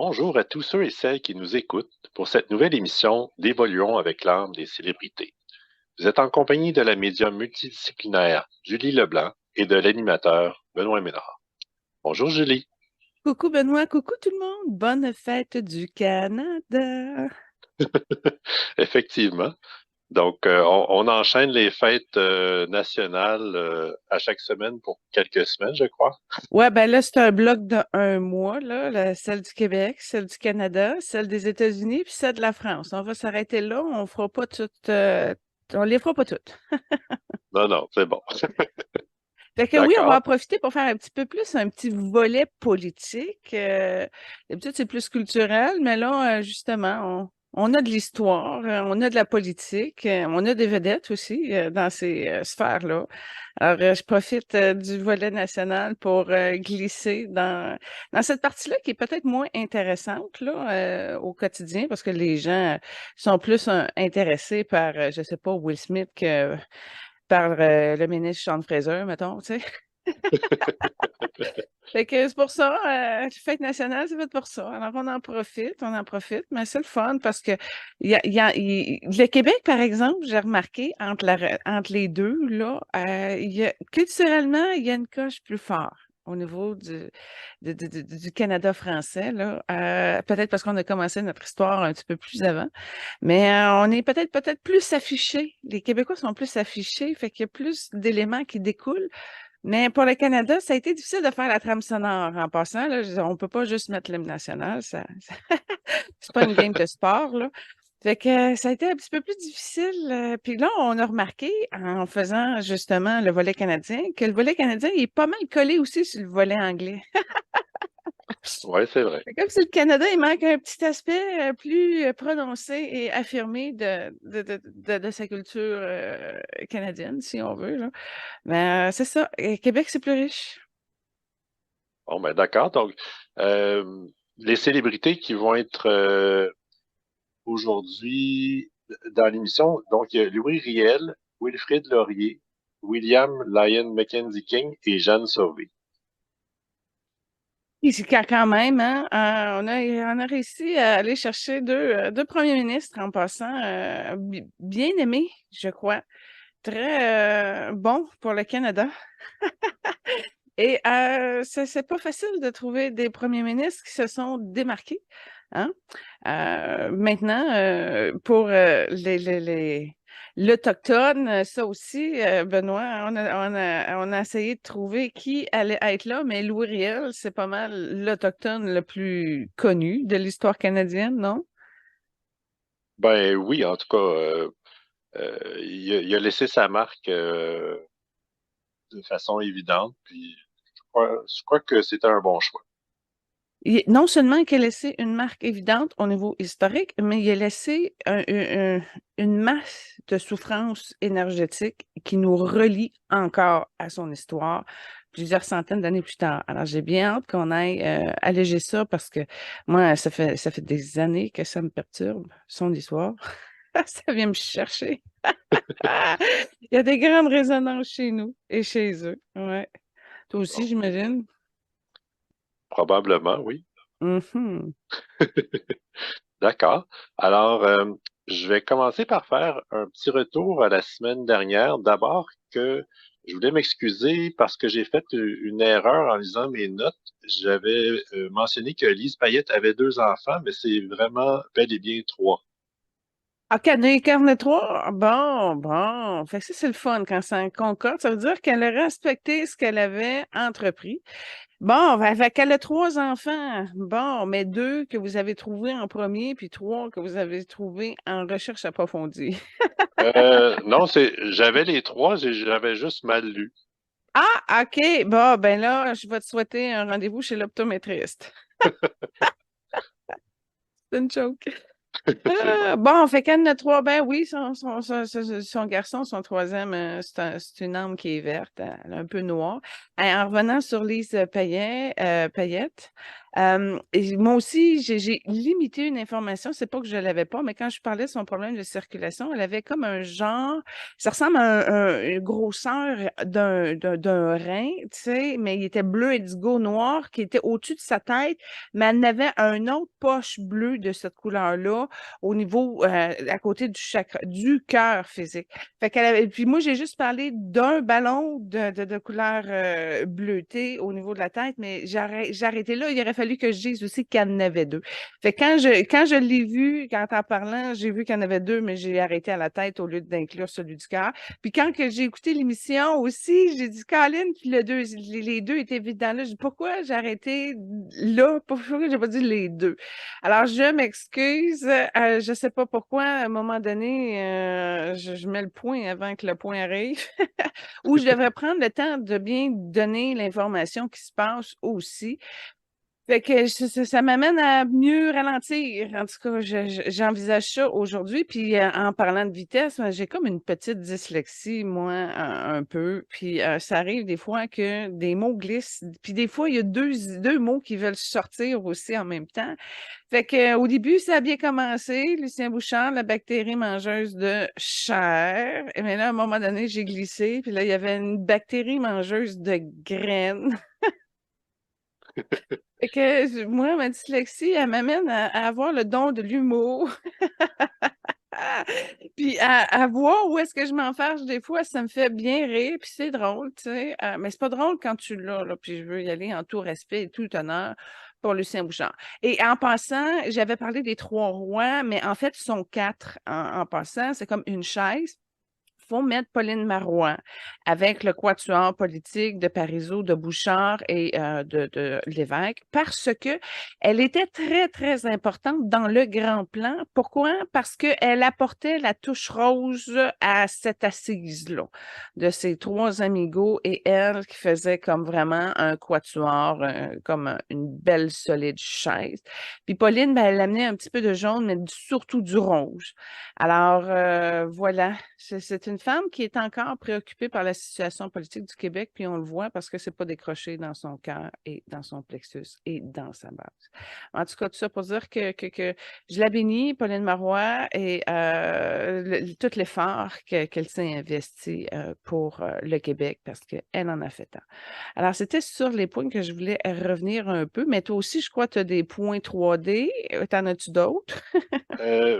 Bonjour à tous ceux et celles qui nous écoutent pour cette nouvelle émission d'Évoluons avec l'âme des célébrités. Vous êtes en compagnie de la médium multidisciplinaire Julie Leblanc et de l'animateur Benoît Ménard. Bonjour Julie. Coucou Benoît, coucou tout le monde. Bonne fête du Canada. Effectivement. Donc, on enchaîne les fêtes nationales à chaque semaine pour quelques semaines, je crois. Ouais, ben là, c'est un bloc de un mois, là, celle du Québec, celle du Canada, celle des États-Unis, puis celle de la France. On va s'arrêter là, on fera pas toutes, on les fera pas toutes. Non, non, c'est bon. Fait que oui, on va en D'accord. profiter pour faire un petit peu plus un petit volet politique. D'habitude, c'est plus culturel, mais là, justement, on a de l'histoire, on a de la politique, on a des vedettes aussi dans ces sphères-là. Alors, je profite du volet national pour glisser dans cette partie-là qui est peut-être moins intéressante là, au quotidien parce que les gens sont plus intéressés par, je sais pas, Will Smith que par le ministre Sean Fraser, mettons, tu sais. Fait que c'est pour ça, fête nationale, c'est fait pour ça. Alors, on en profite, mais c'est le fun parce que le Québec, par exemple, j'ai remarqué entre les deux, là, culturellement, il y a une coche plus fort au niveau du Canada français, là. Peut-être parce qu'on a commencé notre histoire un petit peu plus avant, mais on est peut-être plus affichés. Les Québécois sont plus affichés, fait qu'il y a plus d'éléments qui découlent. Mais pour le Canada, ça a été difficile de faire la trame sonore en passant. Là, on peut pas juste mettre l'hymne national. C'est pas une game de sport, là. Fait que ça a été un petit peu plus difficile. Puis là, on a remarqué, en faisant justement le volet canadien, que le volet canadien il est pas mal collé aussi sur le volet anglais. Oui, c'est vrai. C'est comme si le Canada, il manque un petit aspect plus prononcé et affirmé de sa culture canadienne, si on veut, là. Mais c'est ça. Et Québec, c'est plus riche. Bon, ben d'accord. Donc, euh, les célébrités qui vont être aujourd'hui dans l'émission. Donc, il y a Louis Riel, Wilfrid Laurier, William Lyon Mackenzie King et Jeanne Sauvé. Et c'est quand même, hein, on a réussi à aller chercher deux premiers ministres en passant, bien aimés, je crois. Très bon pour le Canada. Et c'est pas facile de trouver des premiers ministres qui se sont démarqués. Hein? Maintenant, pour l'Autochtone, ça aussi, Benoît, on a essayé de trouver qui allait être là, mais Louis Riel, c'est pas mal l'Autochtone le plus connu de l'histoire canadienne, non? Ben oui, en tout cas, il a laissé sa marque de façon évidente, puis je crois que c'était un bon choix. Non seulement qu'il a laissé une marque évidente au niveau historique, mais il a laissé une masse de souffrance énergétique qui nous relie encore à son histoire plusieurs centaines d'années plus tard. Alors, j'ai bien hâte qu'on aille alléger ça parce que moi, ça fait des années que ça me perturbe, son histoire. Ça vient me chercher. Il y a des grandes résonances chez nous et chez eux. Ouais. Toi aussi, Bon, j'imagine. probablement, oui. Mhm. D'accord. Alors, je vais commencer par faire un petit retour à la semaine dernière. D'abord que je voulais m'excuser parce que j'ai fait une erreur en lisant mes notes. J'avais mentionné que Lise Payette avait deux enfants, mais c'est vraiment bel et bien trois. Ah, Canet carnet 3? Bon, bon. Fait que ça, c'est le fun quand ça en concorde. Ça veut dire qu'elle a respecté ce qu'elle avait entrepris. Bon, fait qu'elle a trois enfants. Bon, mais deux que vous avez trouvés en premier, puis trois que vous avez trouvés en recherche approfondie. Non, j'avais les trois, j'avais juste mal lu. Ah, OK. Bon, ben là, je vais te souhaiter un rendez-vous chez l'optométriste. C'est une joke. C'est bon. Bon, fait qu'elle en a trois. Ben oui, son garçon, son troisième, c'est une âme qui est verte, elle est un peu noire. En revenant sur Lise Payette, Et moi aussi, j'ai limité une information. C'est pas que je l'avais pas, mais quand je parlais de son problème de circulation, elle avait comme un genre, ça ressemble à une grosseur d'un rein, tu sais, mais il était bleu indigo noir qui était au-dessus de sa tête, mais elle avait un autre poche bleue de cette couleur-là au niveau, à côté du chakra, du cœur physique. Fait qu'elle avait, puis moi, j'ai juste parlé d'un ballon de couleur bleutée au niveau de la tête, mais j'ai arrêté là. Il aurait fallu que je dise aussi qu'il y en avait deux. Fait que quand je l'ai vu, quand en parlant, j'ai vu qu'il y en avait deux, mais j'ai arrêté à la tête au lieu d'inclure celui du cœur. Puis quand que j'ai écouté l'émission aussi, j'ai dit, Colin, puis les deux étaient évidents là. J'ai dit, pourquoi j'ai arrêté là? Pourquoi j'ai pas dit les deux? Alors, je m'excuse. Je sais pas pourquoi, à un moment donné, je mets le point avant que le point arrive. Ou je devrais prendre le temps de bien donner l'information qui se passe aussi. Fait que ça m'amène à mieux ralentir. En tout cas, j'envisage ça aujourd'hui. Puis en parlant de vitesse, j'ai comme une petite dyslexie, moi, un peu. Puis ça arrive des fois que des mots glissent. Puis des fois, il y a deux mots qui veulent sortir aussi en même temps. Fait que au début, ça a bien commencé. Lucien Bouchard, la bactérie mangeuse de chair. Mais là, à un moment donné, j'ai glissé. Puis là, il y avait une bactérie mangeuse de graines. Fait que moi, ma dyslexie, elle m'amène à avoir le don de l'humour. Puis à voir où est-ce que je m'enfarge des fois, ça me fait bien rire, puis c'est drôle, tu sais. Mais c'est pas drôle quand tu l'as, là, puis je veux y aller en tout respect et tout honneur pour Lucien Bouchard. Et en passant, j'avais parlé des trois rois, mais en fait, ils sont quatre en passant. C'est comme une chaise. Faut mettre Pauline Marois avec le quatuor politique de Parizeau, de Bouchard et de Lévesque parce que elle était très, très importante dans le grand plan. Pourquoi? Parce qu'elle apportait la touche rose à cette assise-là de ces trois amigos et elle qui faisait comme vraiment un quatuor, comme une belle solide chaise. Puis Pauline, ben, elle amenait un petit peu de jaune, mais surtout du rose. Alors, voilà, c'est une femme qui est encore préoccupée par la situation politique du Québec, puis on le voit parce que c'est pas décroché dans son cœur et dans son plexus et dans sa base. En tout cas, tout ça pour dire que je la bénis, Pauline Marois, et tout l'effort qu'elle s'est investi pour le Québec parce qu'elle en a fait tant. Alors, c'était sur les points que je voulais revenir un peu, mais toi aussi, je crois que tu as des points 3D. T'en as-tu d'autres?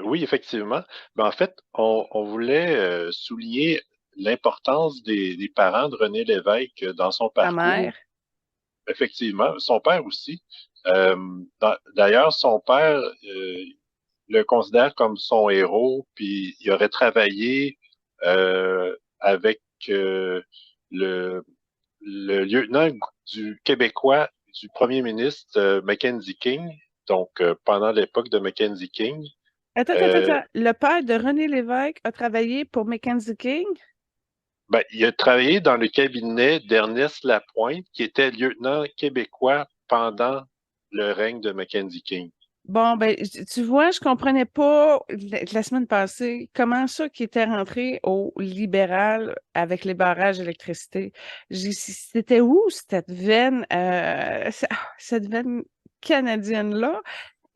Oui, effectivement. En fait, on voulait souligner l'importance des parents de René Lévesque dans son Ta mère? parcours. Effectivement, son père aussi. Euh, D'ailleurs, son père le considère comme son héros, puis il aurait travaillé avec le, le lieutenant du Québécois du premier ministre Mackenzie King, donc pendant l'époque de Mackenzie King. Attends, attends, Euh, attends. Le père de René Lévesque a travaillé pour Mackenzie King? il a travaillé dans le cabinet d'Ernest Lapointe, qui était lieutenant québécois pendant le règne de Mackenzie King. Bon, ben, tu vois, je comprenais pas la semaine passée comment ça qui était rentré au libéral avec les barrages d'électricité. C'était où cette veine, cette veine canadienne-là?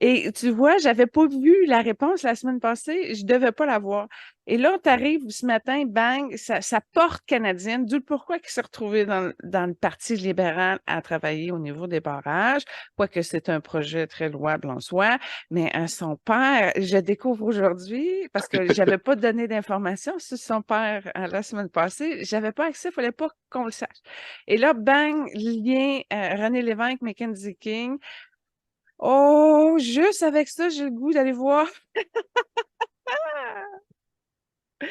Et tu vois, j'avais pas vu la réponse la semaine passée, je devais pas la voir. Et là, tu arrives ce matin, bang, ça porte canadienne, d'où le pourquoi qu'il s'est retrouvé dans le Parti libéral à travailler au niveau des barrages, quoique c'est un projet très louable en soi, mais son père, je découvre aujourd'hui, parce que j'avais pas donné d'informations sur son père la semaine passée, j'avais pas accès, il fallait pas qu'on le sache. Et là, bang, lien René Lévesque, Mackenzie King, oh, juste avec ça, j'ai le goût d'aller voir.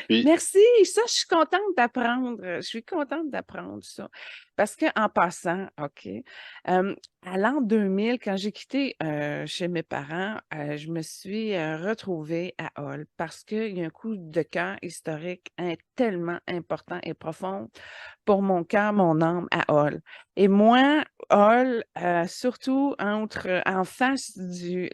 Puis, Merci, ça, je suis contente d'apprendre. Je suis contente d'apprendre ça. Parce que en passant, OK, à l'an 2000, quand j'ai quitté chez mes parents, je me suis retrouvée à Hall parce qu'il y a un coup de cœur historique tellement important et profond pour mon cœur, mon âme à Hall. Et moi, Hall, surtout en face du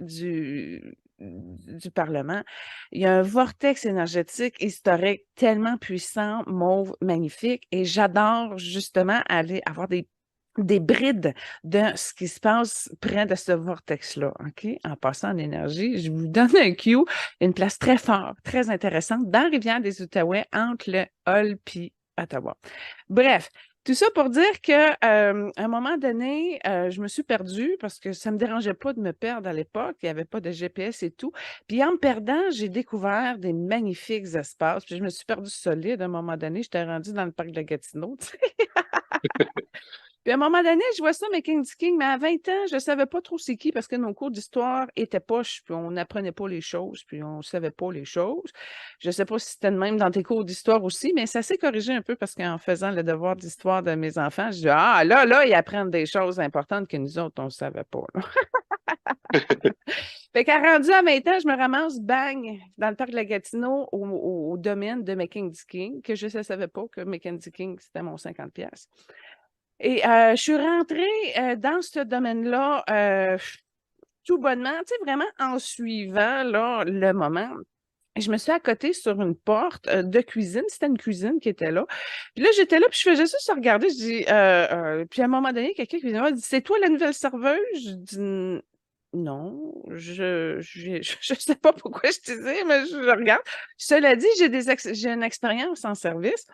Parlement, il y a un vortex énergétique historique tellement puissant, mauve, magnifique, et j'adore justement aller avoir des des brides de ce qui se passe près de ce vortex-là, OK? En passant en énergie, je vous donne un cue, une place très forte, très intéressante dans Rivière-des-Outaouais, entre le Hull et Ottawa. Bref, tout ça pour dire que à un moment donné, je me suis perdue parce que ça ne me dérangeait pas de me perdre à l'époque. Il n'y avait pas de GPS et tout. Puis en me perdant, j'ai découvert des magnifiques espaces. Puis je me suis perdue solide à un moment donné. J'étais rendue dans le parc de Gatineau. Tu sais. Puis à un moment donné, je vois ça, Mackenzie King, mais à 20 ans, je ne savais pas trop c'est qui parce que nos cours d'histoire étaient poches, puis on n'apprenait pas les choses, puis on ne savait pas les choses. Je ne sais pas si c'était le même dans tes cours d'histoire aussi, mais ça s'est corrigé un peu parce qu'en faisant le devoir d'histoire de mes enfants, je dis ah, là, ils apprennent des choses importantes que nous autres, on ne savait pas. Là. Fait qu'à rendu à 20 ans, je me ramasse, bang, dans le parc de la Gatineau, au domaine de Mackenzie King, que je ne savais pas que Mackenzie King, c'était mon 50$. Et je suis rentrée dans ce domaine-là tout bonnement, tu sais, vraiment en suivant là, le moment. Je me suis accotée sur une porte de cuisine. C'était une cuisine qui était là. Puis là, j'étais là, puis je faisais juste regarder. Je dis, puis à un moment donné, quelqu'un qui m'a dit, c'est toi la nouvelle serveuse? Je dis, non, je sais pas pourquoi je disais, mais je regarde. Cela dit, j'ai une expérience en service.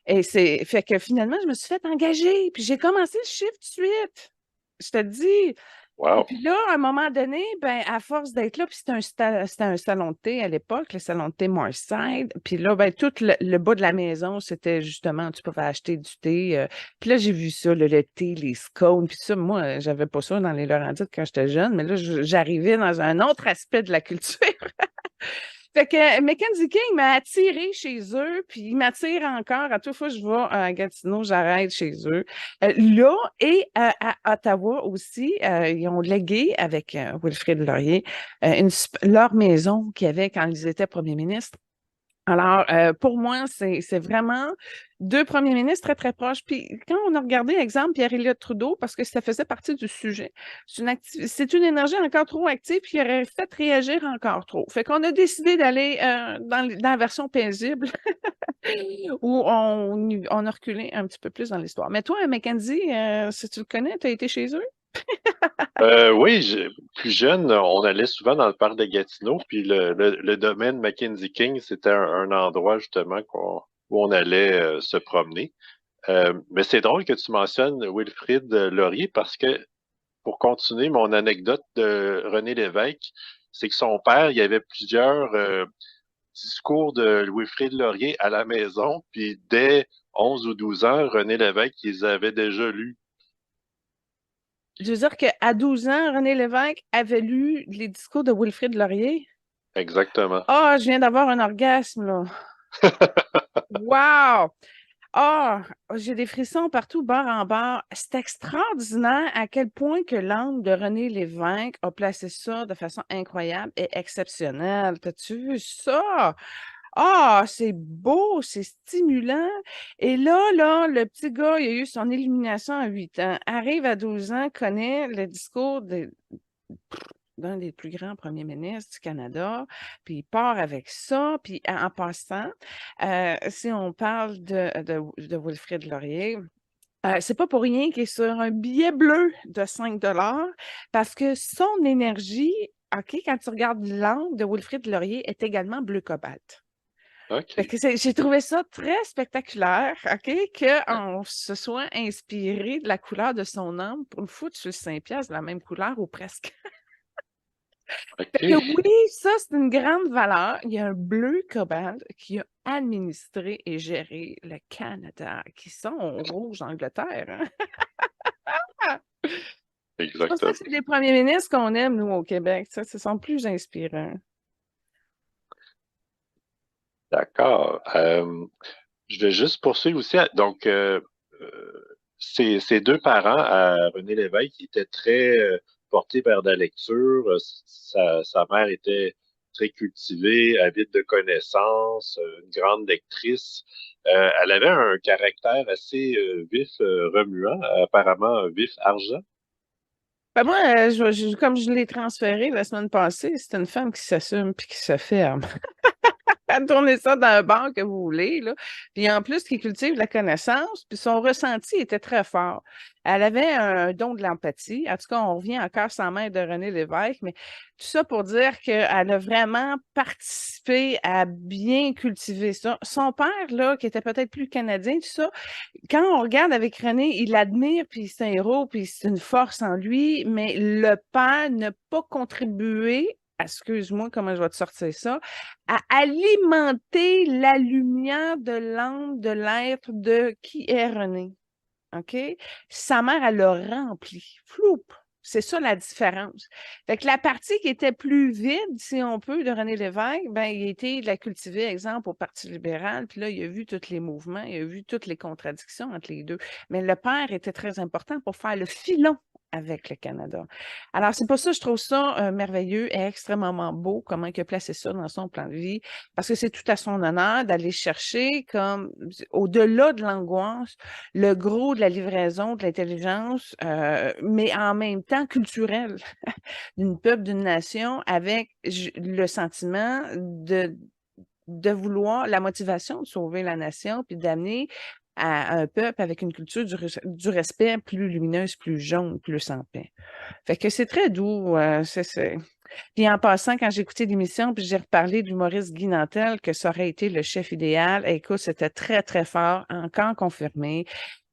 Et c'est fait que finalement, je me suis fait engager, puis j'ai commencé le chiffre tout de suite. Je te dis. Et Wow. puis là, à un moment donné, ben, à force d'être là, puis c'était un salon de thé à l'époque, le salon de thé Marside. Puis là, ben, tout le bas de la maison, c'était justement, tu pouvais acheter du thé. Puis là, j'ai vu ça, le thé, les scones, puis ça, moi, j'avais pas ça dans les Laurentides quand j'étais jeune, mais là, j'arrivais dans un autre aspect de la culture. Fait que Mackenzie King m'a attiré chez eux, puis il m'attire encore. À toute fois que je vais à Gatineau, j'arrête chez eux. Là et à Ottawa aussi, ils ont légué avec Wilfrid Laurier leur maison qu'ils avaient quand ils étaient premiers ministres. Alors, pour moi, c'est vraiment deux premiers ministres très, très proches. Puis quand on a regardé, exemple, Pierre-Éliott Trudeau, parce que ça faisait partie du sujet, c'est une énergie encore trop active qui aurait fait réagir encore trop. Fait qu'on a décidé d'aller dans la version paisible où on a reculé un petit peu plus dans l'histoire. Mais toi, Mackenzie, si tu le connais, tu as été chez eux? Oui, plus jeune, on allait souvent dans le parc de Gatineau, puis le domaine Mackenzie King, c'était un endroit justement où on allait se promener. Mais c'est drôle que tu mentionnes Wilfrid Laurier parce que pour continuer mon anecdote de René Lévesque, c'est que son père, il y avait plusieurs discours de Wilfrid Laurier à la maison, puis dès 11 ou 12 ans, René Lévesque, ils avaient déjà lu. Je veux dire qu'à 12 ans, René Lévesque avait lu les discours de Wilfrid Laurier. Exactement. Ah, je viens d'avoir un orgasme, là. Wow! Ah, j'ai des frissons partout, bord en bord. C'est extraordinaire à quel point que l'angle de René Lévesque a placé ça de façon incroyable et exceptionnelle. T'as-tu vu ça? Ah, c'est beau, c'est stimulant. Et là, le petit gars, il a eu son illumination à 8 ans, arrive à 12 ans, connaît le discours d'un des plus grands premiers ministres du Canada, puis il part avec ça, puis en passant, si on parle de Wilfrid Laurier, c'est pas pour rien qu'il est sur un billet bleu de 5 $ parce que son énergie, OK, quand tu regardes l'angle de Wilfrid Laurier, est également bleu cobalt. Fait OK. que j'ai trouvé ça très spectaculaire, OK, qu'on se soit inspiré de la couleur de son âme pour le foutre sur le 5$, la même couleur ou presque. Fait que OK. oui, ça, c'est une grande valeur. Il y a un bleu cobalt qui a administré et géré le Canada, qui sont rouge Angleterre. Hein? C'est pour ça que Exactement. c'est les premiers ministres qu'on aime, nous, au Québec. Ça, ce sont plus inspirants. D'accord. Je vais juste poursuivre aussi. Donc, ses deux parents, à René Lévesque, qui étaient très portés vers la lecture. Sa mère était très cultivée, avide de connaissances, une grande lectrice. Elle avait un caractère assez vif, remuant, apparemment vif argent. Ben moi, comme je l'ai transféré la semaine passée, c'est une femme qui s'assume puis qui se ferme. tourner ça dans un bar que vous voulez, là. Puis en plus, qui cultive la connaissance, puis son ressenti était très fort. Elle avait un don de l'empathie. En tout cas, on revient encore sans main de René Lévesque, mais tout ça pour dire qu'elle a vraiment participé à bien cultiver ça. Son père, là, qui était peut-être plus canadien, tout ça, quand on regarde avec René, il l'admire, puis c'est un héros, puis c'est une force en lui, mais le père n'a pas contribué, excuse-moi, comment je vais te sortir ça, à alimenter la lumière de l'âme, de l'être de qui est René. OK? Sa mère, elle l'a rempli. Floup! C'est ça la différence. Fait que la partie qui était plus vide, si on peut, de René Lévesque, ben, il a été de la cultiver, exemple, au Parti libéral, puis là, il a vu tous les mouvements, il a vu toutes les contradictions entre les deux. Mais le père était très important pour faire le filon avec le Canada. Alors, c'est pour ça que je trouve ça merveilleux et extrêmement beau, comment il a placé ça dans son plan de vie, parce que c'est tout à son honneur d'aller chercher, comme, au-delà de l'angoisse, le gros de la livraison de l'intelligence, mais en même temps culturelle d'une peuple, d'une nation, avec le sentiment de vouloir, la motivation de sauver la nation, puis d'amener à un peuple avec une culture du respect plus lumineuse, plus jaune, plus en paix. Fait que c'est très doux. Puis en passant, quand j'ai écouté l'émission, puis j'ai reparlé de l'humoriste Guy Nantel, que ça aurait été le chef idéal, écoute, c'était très, très fort, encore confirmé.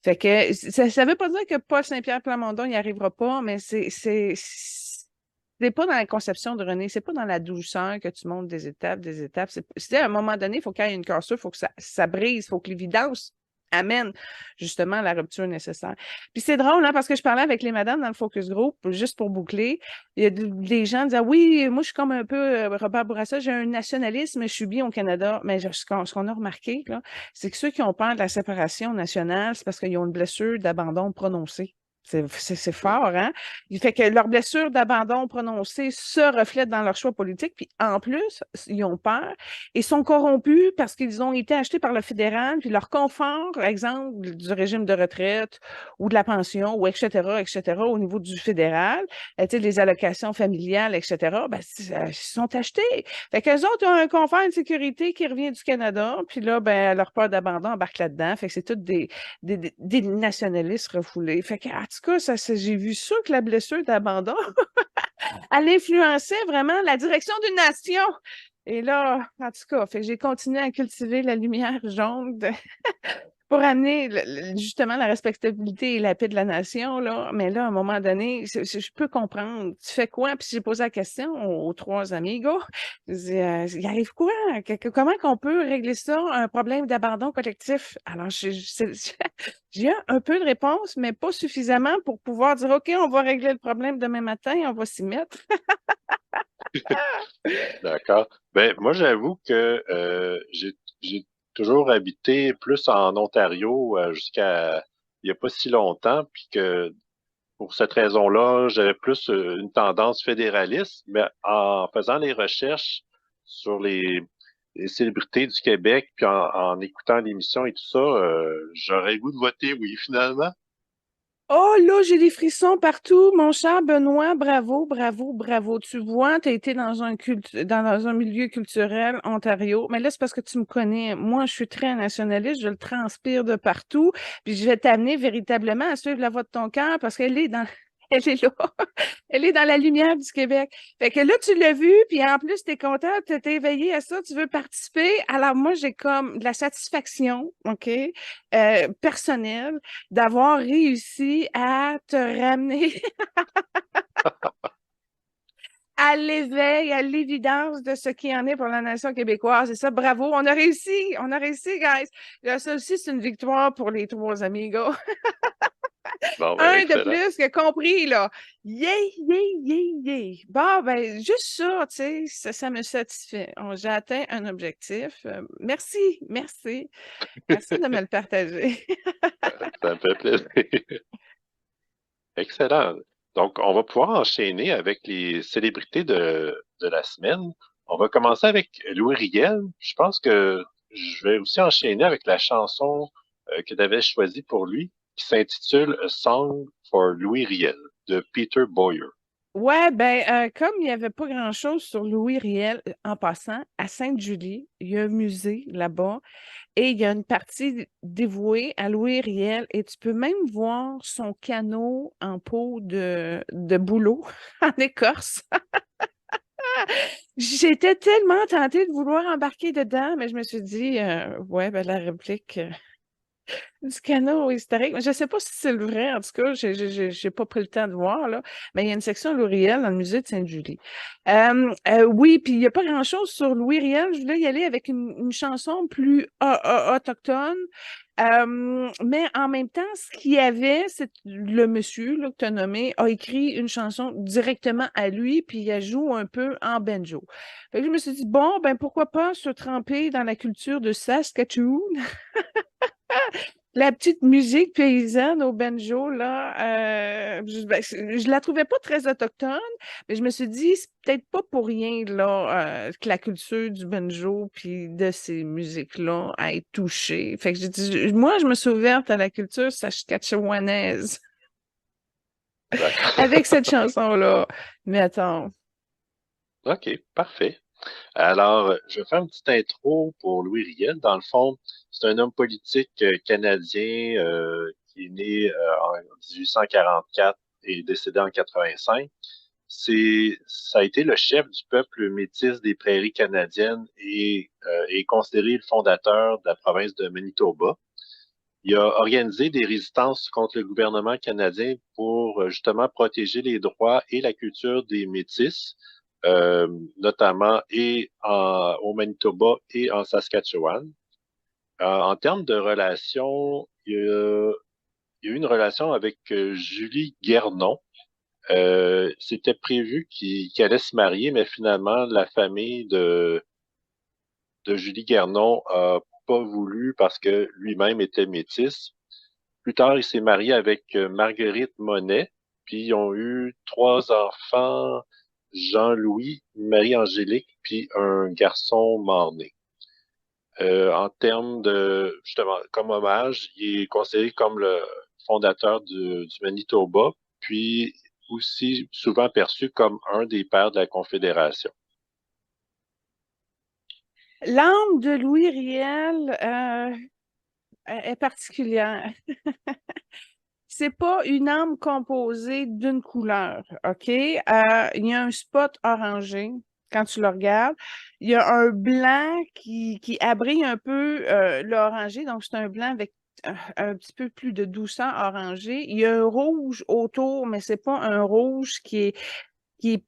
Fait que ça veut pas dire que Paul Saint-Pierre Plamondon n'y arrivera pas, mais c'est pas dans la conception de René, c'est pas dans la douceur que tu montes des étapes, des étapes. C'est à un moment donné, il faut qu'il y ait une cassure, il faut que ça brise, il faut que l'évidence amène justement la rupture nécessaire. Puis c'est drôle, hein, parce que je parlais avec les madames dans le focus group, juste pour boucler. Il y a des gens qui disaient, oui, moi, je suis comme un peu Robert Bourassa, j'ai un nationalisme, je suis bien au Canada. Mais ce qu'on a remarqué, là, c'est que ceux qui ont peur de la séparation nationale, c'est parce qu'ils ont une blessure d'abandon prononcée. C'est fort, hein? Il fait que leur blessure d'abandon prononcée se reflète dans leur choix politique, puis en plus, ils ont peur et sont corrompus parce qu'ils ont été achetés par le fédéral, puis leur confort, exemple, du régime de retraite ou de la pension, ou etc., au niveau du fédéral, tu sais, les allocations familiales, etc., ben, ils sont achetés. Fait qu'eux autres ont un confort, une sécurité qui revient du Canada, puis là, ben, leur peur d'abandon embarque là-dedans. Fait que c'est tous des nationalistes refoulés. Fait que, en tout cas, j'ai vu ça que la blessure d'abandon, elle influençait vraiment la direction d'une nation. Et là, en tout cas, fait que j'ai continué à cultiver la lumière jaune pour amener justement la respectabilité et la paix de la nation, là. Mais là, à un moment donné, je peux comprendre. Tu fais quoi? Puis j'ai posé la question aux trois amigos. Je dis, il arrive quoi? Comment qu'on peut régler ça, un problème d'abandon collectif? Alors, j'ai un peu de réponse, mais pas suffisamment pour pouvoir dire, OK, on va régler le problème demain matin, on va s'y mettre. D'accord. Ben, moi, j'avoue que j'ai toujours habité plus en Ontario jusqu'à il n'y a pas si longtemps, puis que pour cette raison-là, j'avais plus une tendance fédéraliste, mais en faisant les recherches sur les célébrités du Québec, puis en écoutant l'émission et tout ça, j'aurais le goût de voter oui, finalement. Oh là, j'ai des frissons partout, mon cher Benoît. Bravo, bravo, bravo. Tu vois, tu as été dans un milieu culturel Ontario. Mais là, c'est parce que tu me connais. Moi, je suis très nationaliste, je le transpire de partout. Puis je vais t'amener véritablement à suivre la voix de ton cœur parce qu'elle est dans. Elle est là. Elle est dans la lumière du Québec. Fait que là, tu l'as vu, puis en plus, tu es content, tu t'es éveillé à ça, tu veux participer. Alors, moi, j'ai comme de la satisfaction, OK, personnelle, d'avoir réussi à te ramener à l'éveil, à l'évidence de ce qui en est pour la nation québécoise. Et ça, bravo, on a réussi, guys. Là, ça aussi, c'est une victoire pour les trois amigos. Bon, ben, Un de excellent. plus qui a compris, là. Yay, yay, yay, yay. Bon, ben, juste ça, tu sais, ça me satisfait. J'ai atteint un objectif. Merci, merci. Merci de me le partager. Ça me fait plaisir. Excellent. Donc, on va pouvoir enchaîner avec les célébrités de la semaine. On va commencer avec Louis Riel. Je pense que je vais aussi enchaîner avec la chanson que tu avais choisie pour lui, qui s'intitule A Song for Louis Riel, de Peter Boyer. Ouais, ben, comme il n'y avait pas grand-chose sur Louis Riel, en passant, à Sainte-Julie, il y a un musée là-bas et il y a une partie dévouée à Louis Riel et tu peux même voir son canot en peau de bouleau en Écorce. J'étais tellement tentée de vouloir embarquer dedans, mais je me suis dit, ouais, ben, la réplique. Du canot historique. Je ne sais pas si c'est le vrai, en tout cas, j'ai pas pris le temps de voir, là. Mais il y a une section Louis Riel dans le musée de Sainte-Julie. Oui, puis il n'y a pas grand-chose sur Louis Riel. Je voulais y aller avec une chanson plus autochtone. Mais en même temps, ce qu'il y avait, c'est le monsieur là, que tu as nommé a écrit une chanson directement à lui, puis il joue un peu en banjo. Fait que je me suis dit, bon, ben pourquoi pas se tremper dans la culture de Saskatchewan? La petite musique paysanne au banjo, là, ben, je la trouvais pas très autochtone, mais je me suis dit, c'est peut-être pas pour rien, là, que la culture du banjo puis de ces musiques-là a été touchée. Fait que j'ai dit, moi, je me suis ouverte à la culture saskatchewanaise D'accord. avec cette chanson-là. Mais attends. OK, parfait. Alors, je vais faire une petite intro pour Louis Riel. Dans le fond, c'est un homme politique canadien qui est né en 1844 et décédé en 85. Ça a été le chef du peuple métis des prairies canadiennes et est considéré le fondateur de la province de Manitoba. Il a organisé des résistances contre le gouvernement canadien pour justement protéger les droits et la culture des Métis, notamment au Manitoba et en Saskatchewan. En termes de relations, il y a eu une relation avec Julie Guernon. C'était prévu qu'il allait se marier, mais finalement, la famille de Julie Guernon a pas voulu parce que lui-même était métis. Plus tard, il s'est marié avec Marguerite Monet, puis ils ont eu trois enfants, Jean-Louis, Marie-Angélique, puis un garçon mort-né. En termes de, justement, comme hommage, il est considéré comme le fondateur du Manitoba, puis aussi souvent perçu comme un des pères de la Confédération. L'âme de Louis Riel est particulière. C'est pas une âme composée d'une couleur, OK? Il y a un spot orangé quand tu le regardes. Il y a un blanc qui abrite un peu l'orangé, donc c'est un blanc avec un petit peu plus de douceur orangée. Il y a un rouge autour, mais c'est pas un rouge qui est, qui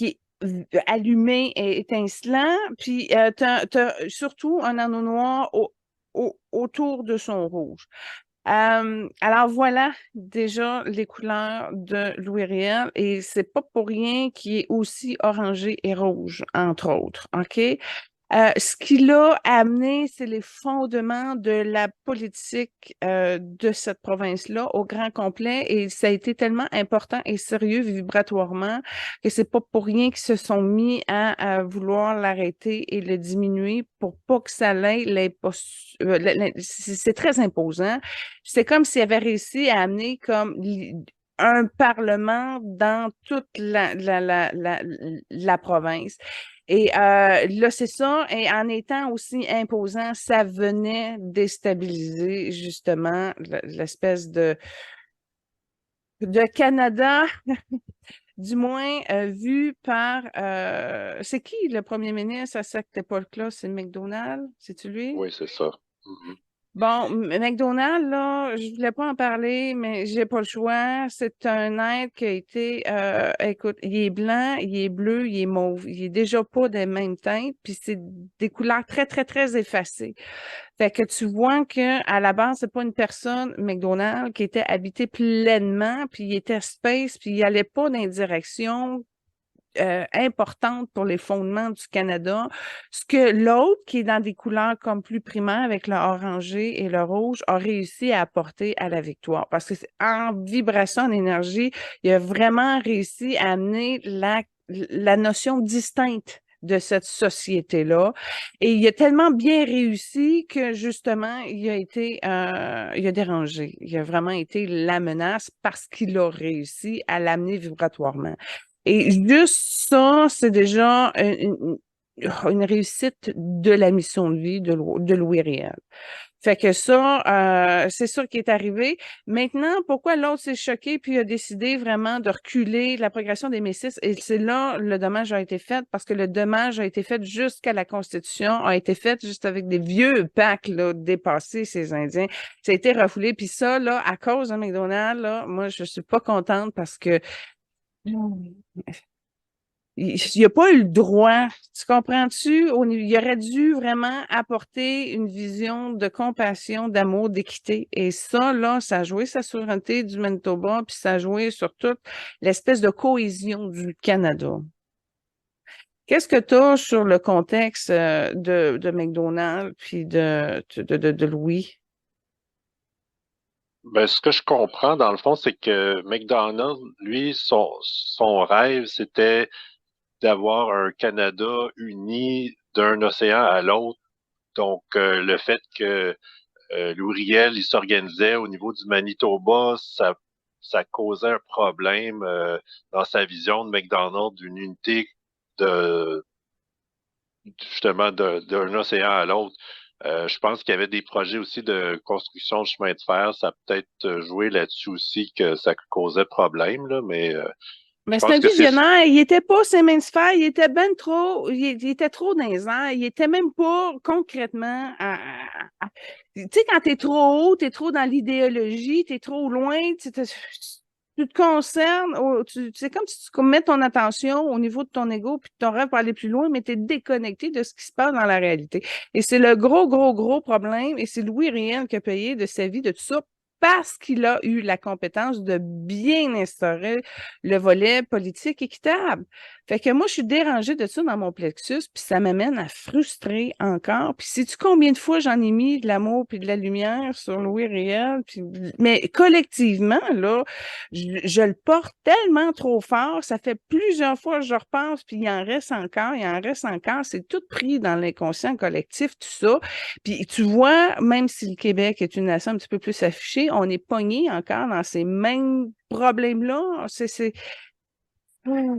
est allumé et étincelant. Puis, t'as surtout un anneau noir autour de son rouge. Alors voilà déjà les couleurs de Louis Riel et c'est pas pour rien qu'il est aussi orangé et rouge, entre autres. OK? Ce qui l'a amené, c'est les fondements de la politique de cette province-là au grand complet et ça a été tellement important et sérieux vibratoirement que c'est pas pour rien qu'ils se sont mis à vouloir l'arrêter et le diminuer pour pas que ça c'est très imposant. C'est comme s'il avait réussi à amener comme un parlement dans toute la province. Et là, c'est ça. Et en étant aussi imposant, ça venait déstabiliser justement l'espèce de Canada, du moins vu par... c'est qui le premier ministre à cette époque-là? C'est McDonald? C'est-tu lui? Oui, c'est ça. Mhm. Bon, McDonald's, là, je voulais pas en parler, mais j'ai pas le choix. C'est un être qui a été, écoute, il est blanc, il est bleu, il est mauve. Il est déjà pas des mêmes teintes, puis c'est des couleurs très, très, très effacées. Fait que tu vois que à la base, c'est pas une personne, McDonald, qui était habité pleinement, puis il était space, puis il allait pas dans une direction importante pour les fondements du Canada. Ce que l'autre, qui est dans des couleurs comme plus primaires avec le orangé et le rouge, a réussi à apporter à la victoire. Parce que en vibration, en énergie, il a vraiment réussi à amener la notion distincte de cette société-là. Et il a tellement bien réussi que justement, il a dérangé. Il a vraiment été la menace parce qu'il a réussi à l'amener vibratoirement. Et juste ça, c'est déjà une réussite de la mission de vie de Louis Riel. Fait que ça, c'est ça qui est arrivé. Maintenant, pourquoi l'autre s'est choqué puis a décidé vraiment de reculer la progression des Métis? Et c'est là le dommage a été fait parce que le dommage a été fait jusqu'à la Constitution, a été fait juste avec des vieux packs là, dépassés, ces Indiens. Ça a été refoulé. Puis ça, là, à cause de McDonald's, là, moi, je suis pas contente parce que il n'a pas eu le droit. Tu comprends-tu? Il aurait dû vraiment apporter une vision de compassion, d'amour, d'équité. Et ça, là, ça a joué sa souveraineté du Manitoba, puis ça a joué sur toute l'espèce de cohésion du Canada. Qu'est-ce que tu as sur le contexte de McDonald's puis de Louis? Ben, ce que je comprends, dans le fond, c'est que McDonald's, lui, son rêve, c'était d'avoir un Canada uni d'un océan à l'autre. Donc, le fait que Louis Riel, il s'organisait au niveau du Manitoba, ça causait un problème dans sa vision de McDonald's, d'une unité de justement d'un océan à l'autre. Je pense qu'il y avait des projets aussi de construction de chemin de fer. Ça a peut-être joué là-dessus aussi que ça causait problème, là, mais je Mais c'est pense un que c'est visionnaire. Il était pas ses mains de fer. Il était ben trop. Il était trop dans les airs. Il était même pas concrètement. Tu sais, quand t'es trop haut, t'es trop dans l'idéologie, t'es trop loin, tu te concernes. C'est comme si tu mets ton attention au niveau de ton ego puis ton rêve pour aller plus loin, mais t'es déconnecté de ce qui se passe dans la réalité. Et c'est le gros, gros, gros problème. Et c'est Louis Riel qui a payé de sa vie de tout ça parce qu'il a eu la compétence de bien instaurer le volet politique équitable. Fait que moi, je suis dérangée de ça dans mon plexus, puis ça m'amène à frustrer encore. Puis sais-tu combien de fois j'en ai mis de l'amour puis de la lumière sur Louis Riel? Puis, mais collectivement, là, je le porte tellement trop fort. Ça fait plusieurs fois que je repense, puis il en reste encore. C'est tout pris dans l'inconscient collectif, tout ça. Puis tu vois, même si le Québec est une nation un petit peu plus affichée, on est pogné encore dans ces mêmes problèmes-là.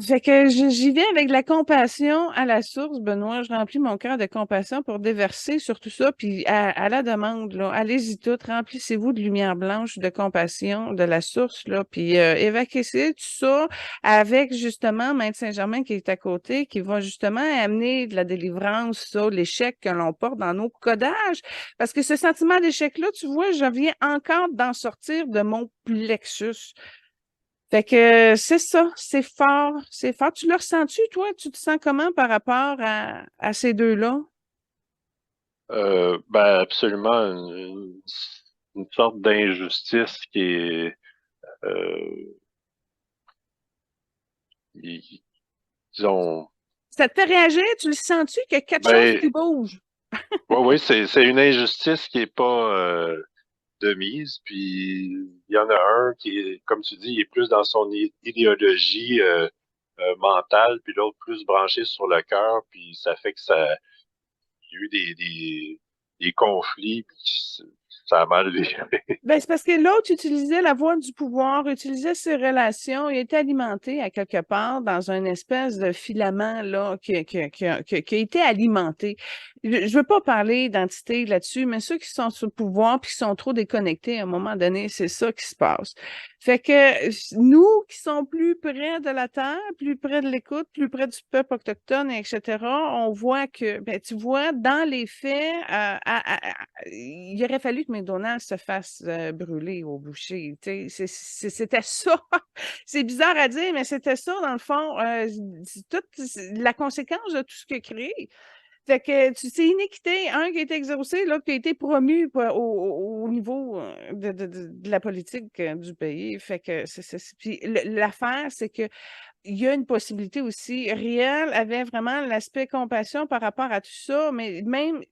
Fait que j'y vais avec de la compassion à la source, Benoît. Je remplis mon cœur de compassion pour déverser sur tout ça. Puis à la demande, là, allez-y toutes, remplissez-vous de lumière blanche, de compassion, de la source, là. Puis évacuez tout ça avec justement Maître Saint-Germain qui est à côté, qui va justement amener de la délivrance sur l'échec que l'on porte dans nos codages. Parce que ce sentiment d'échec-là, tu vois, je viens encore d'en sortir de mon plexus. Fait que c'est ça, c'est fort, c'est fort. Tu le ressens-tu, toi? Tu te sens comment par rapport à ces deux-là? ben, absolument une sorte d'injustice qui est, euh, disons, Ça te fait réagir? Tu le sens-tu qu'il y a quelque chose ben, qui bouge? oui, c'est une injustice qui est pas de mise. Puis il y en a un qui est, comme tu dis, il est plus dans son idéologie mentale, puis l'autre plus branché sur le cœur, puis ça fait que il y a eu des conflits, puis ça a mal viré. Ben, c'est parce que l'autre utilisait la voie du pouvoir, utilisait ses relations, il était alimenté à quelque part dans une espèce de filament là, qui a été alimenté. Je veux pas parler d'entité là-dessus, mais ceux qui sont sous le pouvoir puis qui sont trop déconnectés à un moment donné, c'est ça qui se passe. Fait que nous qui sommes plus près de la terre, plus près de l'écoute, plus près du peuple autochtone, etc., on voit que, ben, tu vois, dans les faits, il aurait fallu que McDonald's se fasse brûler au boucher. C'était ça. C'est bizarre à dire, mais c'était ça, dans le fond, toute la conséquence de tout ce que crée. Fait que c'est inéquité, un qui a été exaucé, l'autre qui a été promu au niveau de la politique du pays. Fait que puis l'affaire, c'est que il y a une possibilité aussi. Riel avait vraiment l'aspect compassion par rapport à tout ça, mais même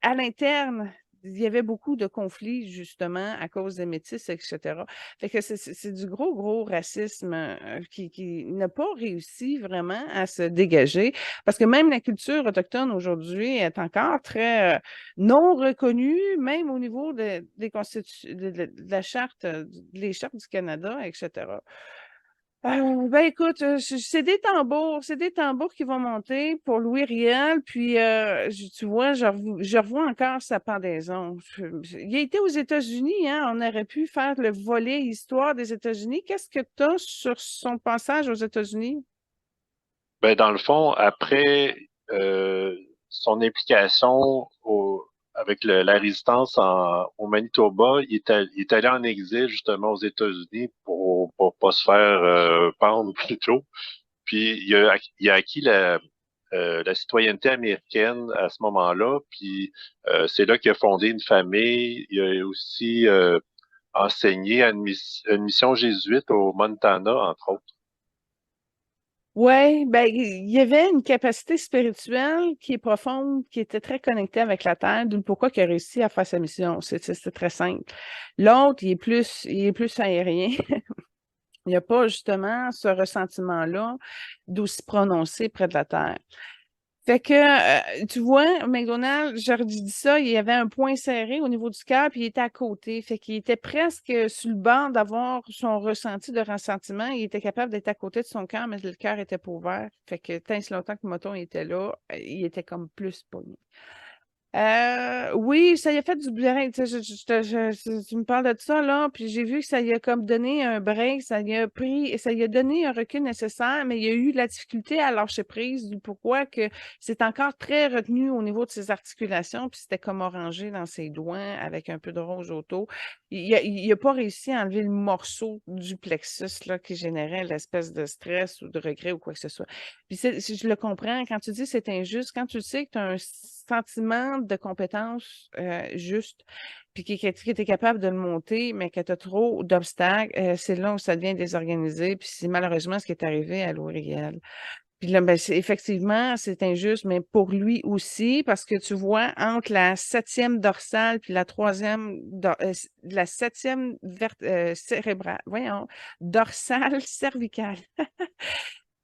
à l'interne, il y avait beaucoup de conflits, justement, à cause des métis, etc. Fait que c'est du gros, gros racisme qui n'a pas réussi vraiment à se dégager. Parce que même la culture autochtone aujourd'hui est encore très non reconnue, même au niveau des de la charte, les chartes du Canada, etc. Ben écoute, c'est des tambours qui vont monter pour Louis Riel, puis tu vois, je revois encore sa pendaison. Il a été aux États-Unis, hein, on aurait pu faire le volet histoire des États-Unis. Qu'est-ce que tu as sur son passage aux États-Unis? Ben, dans le fond, après son implication avec la résistance au Manitoba, il est allé en exil justement aux États-Unis pour pas se faire pendre plus tôt. Puis il a acquis la citoyenneté américaine à ce moment-là. Puis c'est là qu'il a fondé une famille. Il a aussi enseigné à une mission jésuite au Montana, entre autres. Oui, ben, il y avait une capacité spirituelle qui est profonde, qui était très connectée avec la Terre, d'où pourquoi il a réussi à faire sa mission. C'est très simple. L'autre, il est plus aérien. Il n'y a pas justement ce ressentiment-là d'aussi prononcé près de la Terre. Fait que, tu vois, McDonald's, je redis ça, il y avait un point serré au niveau du cœur, puis il était à côté. Fait qu'il était presque sur le bord d'avoir son ressenti de ressentiment. Il était capable d'être à côté de son cœur, mais le cœur était pas ouvert. Fait que tant et si longtemps que le moton était là, il était comme plus pogné. Oui, ça y a fait du bien. Tu sais, tu me parles de ça, là, puis j'ai vu que ça y a comme donné un break, ça y a donné un recul nécessaire, mais il y a eu de la difficulté à lâcher prise, du pourquoi que c'est encore très retenu au niveau de ses articulations, puis c'était comme orangé dans ses doigts avec un peu de rouge autour. Il a pas réussi à enlever le morceau du plexus, là, qui générait l'espèce de stress ou de regret ou quoi que ce soit. Puis je le comprends, quand tu dis c'est injuste, quand tu sais que tu as un sentiment de compétence juste, puis que tu es capable de le monter, mais que tu as trop d'obstacles, c'est là où ça devient désorganisé. Puis c'est malheureusement ce qui est arrivé à Louis-Riel. Puis là, ben, effectivement, c'est injuste, mais pour lui aussi, parce que tu vois, entre la septième dorsale puis la troisième, la septième cérébrale, voyons, dorsale cervicale,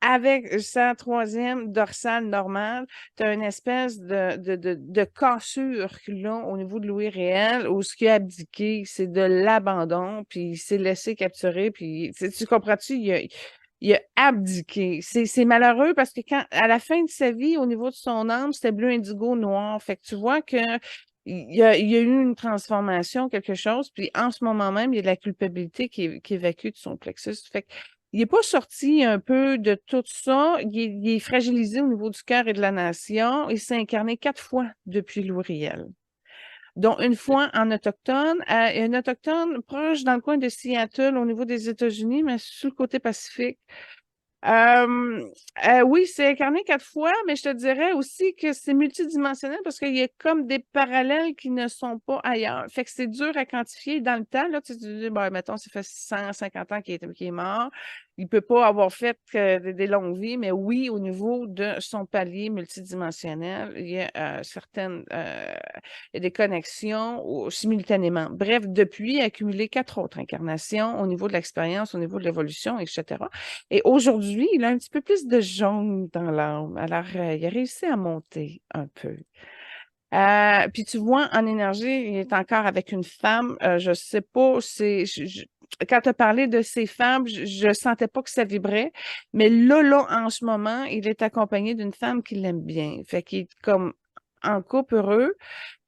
avec sa troisième dorsale normale, tu as une espèce de cassure là, au niveau de Louis Réel, où ce qui a abdiqué, c'est de l'abandon, puis il s'est laissé capturer, puis tu comprends-tu, il a abdiqué. C'est malheureux parce que quand, à la fin de sa vie, au niveau de son âme, c'était bleu indigo noir. Fait que tu vois que il y a eu une transformation, quelque chose, puis en ce moment même, il y a de la culpabilité qui évacue de son plexus. Fait que il n'est pas sorti un peu de tout ça. Il est fragilisé au niveau du cœur et de la nation. Il s'est incarné 4 fois depuis Louis Riel, dont une fois en autochtone, un autochtone proche dans le coin de Seattle au niveau des États-Unis, mais sur le côté Pacifique. Euh, oui, c'est incarné 4 fois, mais je te dirais aussi que c'est multidimensionnel parce qu'il y a comme des parallèles qui ne sont pas ailleurs. Fait que c'est dur à quantifier dans le temps. Là, tu dis, ben, mettons, ça fait 150 ans qu'il est mort. Il peut pas avoir fait des longues vies, mais oui, au niveau de son palier multidimensionnel, il y a il y a des connexions simultanément. Bref, depuis, il a accumulé 4 autres incarnations au niveau de l'expérience, au niveau de l'évolution, etc. Et aujourd'hui, il a un petit peu plus de jaune dans l'âme. Alors, il a réussi à monter un peu. Puis tu vois, en énergie, il est encore avec une femme. Je sais pas, quand tu as parlé de ces femmes, je sentais pas que ça vibrait. Mais là, en ce moment, il est accompagné d'une femme qui l'aime bien. Fait qu'il est comme en couple heureux.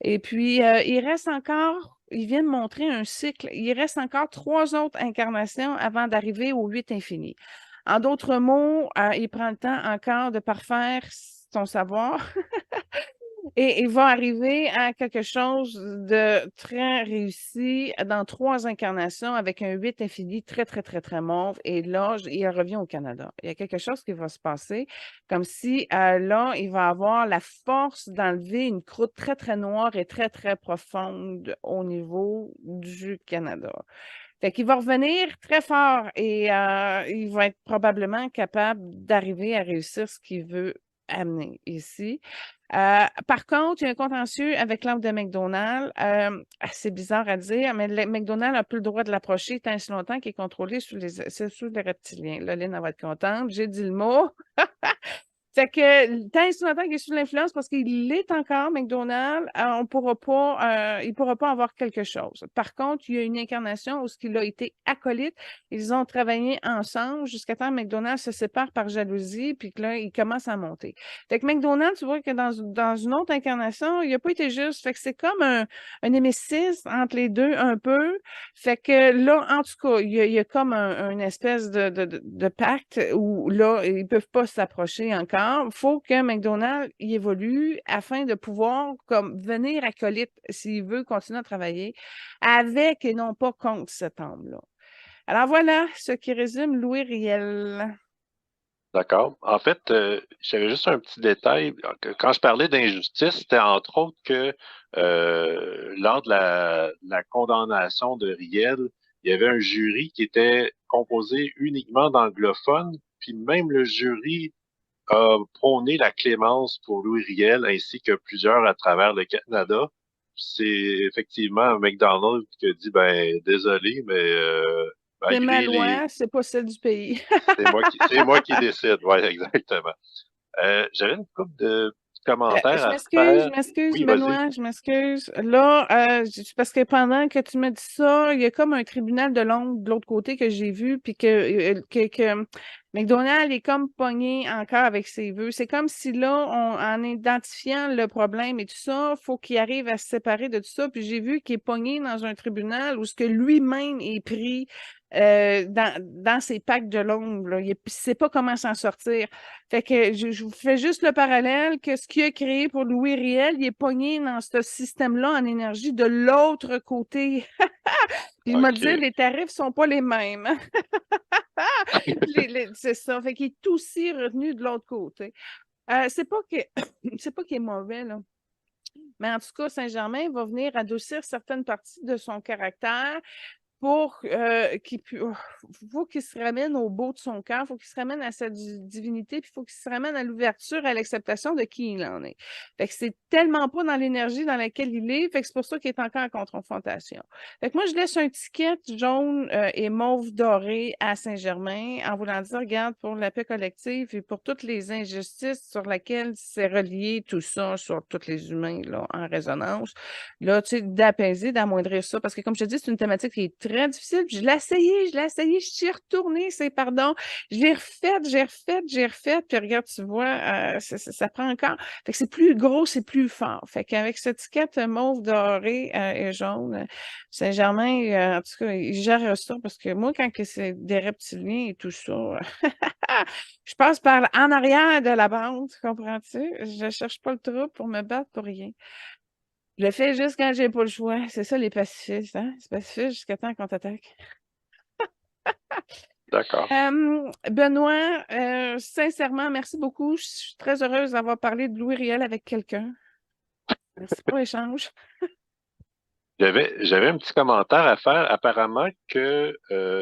Et puis, il reste encore, il vient de montrer un cycle, il reste encore 3 autres incarnations avant d'arriver au 8 infini. En d'autres mots, il prend le temps encore de parfaire son savoir et il va arriver à quelque chose de très réussi dans 3 incarnations avec un 8 infini très, très, très, très mauve. Et là, il revient au Canada. Il y a quelque chose qui va se passer, comme si là, il va avoir la force d'enlever une croûte très, très noire et très, très profonde au niveau du Canada. Fait qu'il va revenir très fort et il va être probablement capable d'arriver à réussir ce qu'il veut amener ici. Par contre, il y a un contentieux avec l'âme de McDonald's. C'est bizarre à dire, mais McDonald's n'a plus le droit de l'approcher tant et si longtemps qu'il est contrôlé sous les reptiliens. Là, Lynn, elle va être contente. J'ai dit le mot. Fait que tant et si longtemps qu'il est sous l'influence, parce qu'il est encore McDonald's, il pourra pas avoir quelque chose. Par contre, il y a une incarnation où il a été acolyte. Ils ont travaillé ensemble jusqu'à temps que McDonald's se sépare par jalousie, puis que là, il commence à monter. Fait que McDonald's, tu vois que dans une autre incarnation, il n'a pas été juste. Fait que c'est comme un némésis entre les deux, un peu. Fait que là, en tout cas, il y a comme une espèce de pacte où là, ils peuvent pas s'approcher encore. Il faut que McDonald's y évolue afin de pouvoir comme venir acolyte s'il veut continuer à travailler avec et non pas contre cet homme-là. Alors voilà ce qui résume Louis Riel. D'accord. En fait, j'avais juste un petit détail. Quand je parlais d'injustice, c'était entre autres que lors de la condamnation de Riel, il y avait un jury qui était composé uniquement d'anglophones, puis même le jury a prôné la clémence pour Louis Riel ainsi que plusieurs à travers le Canada. C'est effectivement McDonald's qui a dit ben désolé, mais C'est ma malgré les loi, c'est pas celle du pays. c'est moi qui décide. Ouais, exactement. J'avais une couple de commentaires Je à m'excuse, je faire. m'excuse, Oui, vas-y. Benoît, je m'excuse. Là, parce que pendant que tu me dis ça, il y a comme un tribunal de Londres de l'autre côté que j'ai vu, puis que McDonald's est comme pogné encore avec ses vœux. C'est comme si là, en identifiant le problème et tout ça, faut qu'il arrive à se séparer de tout ça. Puis j'ai vu qu'il est pogné dans un tribunal où ce que lui-même est pris dans ses packs de Londres. Là. Il ne sait pas comment s'en sortir. Fait que je vous fais juste le parallèle que ce qu'il a créé pour Louis Riel, il est pogné dans ce système-là en énergie de l'autre côté. Puis il m'a dit, OK. les tarifs sont pas les mêmes. C'est ça. Fait qu'il est aussi retenu de l'autre côté. C'est pas que c'est pas qu'il est mauvais, là. Mais en tout cas, Saint-Germain va venir adoucir certaines parties de son caractère pour faut qu'il se ramène au beau de son cœur, faut qu'il se ramène à sa divinité, puis faut qu'il se ramène à l'ouverture, à l'acceptation de qui il en est. Fait que c'est tellement pas dans l'énergie dans laquelle il est, fait que c'est pour ça qu'il est encore en confrontation. Fait que moi, je laisse un ticket jaune et mauve doré à Saint-Germain en voulant dire, regarde, pour la paix collective et pour toutes les injustices sur lesquelles c'est relié tout ça, sur tous les humains là, en résonance, là, tu sais, d'apaiser, d'amoindrir ça. Parce que, comme je te dis, c'est une thématique qui est très difficile. Puis je l'ai essayé, je suis retournée, c'est pardon. Je l'ai refaite, j'ai refait. Puis regarde, tu vois, ça prend encore. Fait que c'est plus gros, c'est plus fort. Fait qu'avec cette étiquette mauve, doré et jaune, Saint-Germain, en tout cas, il gère ça parce que moi, quand que c'est des reptiliens et tout ça, je passe par en arrière de la bande, comprends-tu? Je cherche pas le trou pour me battre pour rien. Je le fais juste quand j'ai pas le choix. C'est ça, les pacifistes, hein? C'est pacifiste jusqu'à temps qu'on t'attaque. D'accord. Benoît, sincèrement, merci beaucoup. Je suis très heureuse d'avoir parlé de Louis Riel avec quelqu'un. Merci pour l'échange. J'avais un petit commentaire à faire. Apparemment que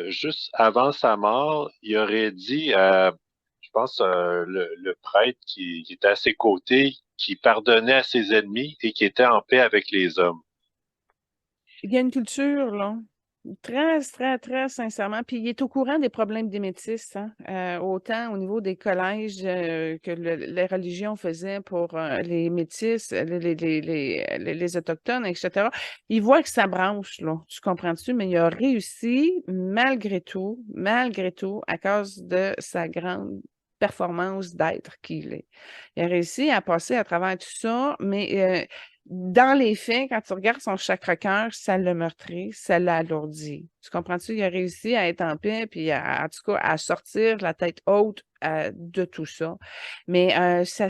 juste avant sa mort, il aurait dit à, je pense, le prêtre qui était à ses côtés, qui pardonnait à ses ennemis et qui était en paix avec les hommes. Il y a une culture, là. Très, très, très sincèrement. Puis il est au courant des problèmes des métis, hein? Autant au niveau des collèges que les religions faisaient pour les métis, les Autochtones, etc. Il voit que ça branche, là. Tu comprends-tu? Mais il a réussi, malgré tout, à cause de sa grande performance d'être qu'il est. Il a réussi à passer à travers tout ça, mais dans les faits, quand tu regardes son chakra-cœur, ça l'a meurtri, ça l'a alourdi. Tu comprends-tu? Il a réussi à être en paix, puis en tout cas, à sortir la tête haute de tout ça. Mais ça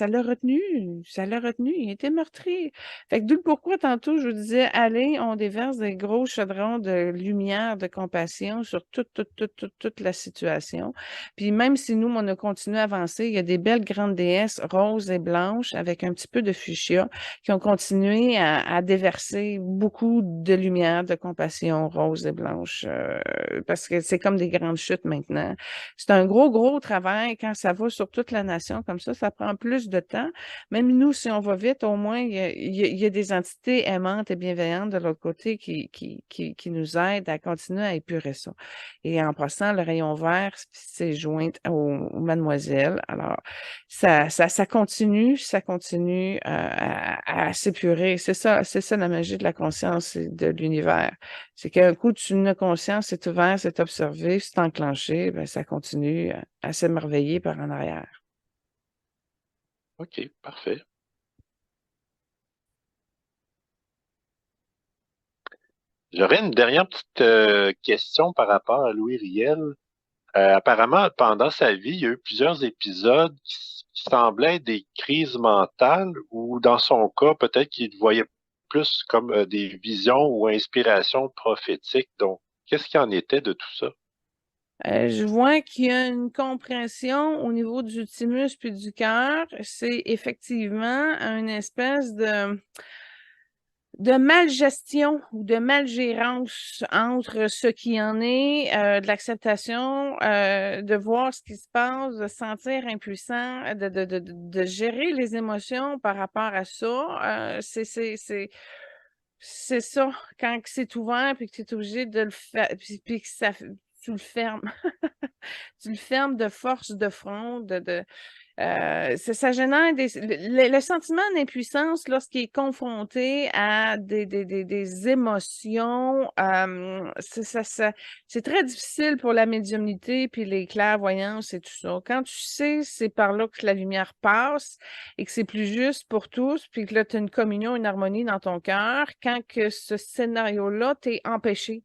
l'a retenu, ça l'a retenu, il a été meurtri. Fait que d'où le pourquoi, tantôt, je vous disais, allez, on déverse des gros chaudrons de lumière, de compassion sur toute la situation. Puis même si nous, on a continué à avancer, il y a des belles grandes déesses roses et blanches avec un petit peu de fuchsia qui ont continué à déverser beaucoup de lumière, de compassion rose et blanche. Blanche, parce que c'est comme des grandes chutes maintenant. C'est un gros, gros travail quand ça va sur toute la nation comme ça prend plus de temps. Même nous, si on va vite, au moins, il y a des entités aimantes et bienveillantes de l'autre côté qui nous aident à continuer à épurer ça. Et en passant, le rayon vert s'est joint aux mademoiselles. Alors, ça continue à s'épurer. C'est ça la magie de la conscience et de l'univers. C'est qu'un coup, une conscience est ouverte, c'est observé, c'est enclenché, ben, ça continue à s'émerveiller par en arrière. OK, parfait. J'aurais une dernière petite question par rapport à Louis Riel. Apparemment, pendant sa vie, il y a eu plusieurs épisodes qui semblaient être des crises mentales ou dans son cas, peut-être qu'il voyait plus comme des visions ou inspirations prophétiques. Donc, qu'est-ce qu'il en était de tout ça? Je vois qu'il y a une compréhension au niveau du thymus puis du cœur. C'est effectivement une espèce de malgestion ou de malgérance entre ce qui en est, de l'acceptation, de voir ce qui se passe, de se sentir impuissant, de gérer les émotions par rapport à ça. C'est ça, quand c'est ouvert puis que tu es obligé de le faire, puis que tu le fermes. Tu le fermes de force de front, ça génère le sentiment d'impuissance lorsqu'il est confronté à des émotions. C'est très difficile pour la médiumnité puis les clairvoyances et tout ça. Quand tu sais c'est par là que la lumière passe et que c'est plus juste pour tous, puis que là, tu as une communion, une harmonie dans ton cœur, quand que ce scénario-là t'est empêché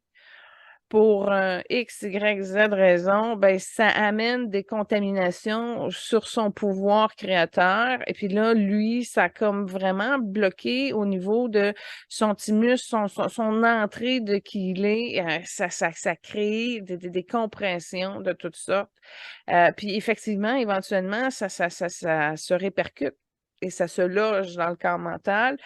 pour X, Y, Z raison, ben, ça amène des contaminations sur son pouvoir créateur. Et puis là, lui, ça a comme vraiment bloqué au niveau de son thymus, son entrée de qui il est. Ça crée des compressions de toutes sortes. Puis effectivement, éventuellement, ça se répercute et ça se loge dans le corps mental.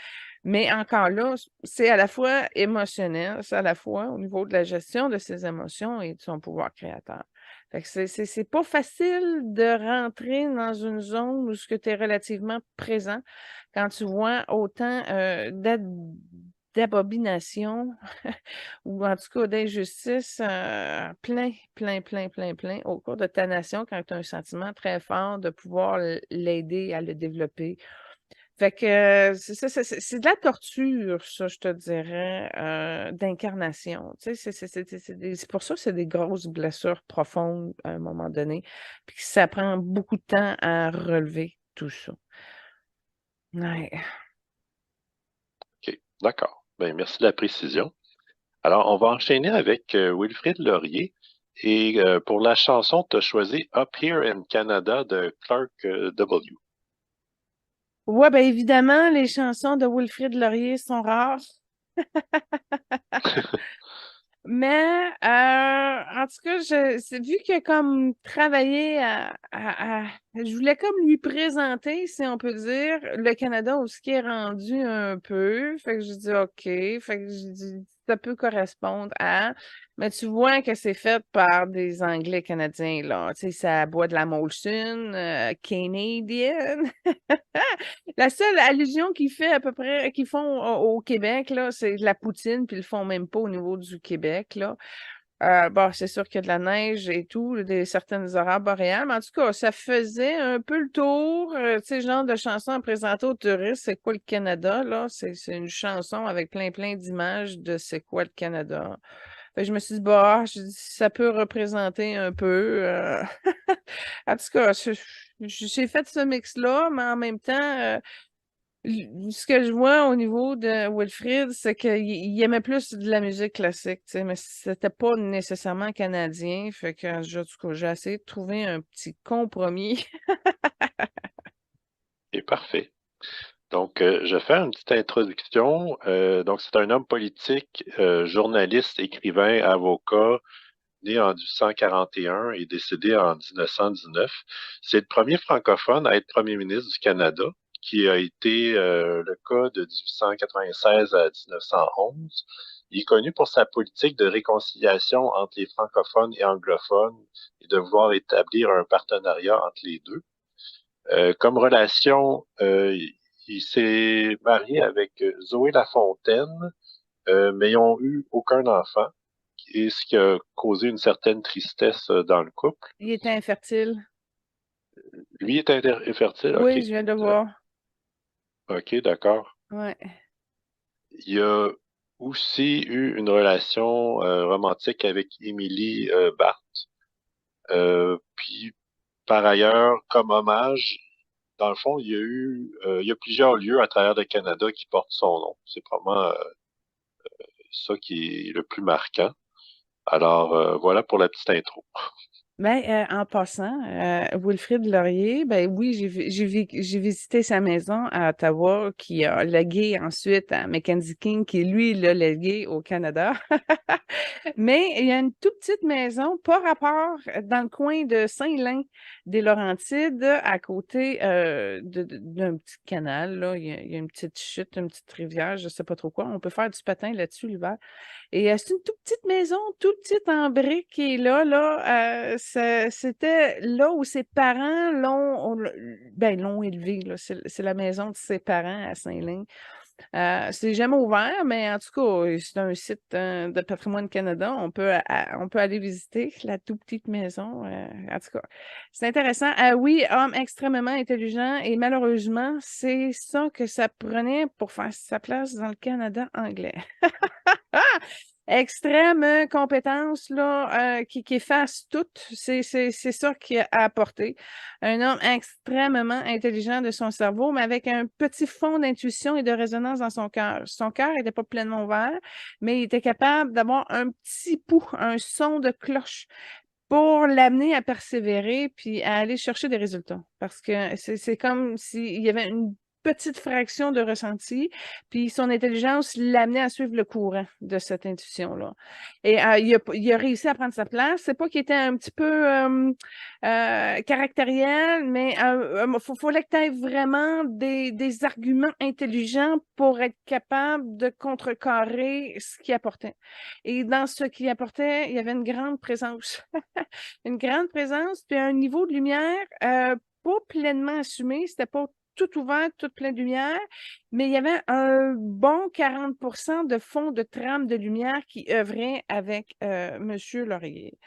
Mais encore là, c'est à la fois émotionnel, c'est à la fois au niveau de la gestion de ses émotions et de son pouvoir créateur. Fait que c'est pas facile de rentrer dans une zone où ce que tu es relativement présent quand tu vois autant d'abomination ou en tout cas d'injustice plein au cours de ta nation quand tu as un sentiment très fort de pouvoir l'aider à le développer. Fait que c'est ça, c'est de la torture, ça, je te dirais, d'incarnation. Tu sais, c'est pour ça que c'est des grosses blessures profondes à un moment donné, puis que ça prend beaucoup de temps à relever tout ça. Ouais. OK, d'accord. Ben, merci de la précision. Alors, on va enchaîner avec Wilfrid Laurier. Et pour la chanson, tu as choisi Up Here in Canada de Clark W. Ouais, ben évidemment, les chansons de Wilfrid Laurier sont rares. Mais en tout cas, c'est vu que comme travailler je voulais comme lui présenter, si on peut dire, le Canada où ce qui est rendu un peu. Fait que je dis OK. Fait que je dis ça peut correspondre à. Mais tu vois que c'est fait par des Anglais canadiens, là. Tu sais, ça boit de la Molson, Canadian. La seule allusion qu'ils fait à peu près, qu'ils font au Québec, là, c'est de la poutine, puis ils le font même pas au niveau du Québec, là. Bon, c'est sûr qu'il y a de la neige et tout, certaines aurores boréales, mais en tout cas, ça faisait un peu le tour, tu sais, genre de chanson à présenter aux touristes, c'est quoi le Canada, là? C'est une chanson avec plein d'images de c'est quoi le Canada. Fait que je me suis dit, bah, je dis, ça peut représenter un peu. En tout cas, j'ai fait ce mix-là, mais en même temps, ce que je vois au niveau de Wilfrid, c'est qu'il aimait plus de la musique classique, tu sais, mais c'était pas nécessairement canadien. Fait que, en tout cas, j'ai essayé de trouver un petit compromis. Et parfait. Donc, je vais faire une petite introduction. Donc, c'est un homme politique, journaliste, écrivain, avocat, né en 1841 et décédé en 1919. C'est le premier francophone à être premier ministre du Canada, qui a été le cas de 1896 à 1911. Il est connu pour sa politique de réconciliation entre les francophones et anglophones et de vouloir établir un partenariat entre les deux. Comme relation, il s'est marié avec Zoé Lafontaine, mais ils n'ont eu aucun enfant, et ce qui a causé une certaine tristesse dans le couple. Il était infertile. Lui est infertile, Oui, ok. je viens de voir. Ok, d'accord. Ouais. Il a aussi eu une relation romantique avec Émilie Barthes. Puis, par ailleurs, comme hommage, dans le fond, il y a plusieurs lieux à travers le Canada qui portent son nom. C'est probablement ça qui est le plus marquant. Alors, voilà pour la petite intro. Ben, en passant, Wilfrid Laurier, ben oui, j'ai visité sa maison à Ottawa, qui a légué ensuite à Mackenzie King, qui lui l'a légué au Canada. Mais il y a une toute petite maison, pas rapport, dans le coin de Saint-Lin des Laurentides, à côté d'un petit canal. Là. Il y a une petite chute, une petite rivière, je sais pas trop quoi. On peut faire du patin là-dessus l'hiver. Et c'est une toute petite maison, toute petite en briques qui est là. C'était là où ses parents l'ont élevé. Là. C'est la maison de ses parents à Saint-Lin. C'est jamais ouvert, mais en tout cas, c'est un site de Patrimoine Canada. On peut aller visiter la toute petite maison. En tout cas, c'est intéressant. Oui, homme extrêmement intelligent et malheureusement, c'est ça que ça prenait pour faire sa place dans le Canada anglais. Extrême compétence là, qui efface tout. C'est ça qui a apporté. Un homme extrêmement intelligent de son cerveau, mais avec un petit fond d'intuition et de résonance dans son cœur. Son cœur n'était pas pleinement ouvert, mais il était capable d'avoir un petit pouls, un son de cloche pour l'amener à persévérer puis à aller chercher des résultats. Parce que c'est comme s'il y avait une petite fraction de ressenti, puis son intelligence l'amenait à suivre le courant de cette intuition-là. Et il a réussi à prendre sa place. C'est pas qu'il était un petit peu caractériel, mais fallait que tu aies vraiment des arguments intelligents pour être capable de contrecarrer ce qu'il apportait. Et dans ce qu'il apportait, il y avait une grande présence. Une grande présence, puis un niveau de lumière pas pleinement assumé. C'était pas tout ouvert, tout plein de lumière, mais il y avait un bon 40 de fond de trame de lumière qui œuvrait avec M. Laurier.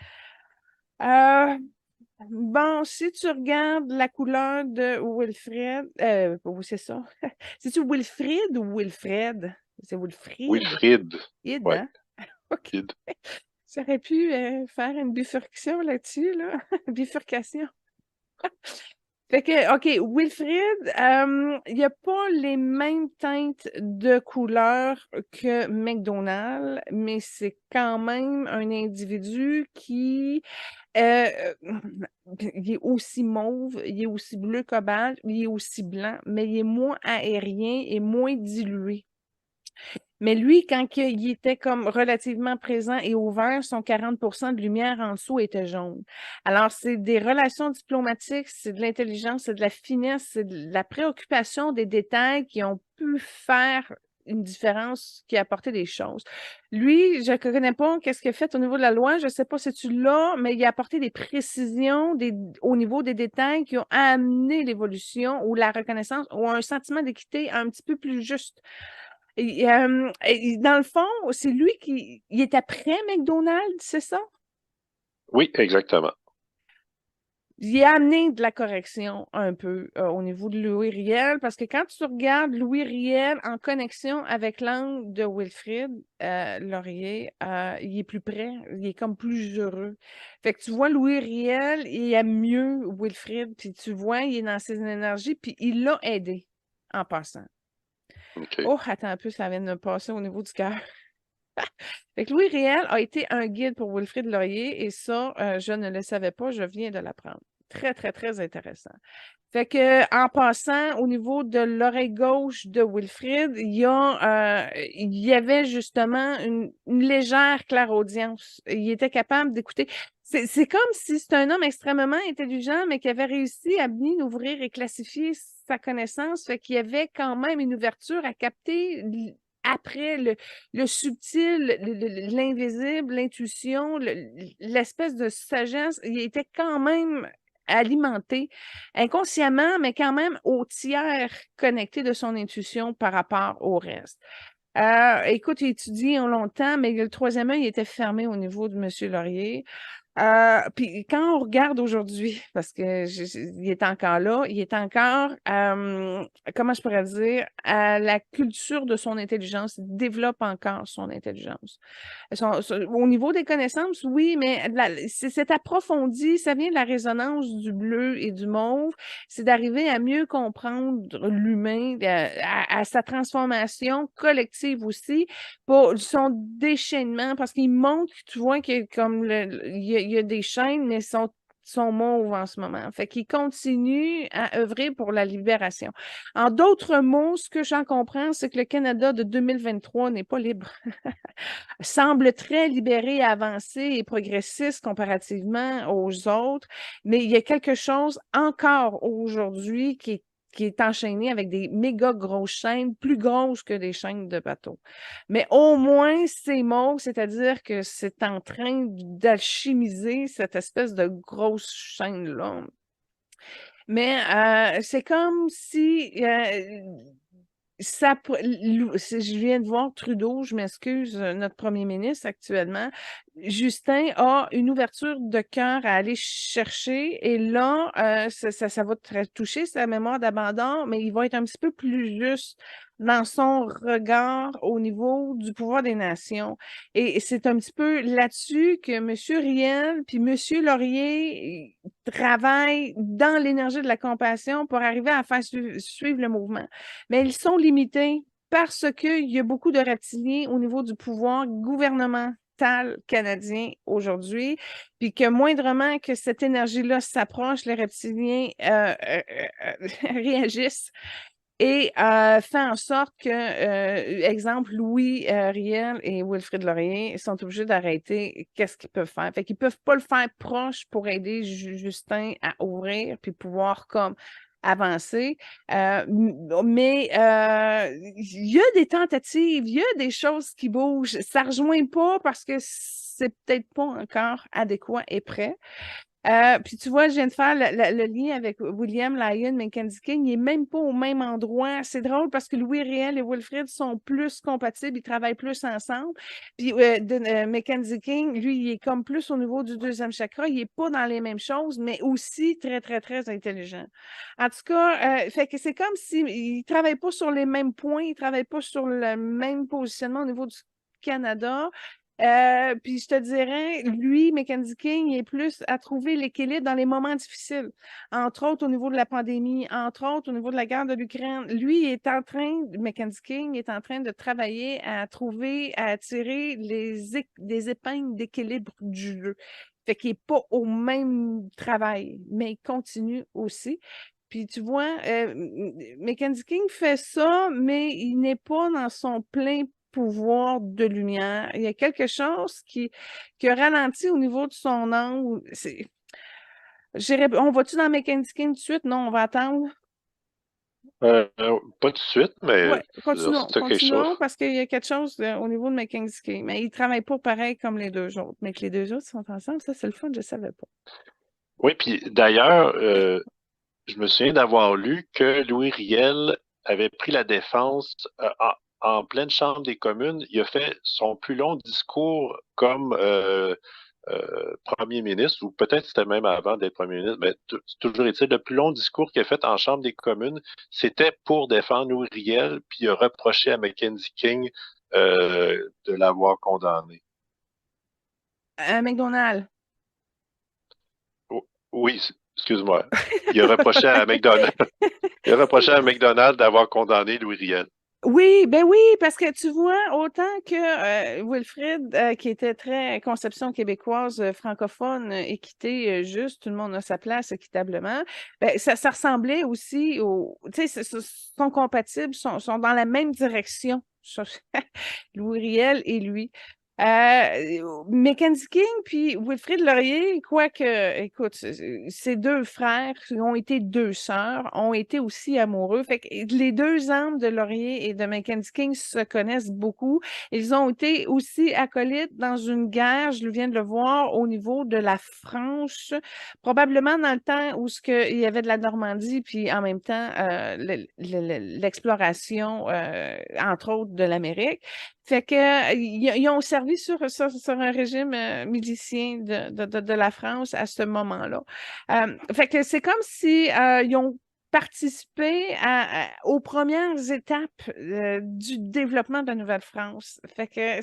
Bon, si tu regardes la couleur de Wilfred, oui, c'est ça. C'est-tu Wilfrid ou Wilfred? C'est Wilfrid. Wilfrid. Id, Ouais, hein? OK. Wilfrid. Ça aurait pu faire une bifurcation là-dessus, là. Bifurcation. Fait que, OK, Wilfrid, il n'y a pas les mêmes teintes de couleurs que McDonald, mais c'est quand même un individu qui il est aussi mauve, il est aussi bleu cobalt, il est aussi blanc, mais il est moins aérien et moins dilué. Mais lui, quand il était comme relativement présent et ouvert, son 40 de lumière en dessous était jaune. Alors, c'est des relations diplomatiques, c'est de l'intelligence, c'est de la finesse, c'est de la préoccupation des détails qui ont pu faire une différence, qui a apporté des choses. Lui, je ne connais pas qu'est-ce qu'il a fait au niveau de la loi, je ne sais pas si tu l'as, mais il a apporté des précisions au niveau des détails qui ont amené l'évolution ou la reconnaissance ou un sentiment d'équité un petit peu plus juste. Et dans le fond, c'est lui il est après McDonald's, c'est ça? Oui, exactement. Il a amené de la correction un peu au niveau de Louis Riel, parce que quand tu regardes Louis Riel en connexion avec l'angle de Wilfrid Laurier, il est plus près, il est comme plus heureux. Fait que tu vois Louis Riel, il aime mieux Wilfrid, puis tu vois, il est dans ses énergies, puis il l'a aidé en passant. OK. Oh, attends un peu, ça vient de me passer au niveau du cœur. Fait que Louis Riel a été un guide pour Wilfrid Laurier et ça, je ne le savais pas, je viens de l'apprendre. Très, très, très intéressant. Fait que, en passant, au niveau de l'oreille gauche de Wilfrid, il y avait justement une légère clairaudience. Il était capable d'écouter. C'est comme si c'était un homme extrêmement intelligent, mais qui avait réussi à bien ouvrir et classifier sa connaissance. Fait qu'il y avait quand même une ouverture à capter après le subtil, l'invisible, l'intuition, l'espèce de sagesse, il était quand même alimenté inconsciemment, mais quand même au tiers connecté de son intuition par rapport au reste. Écoute, il étudie longtemps, mais le troisième œil était fermé au niveau de M. Laurier. Puis quand on regarde aujourd'hui, parce que il est encore là, il est encore, comment je pourrais dire, à la culture de son intelligence, il développe encore son intelligence. Au niveau des connaissances, oui, mais c'est approfondi, ça vient de la résonance du bleu et du mauve, c'est d'arriver à mieux comprendre l'humain, à sa transformation collective aussi, pour son déchaînement, parce qu'il montre, tu vois, que comme il y a des chaînes, mais sont mauves en ce moment. Fait qu'il continue à œuvrer pour la libération. En d'autres mots, ce que j'en comprends, c'est que le Canada de 2023 n'est pas libre. Semble très libéré, avancé et progressiste comparativement aux autres, mais il y a quelque chose encore aujourd'hui qui est enchaîné avec des méga grosses chaînes, plus grosses que des chaînes de bateaux. Mais au moins, c'est mauve, c'est-à-dire que c'est en train d'alchimiser cette espèce de grosse chaîne-là. Mais c'est comme si je viens de voir Trudeau, je m'excuse, notre premier ministre actuellement. Justin a une ouverture de cœur à aller chercher et là, ça va toucher sa mémoire d'abandon, mais il va être un petit peu plus juste dans son regard au niveau du pouvoir des nations. Et c'est un petit peu là-dessus que M. Riel puis M. Laurier travaillent dans l'énergie de la compassion pour arriver à faire suivre le mouvement. Mais ils sont limités parce qu'il y a beaucoup de reptiliens au niveau du pouvoir gouvernemental canadien aujourd'hui, puis que moindrement que cette énergie-là s'approche, les reptiliens réagissent et fait en sorte que, exemple, Louis Riel et Wilfrid Laurier sont obligés d'arrêter. Qu'est-ce qu'ils peuvent faire? Fait qu'ils peuvent pas le faire proche pour aider Justin à ouvrir puis pouvoir comme avancer. Mais il y a des tentatives, il y a des choses qui bougent. Ça rejoint pas parce que c'est peut-être pas encore adéquat et prêt. Puis tu vois, je viens de faire le lien avec William Lyon, Mackenzie King. Il n'est même pas au même endroit. C'est drôle parce que Louis Riel et Wilfrid sont plus compatibles, ils travaillent plus ensemble. Puis Mackenzie King, lui, il est comme plus au niveau du deuxième chakra. Il n'est pas dans les mêmes choses, mais aussi très, très, très intelligent. En tout cas, fait que c'est comme s'ils ne travaillent pas sur les mêmes points, ils ne travaillent pas sur le même positionnement au niveau du Canada. Puis je te dirais, lui, Mackenzie King, il est plus à trouver l'équilibre dans les moments difficiles, entre autres au niveau de la pandémie, entre autres au niveau de la guerre de l'Ukraine. Lui, il est en train, Mackenzie King est en train de travailler à trouver, à tirer des épingles d'équilibre du jeu. Fait qu'il n'est pas au même travail, mais il continue aussi. Puis tu vois, Mackenzie King fait ça, mais il n'est pas dans son plein pouvoir de lumière. Il y a quelque chose qui a ralenti au niveau de son angle. On va-tu dans Mackenzie King tout de suite? Non, on va attendre. Pas tout de suite, mais Oui, continuons, c'est quelque chose. continuons parce qu'il y a quelque chose au niveau de Mackenzie King. Mais ils ne travaillent pas pareil comme les deux autres. Mais que les deux autres sont ensemble, ça, c'est le fun, je ne savais pas. Oui, puis d'ailleurs, je me souviens d'avoir lu que Louis Riel avait pris la défense en pleine Chambre des communes. Il a fait son plus long discours comme premier ministre, ou peut-être c'était même avant d'être premier ministre, mais toujours est-il, le plus long discours qu'il a fait en Chambre des communes, c'était pour défendre Louis Riel, puis il a reproché à Mackenzie King de l'avoir condamné. McDonald's. Oui, excuse-moi. Il a reproché à McDonald's. Il a reproché à McDonald's d'avoir condamné Louis Riel. Oui, ben oui, parce que tu vois, autant que Wilfrid, qui était très conception québécoise, francophone, équité, juste, tout le monde a sa place équitablement, ben, ça ressemblait aussi au, tu sais, sont compatibles, sont dans la même direction, Louis Riel et lui. Mackenzie King puis Wilfrid Laurier, quoique, écoute, ces deux frères qui ont été deux sœurs, ont été aussi amoureux. Fait que les deux âmes de Laurier et de Mackenzie King se connaissent beaucoup. Ils ont été aussi acolytes dans une guerre, je viens de le voir, au niveau de la France, probablement dans le temps où il y avait de la Normandie, puis en même temps l'exploration, entre autres, de l'Amérique. Fait que, ils ont servi sur un régime milicien de la France à ce moment-là. Fait que c'est comme si ils ont participé aux premières étapes du développement de la Nouvelle-France. Fait que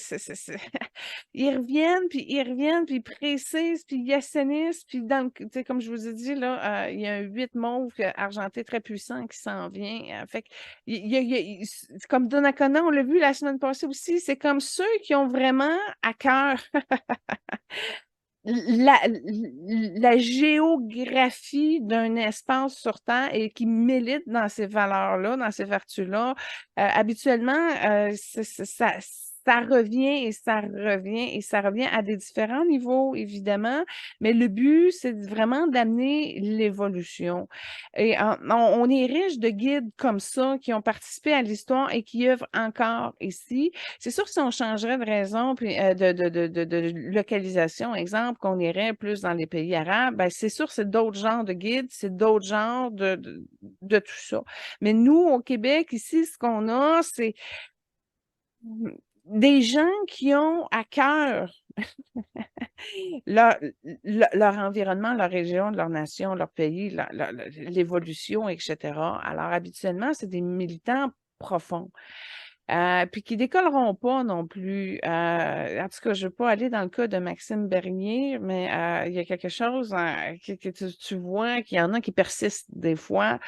ils reviennent, puis ils précisent, puis ils assainissent, puis tu sais, comme je vous ai dit, là, il y a un 8 mauve argenté très puissant qui s'en vient. Fait que c'est comme Donnacona, on l'a vu la semaine passée aussi, c'est comme ceux qui ont vraiment à cœur la, la géographie d'un espace sur Terre et qui militent dans ces valeurs-là, dans ces vertus-là. Habituellement, ça revient et ça revient et ça revient à des différents niveaux, évidemment, mais le but, c'est vraiment d'amener l'évolution. Et on est riche de guides comme ça qui ont participé à l'histoire et qui œuvrent encore ici. C'est sûr que si on changerait de raison, puis de localisation, exemple, qu'on irait plus dans les pays arabes, ben c'est sûr, c'est d'autres genres de guides, c'est d'autres genres de tout ça. Mais nous, au Québec, ici, ce qu'on a, c'est des gens qui ont à cœur leur, leur environnement, leur région, leur nation, leur pays, l'évolution, etc. Alors, habituellement, c'est des militants profonds. Puis qui décolleront pas non plus. En tout cas, je ne veux pas aller dans le cas de Maxime Bernier, mais il y a quelque chose que tu vois qu'il y en a qui persistent des fois.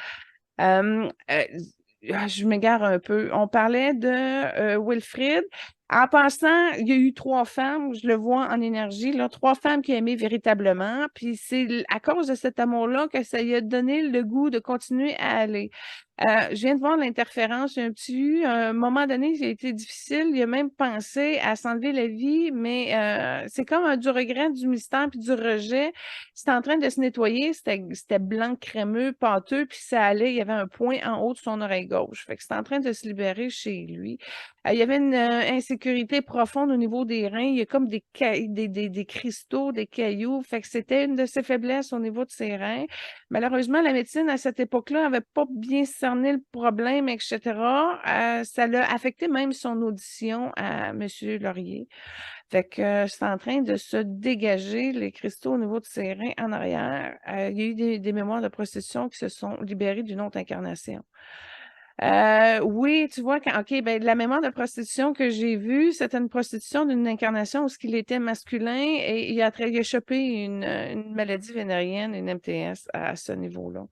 Je m'égare un peu. On parlait de Wilfrid. En passant, il y a eu trois femmes, je le vois en énergie, là, trois femmes qui aimaient véritablement. Puis c'est à cause de cet amour-là que ça lui a donné le goût de continuer à aller. Je viens de voir l'interférence. Il y a un petit un moment donné, qui a été difficile. Il a même pensé à s'enlever la vie, mais c'est comme du regret, du mystère puis du rejet. C'était en train de se nettoyer. C'était blanc, crémeux, pâteux, puis ça allait. Il y avait un point en haut de son oreille gauche. Fait que c'était en train de se libérer chez lui. Il y avait une insécurité profonde au niveau des reins. Il y a comme des cristaux, des cailloux. Fait que c'était une de ses faiblesses au niveau de ses reins. Malheureusement, la médecine à cette époque-là n'avait pas bien cerné le problème, etc. Ça l'a affecté même son audition à M. Laurier. Fait que c'est en train de se dégager les cristaux au niveau de ses reins en arrière. Il y a eu des mémoires de prostitution qui se sont libérés d'une autre incarnation. Oui, tu vois, OK, ben, la mémoire de prostitution que j'ai vue, c'était une prostitution d'une incarnation où ce qu'il était masculin et il a chopé une maladie vénérienne, une MTS à ce niveau-là.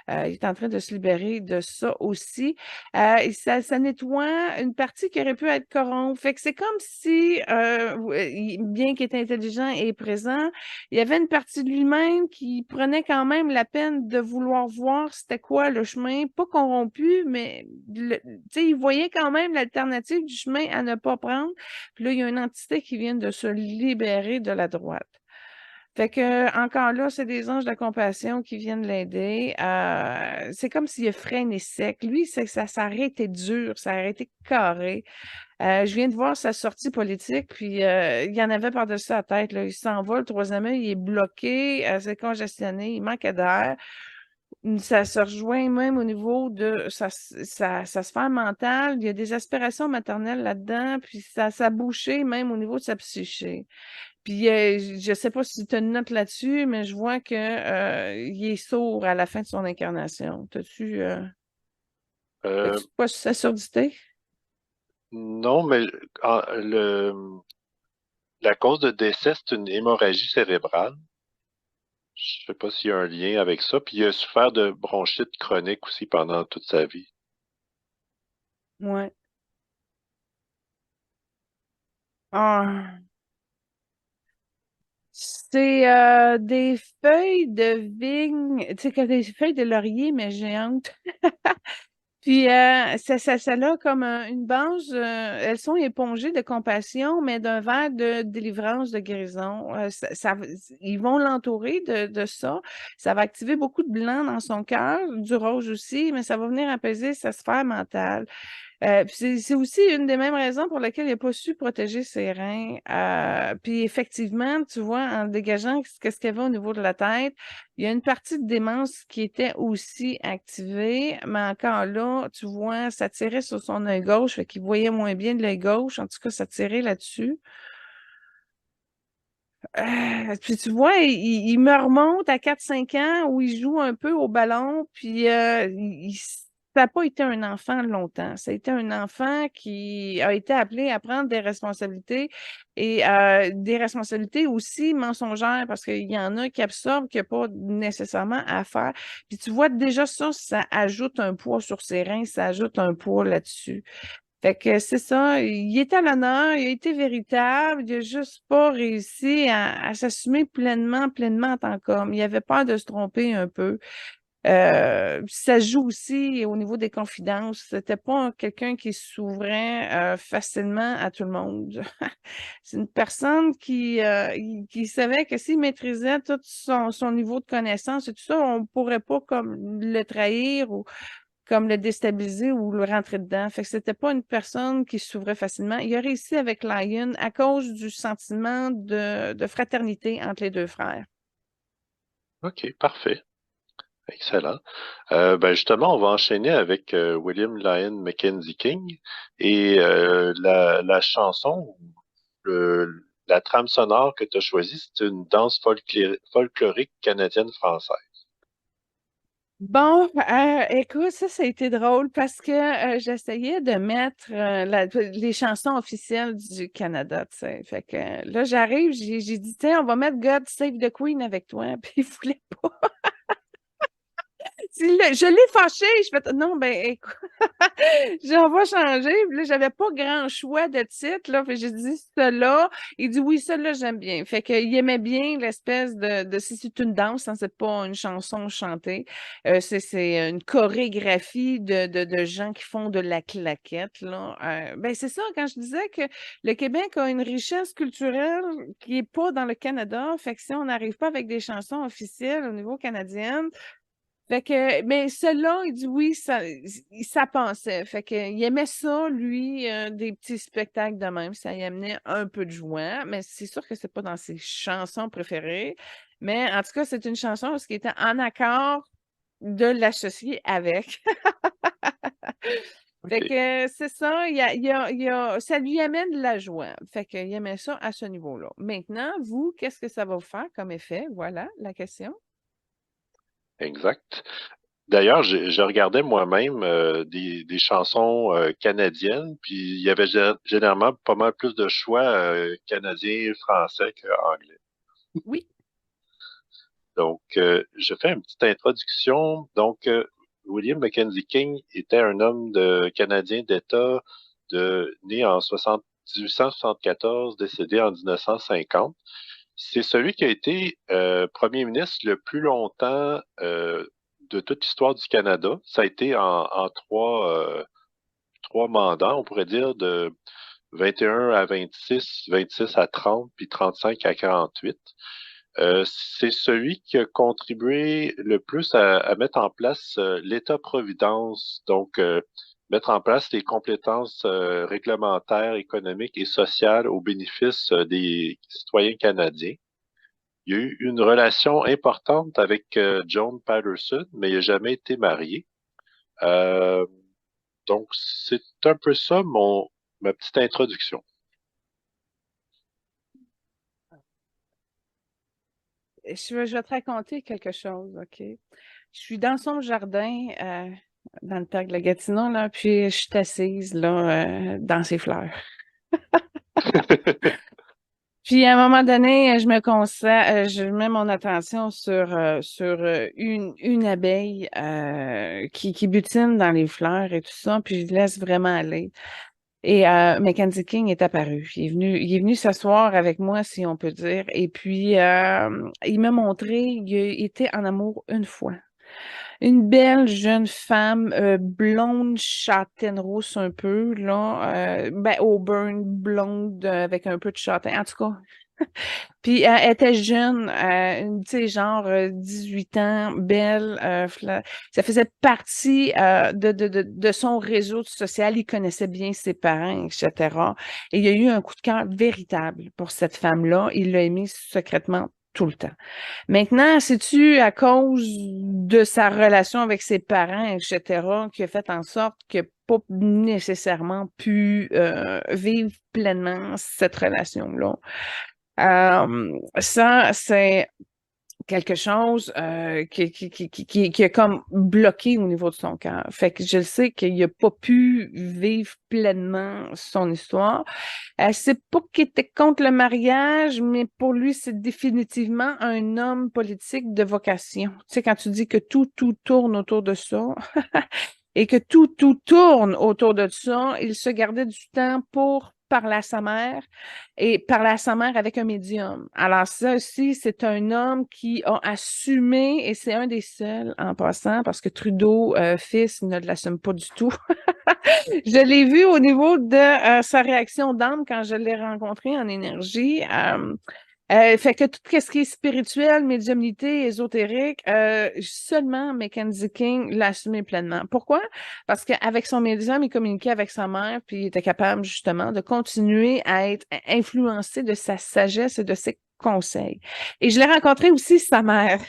Il est en train de se libérer de ça aussi. Et ça nettoie une partie qui aurait pu être corrompue. Fait que c'est comme si, bien qu'il était intelligent et présent, il y avait une partie de lui-même qui prenait quand même la peine de vouloir voir c'était quoi le chemin, pas corrompu, mais tu sais, il voyait quand même l'alternative du chemin à ne pas prendre. Puis là, il y a une entité qui vient de se libérer de la droite. Fait que, encore là, c'est des anges de compassion qui viennent l'aider. C'est comme s'il a freiné sec. Lui, ça aurait été dur, ça aurait été carré. Je viens de voir sa sortie politique, puis il y en avait par-dessus la tête, là. Il s'en va, le troisième œil, il est bloqué, c'est congestionné, il manque d'air. Ça se rejoint même au niveau de sa sphère mentale. Il y a des aspirations maternelles là-dedans, puis ça a bouché même au niveau de sa psyché. Puis je ne sais pas si tu as une note là-dessus, mais je vois que il est sourd à la fin de son incarnation. Euh, T'as-tu pas sa surdité? non, mais la cause de décès, c'est une hémorragie cérébrale. Je sais pas s'il y a un lien avec ça. Puis il a souffert de bronchite chronique aussi pendant toute sa vie. Ouais. Ah. C'est des feuilles de vigne, tu sais, que des feuilles de laurier, mais géantes. Puis, ça a comme une base, elles sont épongées de compassion, mais d'un verre de délivrance, de guérison. Ils vont l'entourer de ça. Ça va activer beaucoup de blanc dans son cœur, du rouge aussi, mais ça va venir apaiser sa sphère mentale. Puis c'est aussi une des mêmes raisons pour lesquelles il n'a pas su protéger ses reins. Puis effectivement, tu vois, en dégageant ce qu'il y avait au niveau de la tête, il y a une partie de démence qui était aussi activée, mais encore là, tu vois, ça tirait sur son œil gauche, fait qu'il voyait moins bien de l'œil gauche. En tout cas, ça tirait là-dessus. Puis tu vois, il me remonte à 4 5 ans où il joue un peu au ballon, puis ça n'a pas été un enfant longtemps. Ça a été un enfant qui a été appelé à prendre des responsabilités et des responsabilités aussi mensongères parce qu'il y en a qui absorbent qu'il n'y a pas nécessairement à faire. Puis tu vois, déjà ça ajoute un poids sur ses reins, ça ajoute un poids là-dessus. Fait que c'est ça, il est à l'honneur, il a été véritable, il a juste pas réussi à s'assumer pleinement en tant qu'homme. Il avait peur de se tromper un peu. Ça joue aussi au niveau des confidences. C'était pas quelqu'un qui s'ouvrait facilement à tout le monde. C'est une personne qui savait que s'il maîtrisait tout son niveau de connaissance et tout ça, on pourrait pas comme le trahir ou comme le déstabiliser ou le rentrer dedans. Fait que c'était pas une personne qui s'ouvrait facilement. Il a réussi avec Lion à cause du sentiment de fraternité entre les deux frères. OK, parfait. Excellent. Ben justement, on va enchaîner avec William Lyon Mackenzie King et la chanson, la trame sonore que tu as choisie, c'est une danse folklorique canadienne-française. Bon, écoute, ça a été drôle parce que j'essayais de mettre les chansons officielles du Canada, tu sais. Fait que là, j'arrive, j'ai dit, tiens, on va mettre God Save the Queen avec toi. Puis il voulait pas. Je l'ai fâché. Je fais, non, ben, écoute, j'en vais changer. Puis là, j'avais pas grand choix de titre, là. Fait que j'ai dit, cela. Il dit, oui, cela, j'aime bien. Fait qu'il aimait bien l'espèce si c'est une danse, hein, c'est pas une chanson chantée. C'est une chorégraphie de gens qui font de la claquette, là. Ben, c'est ça, quand je disais que le Québec a une richesse culturelle qui est pas dans le Canada. Fait que si on n'arrive pas avec des chansons officielles au niveau canadien, fait que, mais celle-là, il dit oui, ça pensait. Fait que, il aimait ça, lui, des petits spectacles de même. Ça y amenait un peu de joie, mais c'est sûr que c'est pas dans ses chansons préférées. Mais en tout cas, c'est une chanson qui était en accord de l'associer avec. Fait OK. que c'est ça, ça lui amène de la joie. Fait qu'il aimait ça à ce niveau-là. Maintenant, vous, qu'est-ce que ça va vous faire comme effet? Voilà la question. Exact. D'ailleurs, je regardais moi-même des chansons canadiennes, puis il y avait généralement pas mal plus de choix canadiens, français qu'anglais. Oui. Donc, je fais une petite introduction. Donc, William Mackenzie King était un homme canadien d'État né en 1874, décédé en 1950. C'est celui qui a été premier ministre le plus longtemps de toute l'histoire du Canada. Ça a été en trois mandats, on pourrait dire, de 21 à 26, 26 à 30, puis 35 à 48. C'est celui qui a contribué le plus à mettre en place l'État-providence, donc mettre en place les compétences réglementaires, économiques et sociales au bénéfice des citoyens canadiens. Il y a eu une relation importante avec John Patterson, mais il n'a jamais été marié. Euh, donc, c'est un peu ça ma petite introduction. Je vais te raconter quelque chose, OK? Je suis dans son jardin, dans le parc de la Gatineau, là, puis je suis assise, là, dans ses fleurs. Puis à un moment donné, je me concentre, je mets mon attention sur une abeille qui butine dans les fleurs et tout ça, puis je laisse vraiment aller. Et Mackenzie King est apparu. Il est venu s'asseoir avec moi, si on peut dire. Et puis, il m'a montré, il a été en amour une fois. Une belle jeune femme, blonde, châtaine rousse un peu, là, ben, auburn, blonde, avec un peu de châtain, en tout cas. Puis elle était jeune, tu sais, genre 18 ans, belle. Ça faisait partie de son réseau social. Il connaissait bien ses parents, etc. Et il y a eu un coup de cœur véritable pour cette femme-là. Il l'a aimée secrètement tout le temps. Maintenant, c'est-tu à cause de sa relation avec ses parents, etc., qui a fait en sorte qu'il n'a pas nécessairement pu vivre pleinement cette relation-là? Ça, c'est quelque chose qui est comme bloqué au niveau de son cœur. Fait que je sais qu'il n'a pas pu vivre pleinement son histoire. C'est pas qu'il était contre le mariage, mais pour lui, c'est définitivement un homme politique de vocation. Tu sais, quand tu dis que tout tourne autour de ça, et que tout tourne autour de ça, il se gardait du temps pour parler à sa mère et parler à sa mère avec un médium. Alors ça aussi, c'est un homme qui a assumé, et c'est un des seuls en passant, parce que Trudeau, fils, ne l'assume pas du tout. Je l'ai vu au niveau de sa réaction d'âme quand je l'ai rencontré en énergie. Fait que tout ce qui est spirituel, médiumnité, ésotérique, seulement Mackenzie King l'assumait pleinement. Pourquoi? Parce qu'avec son médium, il communiquait avec sa mère, puis il était capable justement de continuer à être influencé de sa sagesse et de ses conseils. Et je l'ai rencontré aussi sa mère.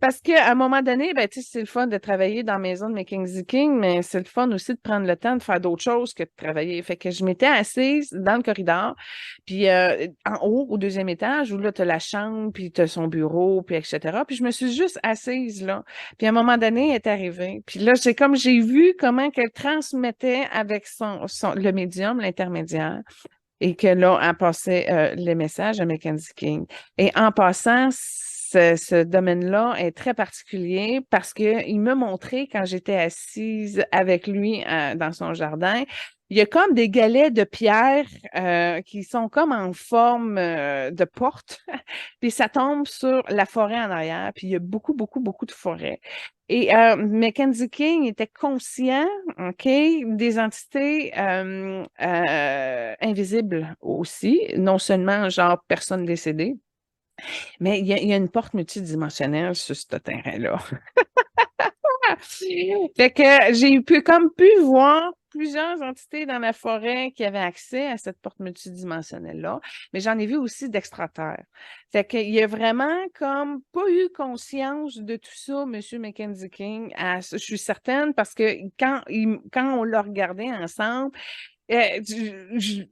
Parce qu'à un moment donné, ben, tu sais, c'est le fun de travailler dans la maison de Mackenzie King, mais c'est le fun aussi de prendre le temps de faire d'autres choses que de travailler. Fait que je m'étais assise dans le corridor, puis en haut, au deuxième étage, où là, tu as la chambre, puis tu as son bureau, puis etc. Puis je me suis juste assise là. Puis à un moment donné, elle est arrivée. Puis là, j'ai vu comment qu'elle transmettait avec le médium, l'intermédiaire, et que là, elle passait les messages à Mackenzie King. Et en passant, ce domaine-là est très particulier parce qu'il m'a montré quand j'étais assise avec lui dans son jardin, il y a comme des galets de pierre qui sont comme en forme de porte, puis ça tombe sur la forêt en arrière, puis il y a beaucoup de forêt. Et Mackenzie King était conscient, OK, des entités invisibles aussi, non seulement genre personne décédée, mais il y a une porte multidimensionnelle sur ce terrain-là. Fait que comme pu voir plusieurs entités dans la forêt qui avaient accès à cette porte multidimensionnelle-là, mais j'en ai vu aussi d'extraterres. Fait qu'il y a vraiment comme pas eu conscience de tout ça, M. Mackenzie King. Je suis certaine parce que quand on l'a regardé ensemble, je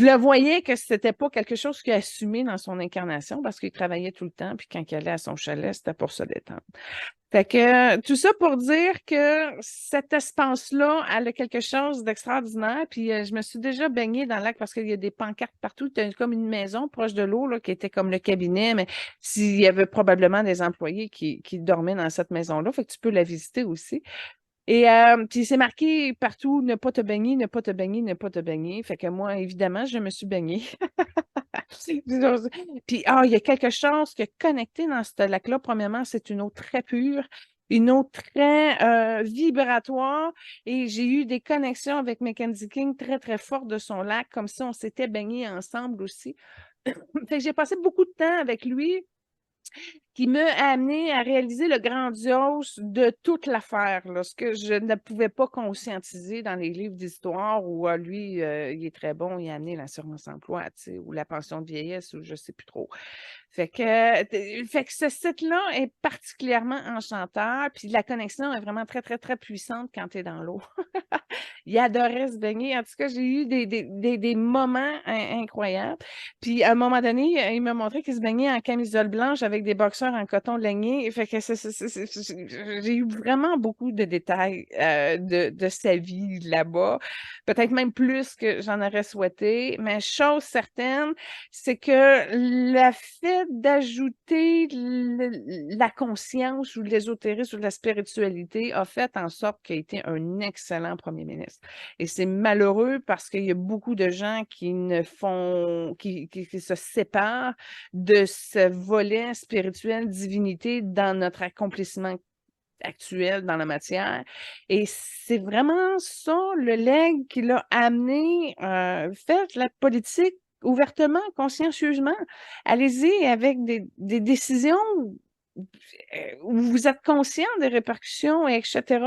le voyais que c'était pas quelque chose qu'il assumait dans son incarnation parce qu'il travaillait tout le temps, puis quand il allait à son chalet, c'était pour se détendre. Fait que tout ça pour dire que cet espace-là, elle a quelque chose d'extraordinaire. Puis je me suis déjà baignée dans le lac parce qu'il y a des pancartes partout. Il y a comme une maison proche de l'eau là, qui était comme le cabinet, mais s'il y avait probablement des employés qui dormaient dans cette maison-là, fait que tu peux la visiter aussi. Et puis c'est marqué partout, ne pas te baigner, ne pas te baigner, ne pas te baigner. Fait que moi, évidemment, je me suis baignée. Puis il y a quelque chose qui est connecté dans ce lac-là. Premièrement, c'est une eau très pure, une eau très vibratoire. Et j'ai eu des connexions avec Mackenzie King très fortes de son lac, comme si on s'était baigné ensemble aussi. Fait que j'ai passé beaucoup de temps avec lui qui m'a amené à réaliser le grandiose de toute l'affaire, là, ce que je ne pouvais pas conscientiser dans les livres d'histoire où lui, il est très bon, il a amené l'assurance-emploi, tu sais, ou la pension de vieillesse, ou je ne sais plus trop. Fait que ce site-là est particulièrement enchanteur, puis la connexion est vraiment très puissante quand tu es dans l'eau. Il adorait se baigner. En tout cas, j'ai eu des moments incroyables. Puis, à un moment donné, il m'a montré qu'il se baignait en camisole blanche avec des boxeurs en coton laigné. Fait que j'ai eu vraiment beaucoup de détails de sa vie là-bas. Peut-être même plus que j'en aurais souhaité. Mais chose certaine, c'est que le fait d'ajouter la conscience ou l'ésotérisme ou la spiritualité a fait en sorte qu'il a été un excellent premier ministre. Et c'est malheureux parce qu'il y a beaucoup de gens qui se séparent de ce volet spirituel, divinité dans notre accomplissement actuel dans la matière. Et c'est vraiment ça, le legs qui l'a amené, faites la politique ouvertement, consciencieusement. Allez-y avec des décisions où vous êtes conscient des répercussions, etc.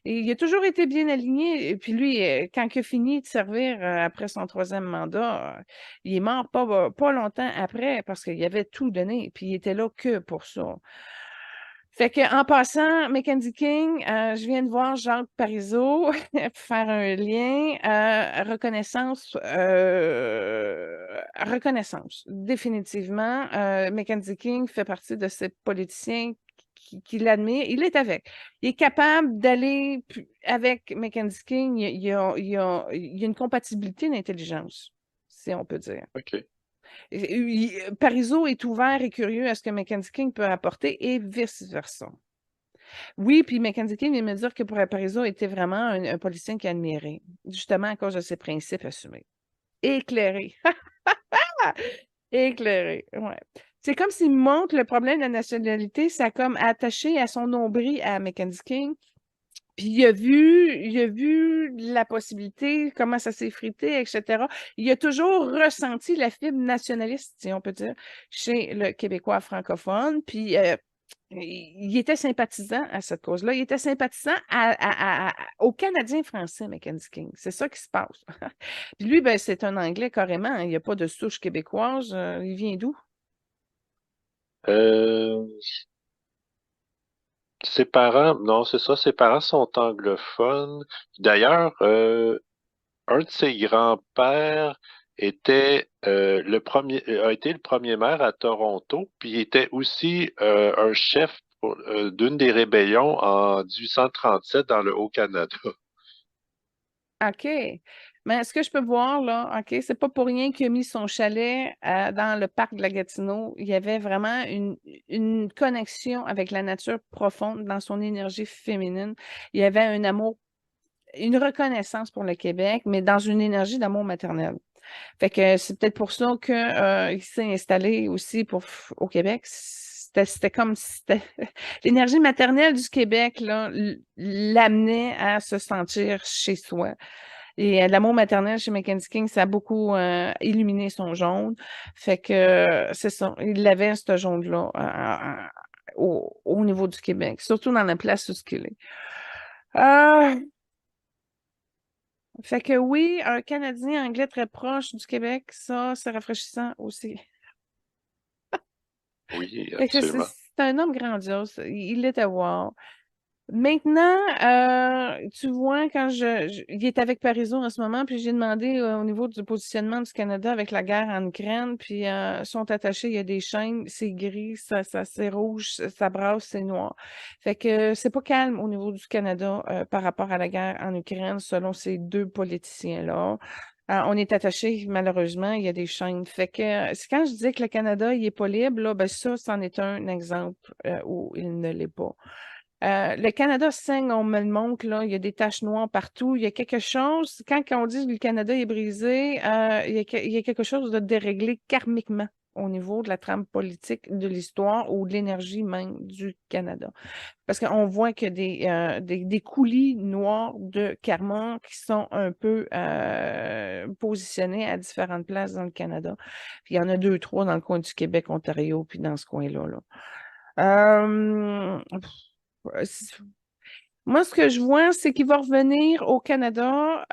Et il a toujours été bien aligné. Et puis lui, quand il a fini de servir après son troisième mandat, il est mort pas longtemps après parce qu'il avait tout donné. Puis il était là que pour ça. Fait que, en passant, Mackenzie King, je viens de voir Jacques Parizeau pour faire un lien. Reconnaissance, définitivement. Mackenzie King fait partie de ces politiciens qui l'admirent. Il est avec. Il est capable d'aller avec Mackenzie King. Il y a une compatibilité d'intelligence, si on peut dire. OK. Parizeau est ouvert et curieux à ce que Mackenzie King peut apporter et vice-versa. Oui, puis Mackenzie King vient me dire que pour Parizeau était vraiment un politicien qu'il admirait, justement à cause de ses principes assumés. Éclairé. Éclairé, ouais. C'est comme s'il montre le problème de la nationalité, ça a comme attaché à son nombril à Mackenzie King. Puis il a vu la possibilité, comment ça s'est frité, etc. Il a toujours ressenti la fibre nationaliste, si on peut dire, chez le Québécois francophone. Puis il était sympathisant à cette cause-là. Il était sympathisant aux Canadiens français, Mackenzie King. C'est ça qui se passe. Puis lui, ben, c'est un Anglais carrément. Il n'y a pas de souche québécoise. Il vient d'où? Euh, Ses parents, non, c'est ça, ses parents sont anglophones. D'ailleurs, un de ses grands-pères était a été le premier maire à Toronto, puis il était aussi un chef d'une des rébellions en 1837 dans le Haut-Canada. OK. Mais est-ce que je peux voir, là, OK, c'est pas pour rien qu'il a mis son chalet dans le parc de la Gatineau. Il y avait vraiment une connexion avec la nature profonde dans son énergie féminine. Il y avait un amour, une reconnaissance pour le Québec, mais dans une énergie d'amour maternel. Fait que c'est peut-être pour ça que, il s'est installé aussi au Québec. C'était comme si c'était l'énergie maternelle du Québec, là, l'amenait à se sentir chez soi. Et l'amour maternel chez Mackenzie King, ça a beaucoup illuminé son jaune. Fait que c'est ça. Il avait ce jaune-là au niveau du Québec, surtout dans la place où il est. Euh, Fait que oui, un Canadien anglais très proche du Québec, ça, c'est rafraîchissant aussi. Oui, Fait que absolument. c'est un homme grandiose. Il est à voir. Maintenant, tu vois, il est avec Parizeau en ce moment, puis j'ai demandé au niveau du positionnement du Canada avec la guerre en Ukraine, puis sont attachés, il y a des chaînes, c'est gris, c'est rouge, ça brasse, c'est noir. Fait que c'est pas calme au niveau du Canada par rapport à la guerre en Ukraine, selon ces deux politiciens-là. On est attaché, malheureusement, il y a des chaînes. Fait que c'est quand je disais que le Canada, il est pas libre, là, ben ça, c'en est un exemple où il ne l'est pas. Le Canada saigne, on me le montre, là, il y a des taches noires partout. Il y a quelque chose, quand on dit que le Canada est brisé, il y a quelque chose de déréglé karmiquement au niveau de la trame politique de l'histoire ou de l'énergie même du Canada. Parce qu'on voit qu'il y a des coulis noirs de karma qui sont un peu positionnés à différentes places dans le Canada. Puis il y en a deux, trois dans le coin du Québec, Ontario, puis dans ce coin-là, là. Euh, Moi, ce que je vois, c'est qu'il va revenir au Canada.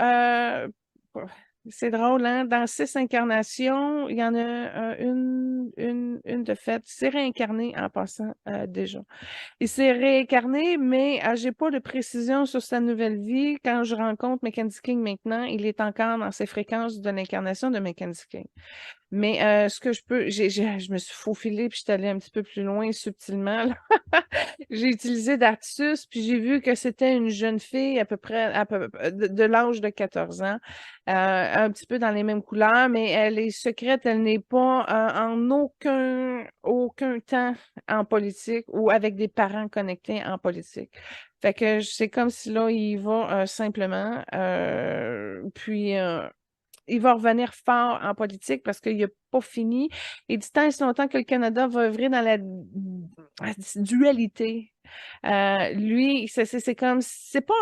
C'est drôle, hein? Dans 6 incarnations, il y en a une de fait. Il s'est réincarné en passant déjà. Il s'est réincarné, mais j'ai pas de précision sur sa nouvelle vie. Quand je rencontre Mackenzie King maintenant, il est encore dans ses fréquences de l'incarnation de Mackenzie King. Mais ce que je peux, je me suis faufilée puis je suis allée un petit peu plus loin subtilement, là. J'ai utilisé Dartus, puis j'ai vu que c'était une jeune fille de l'âge de 14 ans, un petit peu dans les mêmes couleurs, mais elle est secrète, elle n'est pas en aucun temps en politique ou avec des parents connectés en politique. Fait que c'est comme si là, il va simplement, puis il va revenir fort en politique parce qu'il n'a pas fini. Et du temps et si longtemps que le Canada va œuvrer dans la dualité. Lui, c'est comme, c'est pas,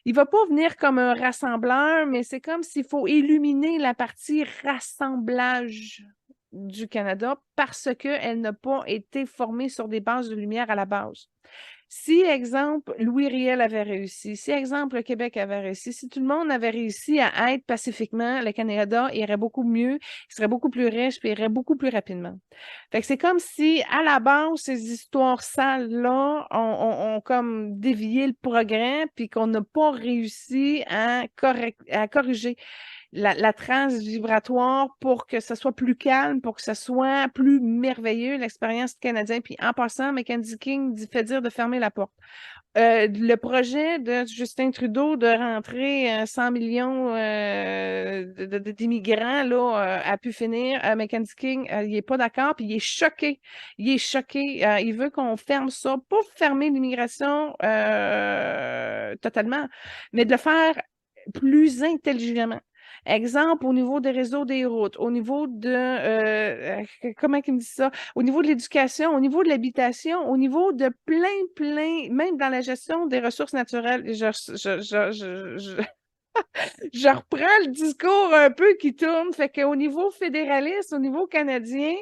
il va pas venir comme un rassembleur, mais c'est comme s'il faut illuminer la partie rassemblage du Canada parce qu'elle n'a pas été formée sur des bases de lumière à la base. Si, exemple, Louis Riel avait réussi, si, exemple, le Québec avait réussi, si tout le monde avait réussi à être pacifiquement, le Canada irait beaucoup mieux, il serait beaucoup plus riche, puis irait beaucoup plus rapidement. Fait que c'est comme si, à la base, ces histoires sales-là ont comme dévié le progrès, puis qu'on n'a pas réussi à corriger la trace vibratoire pour que ce soit plus calme, pour que ce soit plus merveilleux, l'expérience canadienne. Puis en passant, Mackenzie King fait dire de fermer la porte. Le projet de Justin Trudeau de rentrer 100 millions d'immigrants là, a pu finir. Mackenzie King, il n'est pas d'accord, puis il est choqué. Il est choqué. Il veut qu'on ferme ça, pas fermer l'immigration totalement, mais de le faire plus intelligemment. Exemple, au niveau des réseaux des routes, au niveau comment il me dit ça? Au niveau de l'éducation, au niveau de l'habitation, au niveau de plein, même dans la gestion des ressources naturelles. Je reprends le discours un peu qui tourne, fait qu'au niveau fédéraliste, au niveau canadien,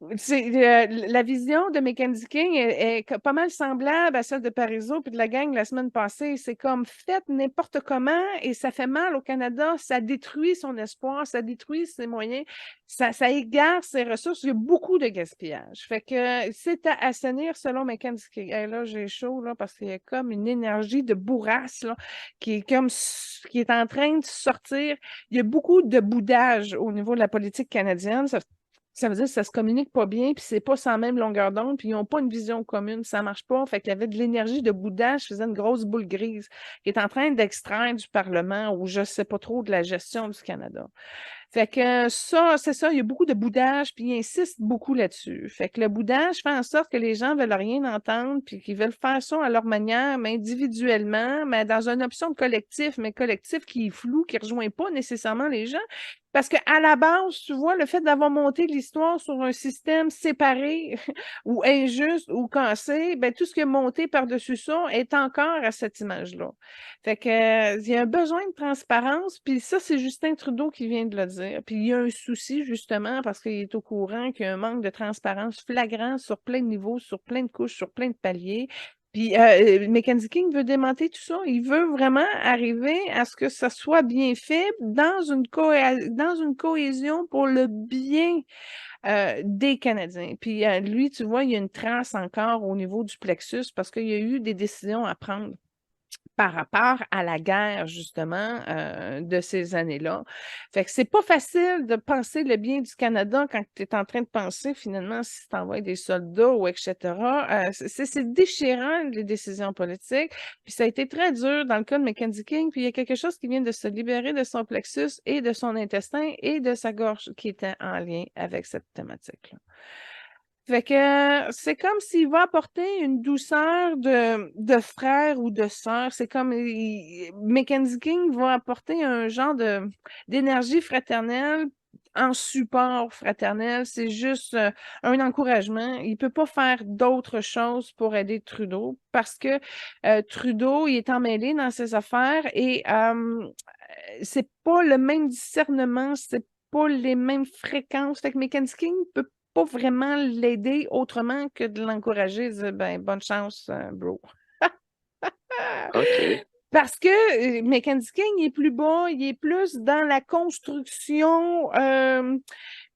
la vision de Mackenzie King est pas mal semblable à celle de Parizeau puis de la gang la semaine passée. C'est comme fait n'importe comment et ça fait mal au Canada. Ça détruit son espoir, ça détruit ses moyens, ça égare ses ressources. Il y a beaucoup de gaspillage. Fait que c'est à assainir selon Mackenzie King. Hey, là, j'ai chaud là, parce qu'il y a comme une énergie de bourrasse là, qui est en train de sortir. Il y a beaucoup de boudage au niveau de la politique canadienne. Ça veut dire que ça se communique pas bien, puis c'est pas sans même longueur d'onde, puis ils n'ont pas une vision commune, ça marche pas. Fait qu'il y avait de l'énergie de boudage, faisait une grosse boule grise qui est en train d'extraire du Parlement ou je sais pas trop de la gestion du Canada. Fait que ça, c'est ça, il y a beaucoup de boudage, puis il insiste beaucoup là-dessus. Fait que le boudage fait en sorte que les gens veulent rien entendre, puis qu'ils veulent faire ça à leur manière, mais individuellement, mais dans une option de collectif, mais collectif qui est flou, qui rejoint pas nécessairement les gens. Parce qu'à la base, tu vois, le fait d'avoir monté l'histoire sur un système séparé ou injuste ou cassé, ben, tout ce qui est monté par-dessus ça est encore à cette image-là. Fait que, il y a un besoin de transparence, puis ça, c'est Justin Trudeau qui vient de le dire. Puis il y a un souci, justement, parce qu'il est au courant qu'il y a un manque de transparence flagrant sur plein de niveaux, sur plein de couches, sur plein de paliers. Puis Mackenzie King veut démonter tout ça. Il veut vraiment arriver à ce que ça soit bien fait dans dans une cohésion pour le bien des Canadiens. Puis lui, tu vois, il y a une trace encore au niveau du plexus parce qu'il y a eu des décisions à prendre par rapport à la guerre, justement, de ces années-là. Fait que c'est pas facile de penser le bien du Canada quand tu es en train de penser, finalement, si tu envoies des soldats ou etc. C'est déchirant, les décisions politiques. Puis ça a été très dur dans le cas de Mackenzie King. Puis il y a quelque chose qui vient de se libérer de son plexus et de son intestin et de sa gorge qui était en lien avec cette thématique-là. Fait que c'est comme s'il va apporter une douceur de frère ou de sœur. C'est comme Mackenzie King va apporter un genre d'énergie fraternelle en support fraternel. C'est juste un encouragement. Il peut pas faire d'autre chose pour aider Trudeau parce que Trudeau, il est emmêlé dans ses affaires et c'est pas le même discernement, c'est pas les mêmes fréquences. Fait que Mackenzie King peut pas vraiment l'aider autrement que de l'encourager, dire ben, bonne chance, bro. OK. Parce que Mackenzie King il est plus bas, il est plus dans la construction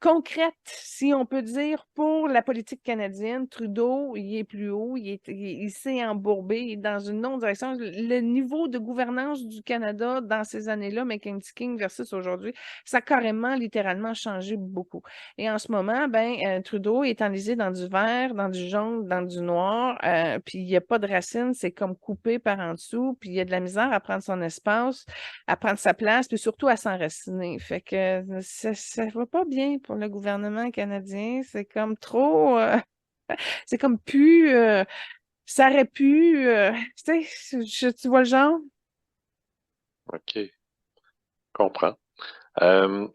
concrète, si on peut dire, pour la politique canadienne. Trudeau, il est plus haut, il s'est embourbé, il est dans une autre direction. Le niveau de gouvernance du Canada dans ces années-là, Mackenzie King versus aujourd'hui, ça a carrément, littéralement changé beaucoup. Et en ce moment, ben, Trudeau est enlisé dans du vert, dans du jaune, dans du noir, puis il n'y a pas de racines, c'est comme coupé par en dessous, puis il y a de la misère à prendre son espace, à prendre sa place, puis surtout à s'enraciner. Fait que ça va pas bien pour le gouvernement canadien. C'est comme trop, c'est comme plus, ça aurait pu, tu sais, tu vois le genre? OK. Comprends. Euh,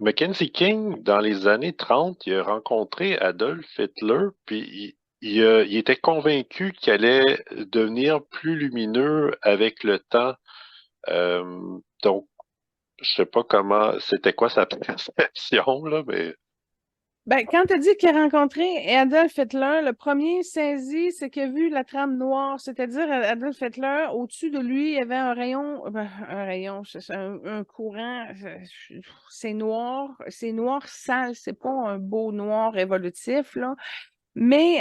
Mackenzie King, dans les années 30, il a rencontré Adolf Hitler, puis il était convaincu qu'il allait devenir plus lumineux avec le temps. Donc, je sais pas c'était quoi sa perception, là, mais Ben, quand tu as dit qu'il a rencontré Adolf Hitler, le premier saisi, c'est qu'il a vu la trame noire, c'est-à-dire Adolf Hitler, au-dessus de lui, il y avait un rayon, un courant, c'est noir sale, c'est pas un beau noir évolutif, là, mais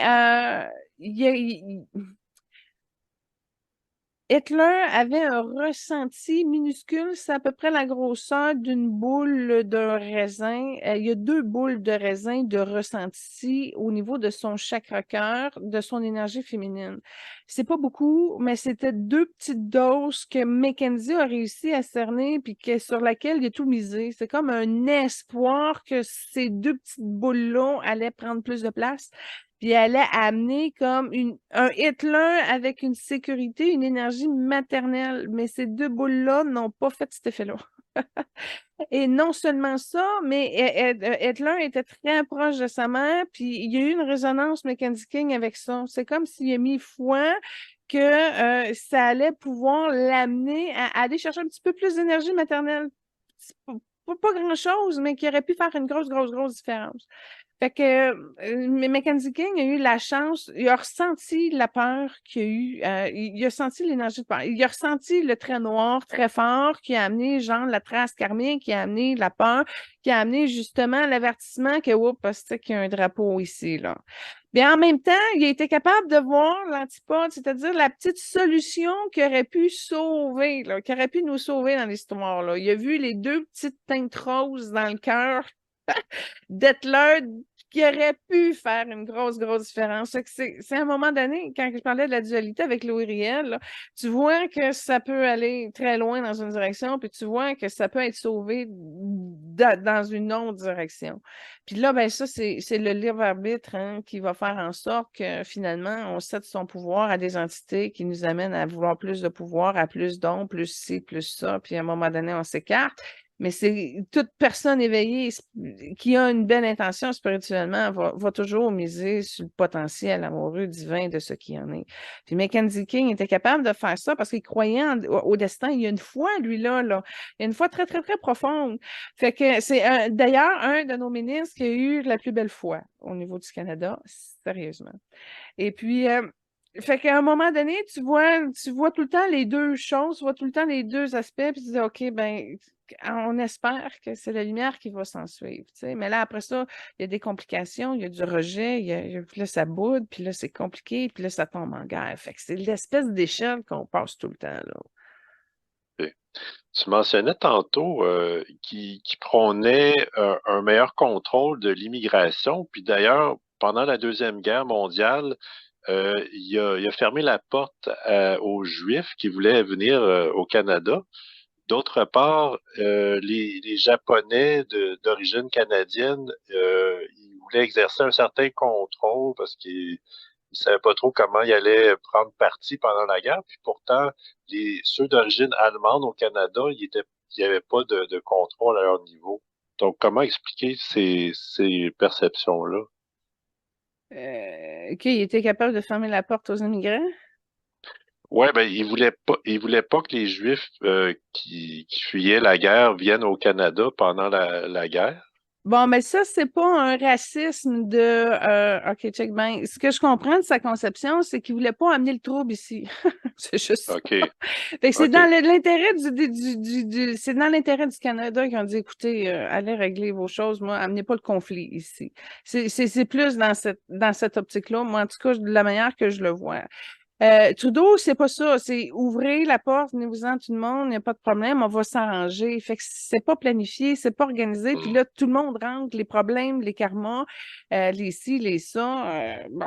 Hitler avait un ressenti minuscule, c'est à peu près la grosseur d'une boule de raisin. Il y a 2 boules de raisin de ressenti au niveau de son chakra-cœur, de son énergie féminine. C'est pas beaucoup, mais c'était 2 petites doses que Mackenzie a réussi à cerner puis sur laquelle il a tout misé. C'est comme un espoir que ces 2 petites boules-là allaient prendre plus de place puis elle allait amener comme un Hitler avec une sécurité, une énergie maternelle. Mais ces 2 boules-là n'ont pas fait cet effet-là. Et non seulement ça, mais Hitler était très proche de sa mère, puis il y a eu une résonance Mackenzie King avec ça. C'est comme s'il a mis foi que ça allait pouvoir l'amener à aller chercher un petit peu plus d'énergie maternelle. Pas grand-chose, mais qui aurait pu faire une grosse, grosse, grosse différence. Fait que Mackenzie King a eu la chance, il a ressenti la peur qu'il y a eu, il a senti l'énergie de peur, il a ressenti le trait noir très fort qui a amené, genre, la trace karmique, qui a amené la peur, qui a amené justement l'avertissement que, oups, c'est qu'il y a un drapeau ici, là. Bien, en même temps, il a été capable de voir l'antipode, c'est-à-dire la petite solution qui aurait pu sauver, là, qui aurait pu nous sauver dans l'histoire, là. Il a vu les 2 petites teintes roses dans le cœur d'Hitler qui aurait pu faire une grosse, grosse différence. C'est à un moment donné, quand je parlais de la dualité avec Louis Riel, là, tu vois que ça peut aller très loin dans une direction, puis tu vois que ça peut être sauvé dans une autre direction. Puis là, ben ça, c'est le libre arbitre, hein, qui va faire en sorte que finalement, on cède son pouvoir à des entités qui nous amènent à vouloir plus de pouvoir, à plus dons, plus ci, plus ça, puis à un moment donné, on s'écarte. Mais c'est toute personne éveillée qui a une belle intention spirituellement va toujours miser sur le potentiel amoureux divin de ce qui en est. Puis Mackenzie King était capable de faire ça parce qu'il croyait au destin. Il y a une foi, lui-là, là. Il y a une foi très, très, très profonde. Fait que c'est d'ailleurs un de nos ministres qui a eu la plus belle foi au niveau du Canada, sérieusement. Et puis, fait qu'à un moment donné, tu vois tout le temps les 2 choses, tu vois tout le temps les 2 aspects, puis tu dis, OK, ben, on espère que c'est la lumière qui va s'en suivre, tu sais. Mais là, après ça, il y a des complications, il y a du rejet, puis là, ça boude, puis là, c'est compliqué, puis là, ça tombe en guerre. Fait que c'est l'espèce d'échelle qu'on passe tout le temps, là. tu mentionnais tantôt qui prônait un meilleur contrôle de l'immigration. Puis d'ailleurs, pendant la Deuxième Guerre mondiale, il a fermé la porte aux Juifs qui voulaient venir au Canada. D'autre part, les Japonais d'origine canadienne, ils voulaient exercer un certain contrôle parce qu'ils ne savaient pas trop comment ils allaient prendre parti pendant la guerre. Puis pourtant, ceux d'origine allemande au Canada, il n'y avait pas de contrôle à leur niveau. Donc, comment expliquer ces perceptions-là? Qu'il était capable de fermer la porte aux immigrants? Ouais, ben, ils voulaient pas que les Juifs qui fuyaient la guerre viennent au Canada pendant la guerre. Bon, mais ça, c'est pas un racisme de OK, check bien. Ce que je comprends de sa conception, c'est qu'il voulait pas amener le trouble ici. C'est juste ça. OK, Fait que c'est dans OK. l'intérêt c'est dans l'intérêt du Canada qu'ils ont dit, écoutez, allez régler vos choses, moi, amenez pas le conflit ici. C'est plus dans cette optique-là, moi, en tout cas, de la manière que je le vois. Trudeau, c'est pas ça. C'est ouvrez la porte, venez-vous-en tout le monde, il n'y a pas de problème, on va s'arranger. Fait que c'est pas planifié, c'est pas organisé. Puis Hmm. là, tout le monde rentre, les problèmes, les karmas, les ci, les ça. Bon.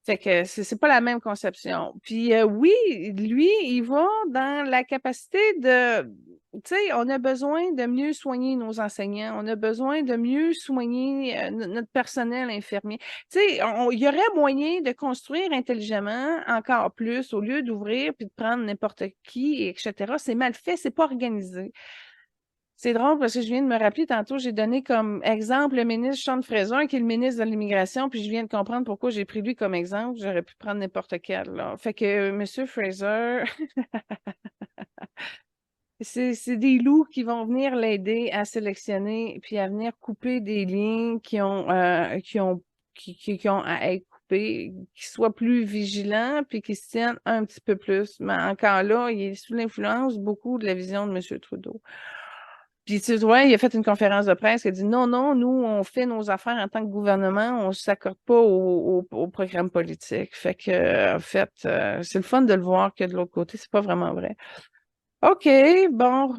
Fait que c'est pas la même conception. Puis oui, lui, il va dans la capacité de, tu sais, on a besoin de mieux soigner nos enseignants, on a besoin de mieux soigner notre personnel infirmier. Tu sais, il y aurait moyen de construire intelligemment encore plus au lieu d'ouvrir puis de prendre n'importe qui, etc. C'est mal fait, c'est pas organisé. C'est drôle parce que je viens de me rappeler tantôt, j'ai donné comme exemple le ministre Sean Fraser, qui est le ministre de l'Immigration, puis je viens de comprendre pourquoi j'ai pris lui comme exemple. J'aurais pu prendre n'importe quel, là. Fait que M. Fraser, c'est des loups qui vont venir l'aider à sélectionner puis à venir couper des lignes qui ont à être coupées, qui soient plus vigilants puis qui se tiennent un petit peu plus. Mais encore là, il est sous l'influence beaucoup de la vision de M. Trudeau. Puis tu vois, il a fait une conférence de presse qui a dit non, non, nous, on fait nos affaires en tant que gouvernement, on ne s'accorde pas au programme politique. Fait que, en fait, c'est le fun de le voir que de l'autre côté, c'est pas vraiment vrai. OK, bon,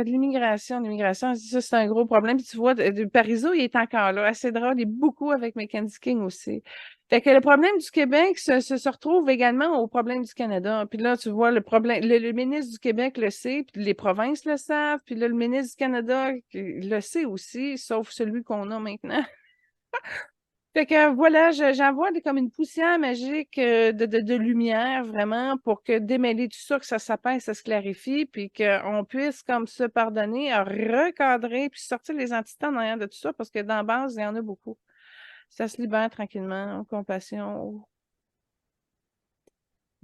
l'immigration, ça, c'est un gros problème. Puis tu vois, Parizeau, il est encore là, assez drôle, il est beaucoup avec Mackenzie King aussi. Fait que le problème du Québec se retrouve également au problème du Canada. Puis là, tu vois, le problème, le ministre du Québec le sait, puis les provinces le savent, puis là, le ministre du Canada il le sait aussi, sauf celui qu'on a maintenant. Fait que voilà, j'envoie comme une poussière magique de lumière vraiment pour que démêler tout ça, que ça s'apaise, ça se clarifie, puis qu'on puisse comme se pardonner, recadrer, puis sortir les entités en arrière de tout ça, parce que dans la base, il y en a beaucoup. Ça se libère tranquillement, en compassion.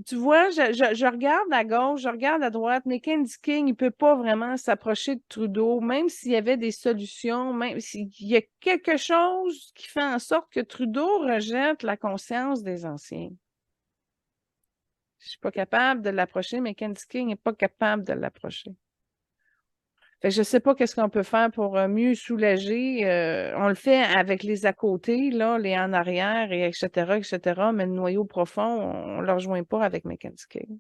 Tu vois, je regarde à gauche, je regarde à droite, mais Candy King, il peut pas vraiment s'approcher de Trudeau, même s'il y avait des solutions, même s'il y a quelque chose qui fait en sorte que Trudeau rejette la conscience des anciens. Je suis pas capable de l'approcher, mais Candy King n'est pas capable de l'approcher. Fait que je sais pas qu'est-ce qu'on peut faire pour mieux soulager. On le fait avec les à côté, là, les en arrière, et etc., mais le noyau profond, on ne le rejoint pas avec Mackenzie King.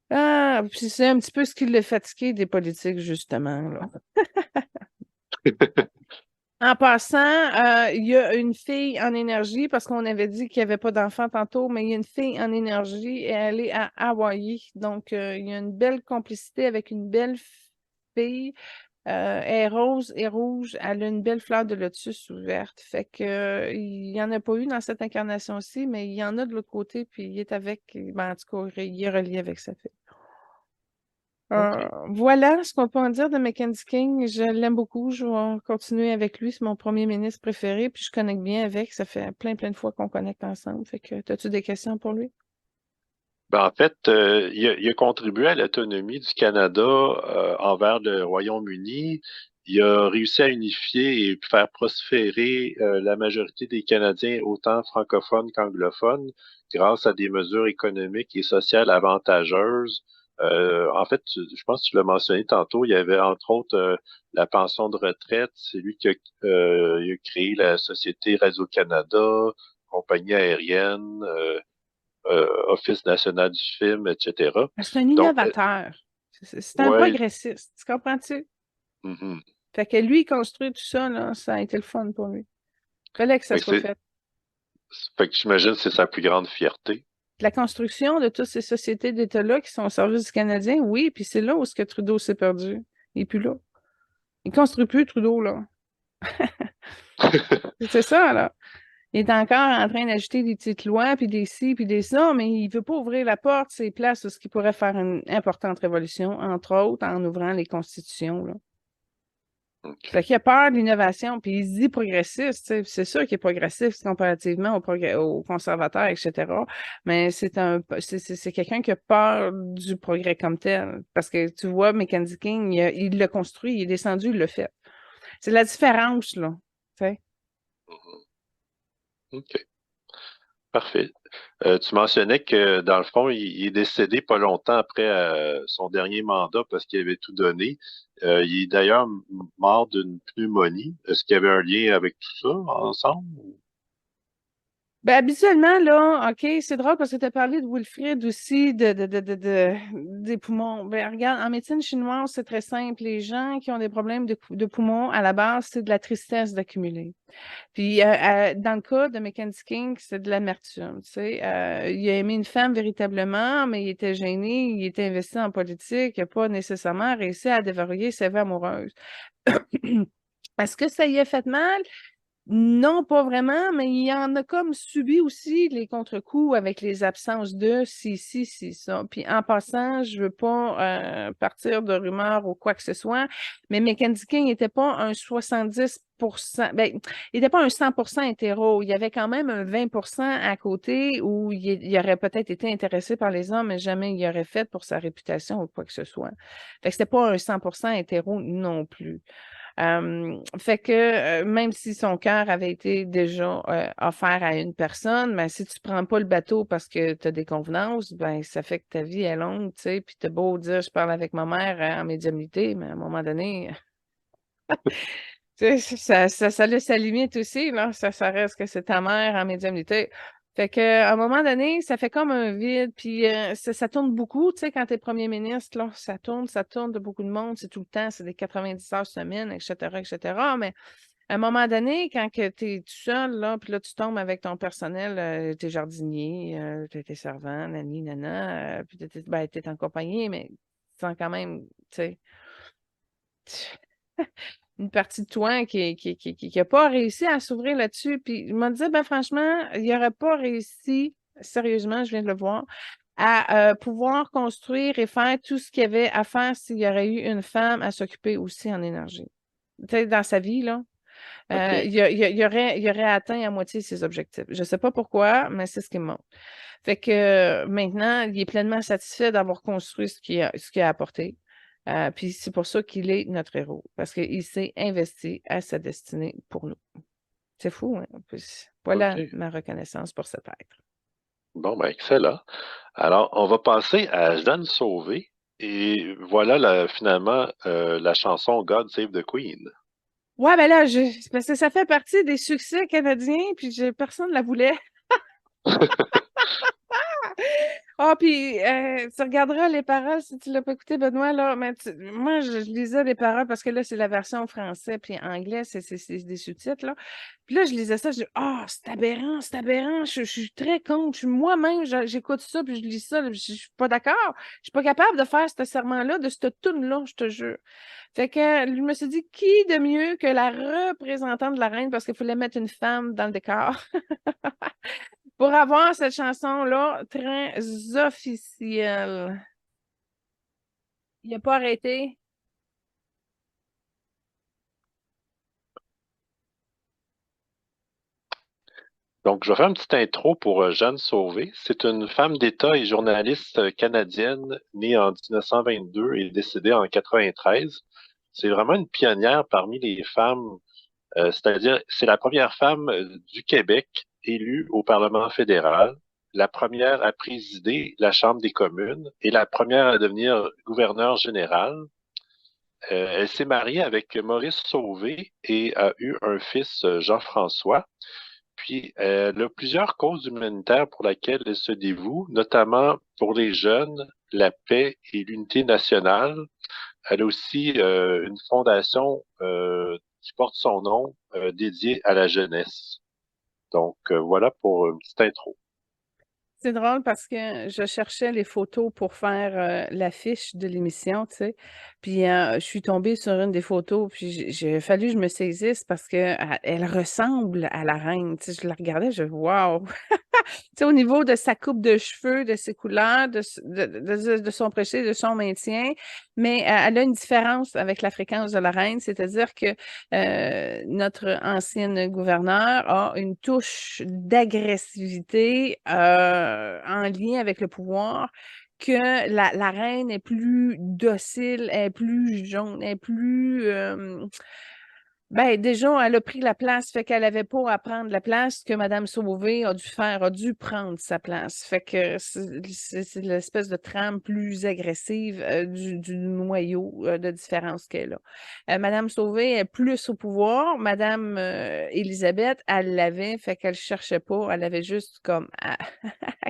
Ah, puis c'est un petit peu ce qui l'a fatigué des politiques, justement, là. En passant, il y a une fille en énergie, parce qu'on avait dit qu'il n'y avait pas d'enfant tantôt, mais il y a une fille en énergie et elle est à Hawaï. Donc, il y a une belle complicité avec une belle fille. Elle est rose et rouge. Elle a une belle fleur de lotus ouverte. Fait que, il n'y en a pas eu dans cette incarnation-ci, mais il y en a de l'autre côté, puis il est avec, ben, en tout cas, il est relié avec sa fille. OK. Voilà ce qu'on peut en dire de Mackenzie King. Je l'aime beaucoup. Je vais continuer avec lui. C'est mon premier ministre préféré. Puis je connecte bien avec. Ça fait plein de fois qu'on connecte ensemble. Fait que, as-tu des questions pour lui? Ben, en fait, il a contribué à l'autonomie du Canada envers le Royaume-Uni. Il a réussi à unifier et faire prospérer la majorité des Canadiens, autant francophones qu'anglophones, grâce à des mesures économiques et sociales avantageuses. En fait, je pense que tu l'as mentionné tantôt, il y avait entre autres la pension de retraite. C'est lui qui a, il a créé la Société Radio-Canada, compagnie aérienne. Office national du film, etc. C'est un Donc, innovateur. C'est un ouais, progressiste. Tu comprends-tu? mhm. Fait que lui, construire tout ça, là, ça a été le fun pour lui. Fallait que ça Fait que soit fait. fait que j'imagine que c'est sa plus grande fierté. La construction de toutes ces sociétés d'État-là qui sont au service du Canadien, oui, puis c'est là où ce que Trudeau s'est perdu. Il n'est plus là. Il construit plus, Trudeau, là. C'est ça, là. Il est encore en train d'ajouter des petites lois, puis des ci, puis des ça, mais il veut pas ouvrir la porte, ces places où ce qui pourrait faire une importante révolution, entre autres en ouvrant les constitutions, là. OK. Fait qu'il a peur de l'innovation, puis il se dit progressiste, tu sais, c'est sûr qu'il est progressiste comparativement aux conservateurs, etc. Mais c'est quelqu'un qui a peur du progrès comme tel. Parce que tu vois, Mackenzie King, il l'a construit, il est descendu, il l'a fait. C'est la différence, là. Tu sais. Mhm. OK. Parfait. Tu mentionnais que, dans le fond, il est décédé pas longtemps après son dernier mandat parce qu'il avait tout donné. Il est d'ailleurs mort d'une pneumonie. Est-ce qu'il y avait un lien avec tout ça ensemble? Ben, habituellement, là, OK, c'est drôle parce que tu as parlé de Wilfrid aussi, des poumons. Ben, regarde, en médecine chinoise, c'est très simple. Les gens qui ont des problèmes de poumons, à la base, c'est de la tristesse d'accumuler. Puis, dans le cas de Mackenzie King, c'est de l'amertume, tu sais. Il a aimé une femme véritablement, mais il était gêné, il était investi en politique, il n'a pas nécessairement réussi à déverrouiller sa vie amoureuse. Est-ce que ça y a fait mal? Non, pas vraiment, mais il y en a comme subi aussi les contre-coups avec les absences de si, ça. Puis en passant, je veux pas partir de rumeurs ou quoi que ce soit, mais Mackenzie King n'était pas un 70%, ben, il n'était pas un 100% hétéro. Il y avait quand même un 20% à côté où il aurait peut-être été intéressé par les hommes, mais jamais il aurait fait pour sa réputation ou quoi que ce soit. Fait que c'était pas un 100% hétéro non plus. Fait que même si son cœur avait été déjà offert à une personne, ben, si tu prends pas le bateau parce que tu as des convenances, ben, ça fait que ta vie est longue, tu sais, puis t'as beau dire je parle avec ma mère en médiumnité, mais à un moment donné, tu sais, ça a sa limite aussi, là. Ça reste que c'est ta mère en médiumnité. Fait que, à un moment donné, ça fait comme un vide, puis ça tourne beaucoup, tu sais, quand t'es premier ministre, là, ça tourne de beaucoup de monde, c'est tout le temps, c'est des 90 heures semaine, etc., etc. Mais à un moment donné, quand que t'es tout seul, là, puis là, tu tombes avec ton personnel, t'es jardinier, t'es servant, nani, nana, puis t'es en compagnie, mais tu sens quand même, tu sais, une partie de toi qui a pas réussi à s'ouvrir là-dessus. Puis je me disais, ben franchement, il n'aurait pas réussi, sérieusement, je viens de le voir, à pouvoir construire et faire tout ce qu'il y avait à faire s'il y aurait eu une femme à s'occuper aussi en énergie. Tu sais, dans sa vie, là, OK. il aurait atteint à moitié ses objectifs. Je ne sais pas pourquoi, mais c'est ce qu'il me montre. Fait que maintenant, il est pleinement satisfait d'avoir construit ce qu'il a apporté. Puis c'est pour ça qu'il est notre héros, parce qu'il s'est investi à sa destinée pour nous. C'est fou, hein? Puis voilà OK. ma reconnaissance pour cet être. Bon, ben, excellent. Alors, on va passer à Jeanne Sauvé. Et voilà finalement la chanson God Save the Queen. Ouais, ben là, c'est parce que ça fait partie des succès canadiens, puis personne ne la voulait. Ah, puis tu regarderas les paroles si tu l'as pas écouté, Benoît, là. Mais moi, je lisais les paroles parce que là, c'est la version français, puis anglais, c'est des sous-titres, là. Puis là, je lisais ça, je dis, ah, c'est aberrant, c'est aberrant. Je suis très contre. Moi-même, j'écoute ça, puis je lis ça, là, je suis pas d'accord. Je suis pas capable de faire ce serment-là, de cette tune-là, je te jure. Fait que je me suis dit, qui de mieux que la représentante de la reine, parce qu'il fallait mettre une femme dans le décor. Pour avoir cette chanson-là très officielle. Il n'a pas arrêté. Donc, je vais faire une petite intro pour Jeanne Sauvé. C'est une femme d'État et journaliste canadienne née en 1922 et décédée en 93. C'est vraiment une pionnière parmi les femmes, c'est-à-dire c'est la première femme du Québec élue au Parlement fédéral, la première à présider la Chambre des communes et la première à devenir gouverneure générale. Elle s'est mariée avec Maurice Sauvé et a eu un fils, Jean-François. Puis, elle a plusieurs causes humanitaires pour lesquelles elle se dévoue, notamment pour les jeunes, la paix et l'unité nationale. Elle a aussi une fondation qui porte son nom, dédiée à la jeunesse. Donc, voilà pour une petite intro. C'est drôle parce que je cherchais les photos pour faire l'affiche de l'émission, tu sais. Puis je suis tombée sur une des photos, puis j'ai fallu que je me saisisse parce que elle ressemble à la reine. Tu sais, je la regardais, je wow! Tu sais, au niveau de sa coupe de cheveux, de ses couleurs, de son précis, de son maintien, mais elle a une différence avec la fréquence de la reine, c'est-à-dire que notre ancienne gouverneure a une touche d'agressivité en lien avec le pouvoir que la reine est plus docile, est plus jaune, est plus ben, déjà, elle a pris la place, fait qu'elle avait pas à prendre la place que Mme Sauvé a dû faire, a dû prendre sa place. Fait que c'est l'espèce de trame plus agressive du noyau de différence qu'elle a. Mme Sauvé est plus au pouvoir. Mme Élisabeth, elle l'avait, fait qu'elle cherchait pas, elle avait juste comme à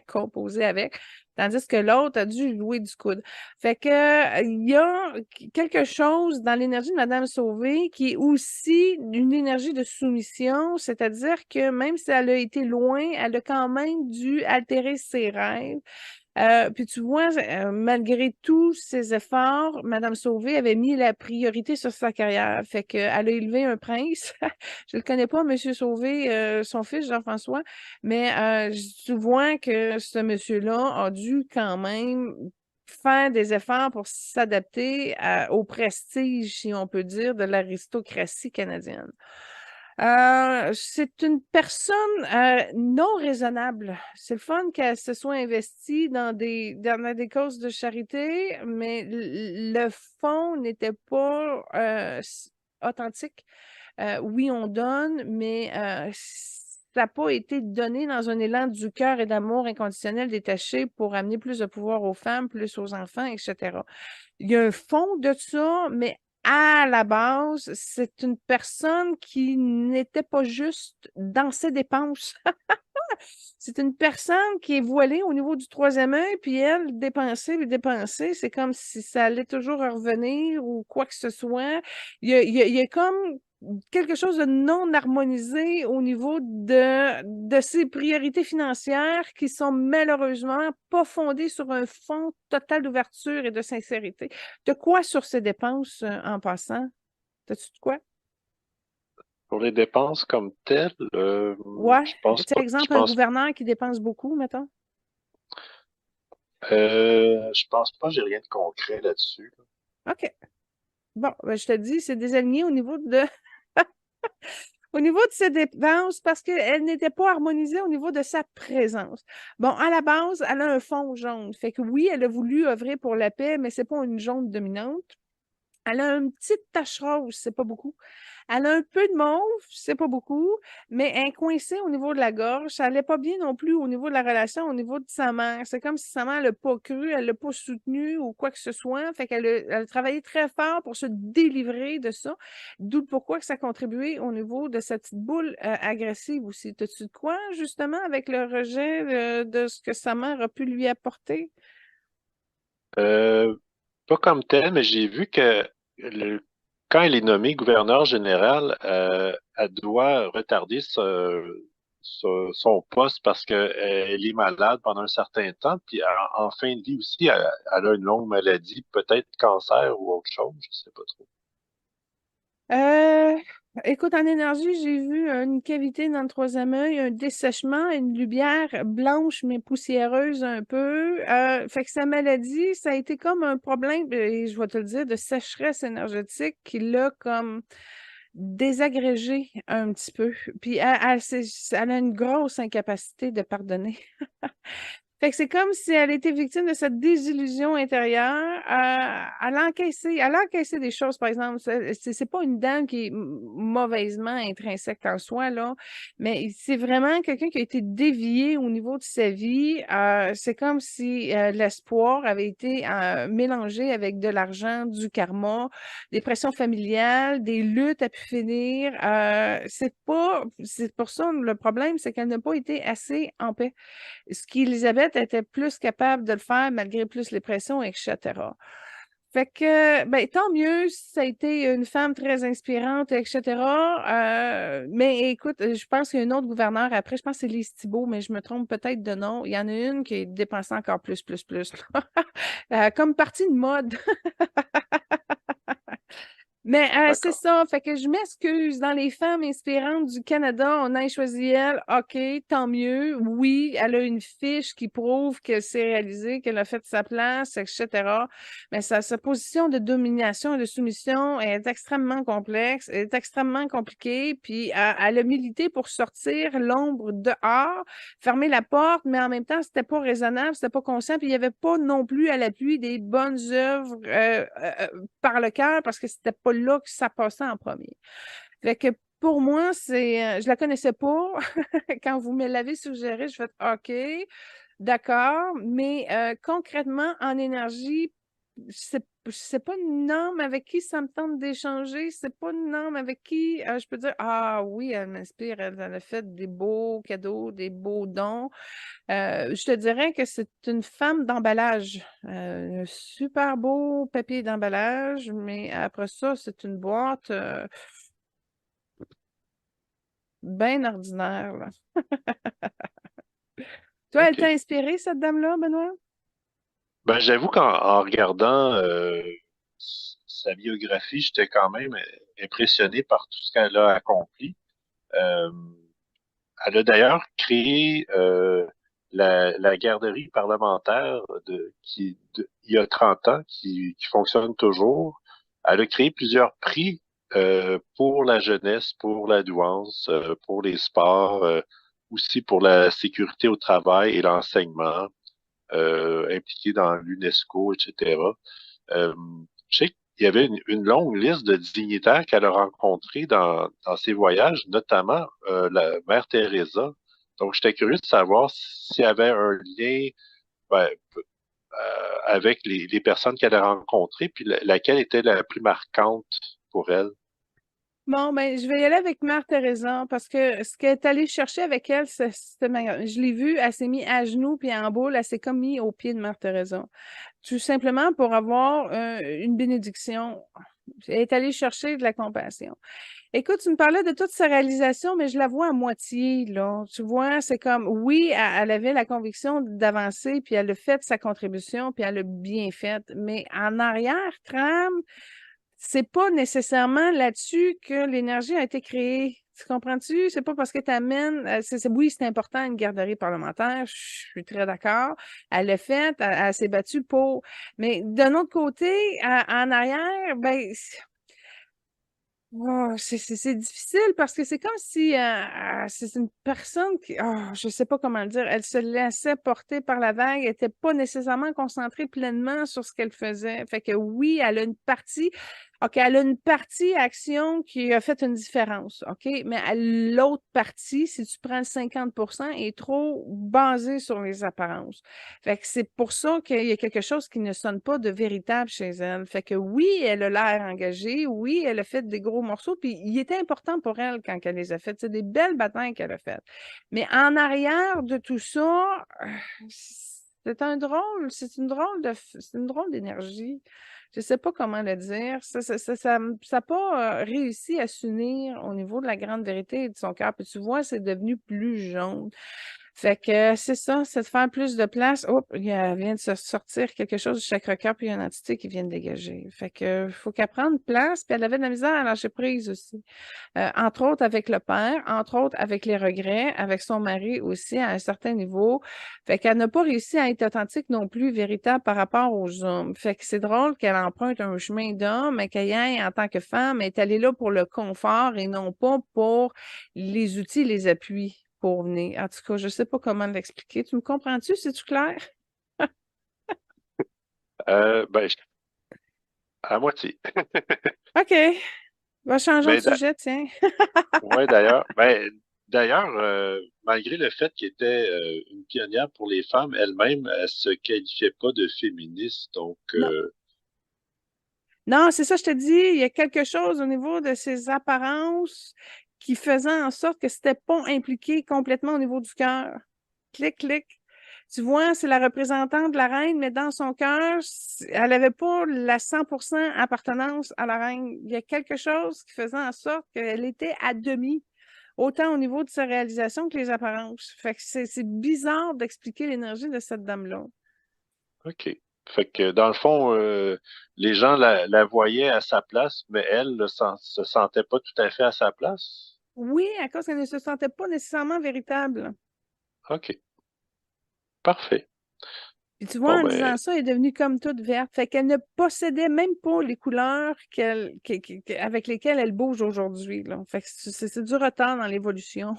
composer avec. Tandis que l'autre a dû jouer du coude. Fait que, il y a quelque chose dans l'énergie de Madame Sauvé qui est aussi une énergie de soumission, c'est-à-dire que même si elle a été loin, elle a quand même dû altérer ses rêves Puis tu vois, malgré tous ses efforts, Madame Sauvé avait mis la priorité sur sa carrière. Fait qu'elle a élevé un prince. Je le connais pas, Monsieur Sauvé, son fils Jean-François, mais tu vois que ce monsieur-là a dû quand même faire des efforts pour s'adapter au prestige, si on peut dire, de l'aristocratie canadienne. C'est une personne non raisonnable. C'est le fun qu'elle se soit investie dans des causes de charité, mais le fond n'était pas authentique. Oui, on donne, mais ça n'a pas été donné dans un élan du cœur et d'amour inconditionnel détaché pour amener plus de pouvoir aux femmes, plus aux enfants, etc. Il y a un fond de ça, mais à la base, c'est une personne qui n'était pas juste dans ses dépenses. C'est une personne qui est voilée au niveau du troisième œil, puis elle, dépenser, puis dépenser, c'est comme si ça allait toujours revenir ou quoi que ce soit. Il y a comme quelque chose de non harmonisé au niveau de ses priorités financières qui sont malheureusement pas fondées sur un fond total d'ouverture et de sincérité. De quoi sur ses dépenses en passant? T'as-tu de quoi? Pour les dépenses comme telles, Ouais. je Tu pense sais, pas. Je exemple, un pense, gouverneur qui dépense beaucoup, mettons. je pense pas. J'ai rien de concret là-dessus. OK. Bon, ben, je te dis, c'est désaligné au niveau de au niveau de ses dépenses parce qu'elle n'était pas harmonisée au niveau de sa présence. Bon, à la base, elle a un fond jaune. Fait que oui, elle a voulu œuvrer pour la paix, mais c'est pas une jaune dominante. Elle a une petite tache rose, c'est pas beaucoup. Elle a un peu de mauve, c'est pas beaucoup, mais elle est coincée au niveau de la gorge. Ça allait pas bien non plus au niveau de la relation, au niveau de sa mère. C'est comme si sa mère l'a pas cru, elle l'a pas soutenu ou quoi que ce soit. Fait elle a travaillé très fort pour se délivrer de ça. D'où pourquoi que ça a contribué au niveau de cette petite boule agressive aussi. T'as-tu de quoi, justement, avec le rejet de ce que sa mère a pu lui apporter? Euh, Pas comme tel, mais j'ai vu que quand elle est nommée gouverneur général, elle doit retarder son poste parce qu'elle est malade pendant un certain temps. Puis en fin de vie aussi, elle a une longue maladie, peut-être cancer ou autre chose, je sais pas trop. Euh, Écoute, en énergie, j'ai vu une cavité dans le troisième œil, un dessèchement, une lumière blanche mais poussiéreuse un peu. Fait que sa maladie, ça a été comme un problème, et je vais te le dire, de sécheresse énergétique qui l'a comme désagrégé un petit peu. Puis elle a une grosse incapacité de pardonner. Fait que c'est comme si elle était victime de cette désillusion intérieure. Elle a encaissé des choses, par exemple. C'est pas une dame qui est mauvaisement intrinsèque en soi, là, mais c'est vraiment quelqu'un qui a été dévié au niveau de sa vie. C'est comme si l'espoir avait été mélangé avec de l'argent, du karma, des pressions familiales, des luttes à pu finir. C'est pour ça le problème, c'est qu'elle n'a pas été assez en paix ce qu'Élisabeth était plus capable de le faire malgré plus les pressions, etc. Fait que, ben, tant mieux, ça a été une femme très inspirante, etc. Mais écoute, je pense qu'il y a une autre gouverneure après, je pense que c'est Lise Thibault, mais je me trompe peut-être de nom. Il y en a une qui est dépensée encore plus. Comme partie de mode. Mais c'est D'accord. ça, fait que je m'excuse. Dans les femmes inspirantes du Canada, on a choisi elle. OK, tant mieux. Oui, elle a une fiche qui prouve qu'elle s'est réalisée, qu'elle a fait sa place, etc. Mais sa position de domination et de soumission est extrêmement complexe, est extrêmement compliquée. Puis elle a milité pour sortir l'ombre dehors, fermer la porte, mais en même temps, c'était pas raisonnable, c'était pas conscient. Puis il n'y avait pas non plus à l'appui des bonnes œuvres par le cœur parce que c'était pas là que ça passait en premier. Fait que pour moi, je la connaissais pas. Quand vous me l'avez suggéré, je fais OK, d'accord, mais concrètement, en énergie, c'est pas une norme avec qui ça me tente d'échanger, c'est pas une norme avec qui je peux dire ah oui, elle m'inspire, elle a fait des beaux cadeaux, des beaux dons. Je te dirais que c'est une femme d'emballage. Un super beau papier d'emballage, mais après ça, c'est une boîte bien ordinaire, là. Toi, elle t'a OK. inspiré, cette dame-là, Benoît? Ben, j'avoue qu'en regardant sa biographie, j'étais quand même impressionné par tout ce qu'elle a accompli. Euh, Elle a d'ailleurs créé la garderie parlementaire il y a 30 ans, qui fonctionne toujours. Elle a créé plusieurs prix pour la jeunesse, pour la douance, pour les sports, aussi pour la sécurité au travail et l'enseignement, impliqué dans l'UNESCO, etc. Euh, je sais qu'il y avait une longue liste de dignitaires qu'elle a rencontrés dans ses voyages, notamment la mère Teresa. Donc, j'étais curieux de savoir s'il y avait un lien ben, avec les personnes qu'elle a rencontrées, puis laquelle était la plus marquante pour elle. Bon, ben, je vais y aller avec Mère Teresa parce que ce qu'elle est allée chercher avec elle, je l'ai vue, elle s'est mise à genoux puis en boule, elle s'est comme mise au pied de Mère Teresa. Tout simplement pour avoir une bénédiction. Elle est allée chercher de la compassion. Écoute, tu me parlais de toutes ses réalisations, mais je la vois à moitié, là. Tu vois, c'est comme, oui, elle avait la conviction d'avancer, puis elle a fait sa contribution, puis elle a bien fait. Mais en arrière-trame, c'est pas nécessairement là-dessus que l'énergie a été créée. Tu comprends-tu? C'est pas parce que tu amènes. Oui, c'est important, une garderie parlementaire. Je suis très d'accord. Elle l'a fait, elle s'est battue pour. Mais d'un autre côté, en arrière, ben, oh, c'est difficile parce que c'est comme si c'est une personne qui, je sais pas comment le dire, elle se laissait porter par la vague, elle était pas nécessairement concentrée pleinement sur ce qu'elle faisait. Fait que oui, elle a une partie, OK, elle a une partie action qui a fait une différence, OK, mais l'autre partie, si tu prends le 50%, est trop basée sur les apparences. Fait que c'est pour ça qu'il y a quelque chose qui ne sonne pas de véritable chez elle. Fait que oui, elle a l'air engagée, oui, elle a fait des gros morceaux, puis il était important pour elle quand elle les a faites. C'est des belles batailles qu'elle a faites. Mais en arrière de tout ça, c'est une drôle d'énergie. Je ne sais pas comment le dire. Ça n'a pas réussi à s'unir au niveau de la grande vérité de son cœur. Puis tu vois, c'est devenu plus jaune. Fait que c'est ça, c'est de faire plus de place. Oups, vient de se sortir quelque chose du chakra-cœur, puis il y a une entité qui vient de dégager. Fait que faut qu'elle prenne place, puis elle avait de la misère à lâcher prise aussi. Entre autres avec le père, entre autres avec les regrets, avec son mari aussi à un certain niveau. Fait qu'elle n'a pas réussi à être authentique non plus, véritable par rapport aux hommes. Fait que c'est drôle qu'elle emprunte un chemin d'homme, mais qu'elle y aille en tant que femme, elle est allée là pour le confort et non pas pour les outils, les appuis pour venir. En tout cas, je ne sais pas comment l'expliquer. Tu me comprends-tu? C'est-tu clair? Ben, à moitié. OK. Va changer de Mais sujet, tiens. ouais, d'ailleurs, malgré le fait qu'elle était une pionnière pour les femmes, elle-même, elle se qualifiait pas de féministe. Donc, Non. Non, c'est ça, je te dis, il y a quelque chose au niveau de ses apparences qui faisait en sorte que c'était pas impliqué complètement au niveau du cœur. Clic, clic. Tu vois, c'est la représentante de la reine, mais dans son cœur, elle n'avait pas la 100% appartenance à la reine. Il y a quelque chose qui faisait en sorte qu'elle était à demi, autant au niveau de sa réalisation que les apparences. Fait que c'est bizarre d'expliquer l'énergie de cette dame-là. OK. Fait que dans le fond, les gens la voyaient à sa place, mais elle se sentait pas tout à fait à sa place. Oui, à cause qu'elle ne se sentait pas nécessairement véritable. OK. Parfait. Puis tu vois, Bon, en ben, disant ça, elle est devenue comme toute verte. Fait qu'elle ne possédait même pas les couleurs avec lesquelles elle bouge aujourd'hui, là. Fait que c'est du retard dans l'évolution.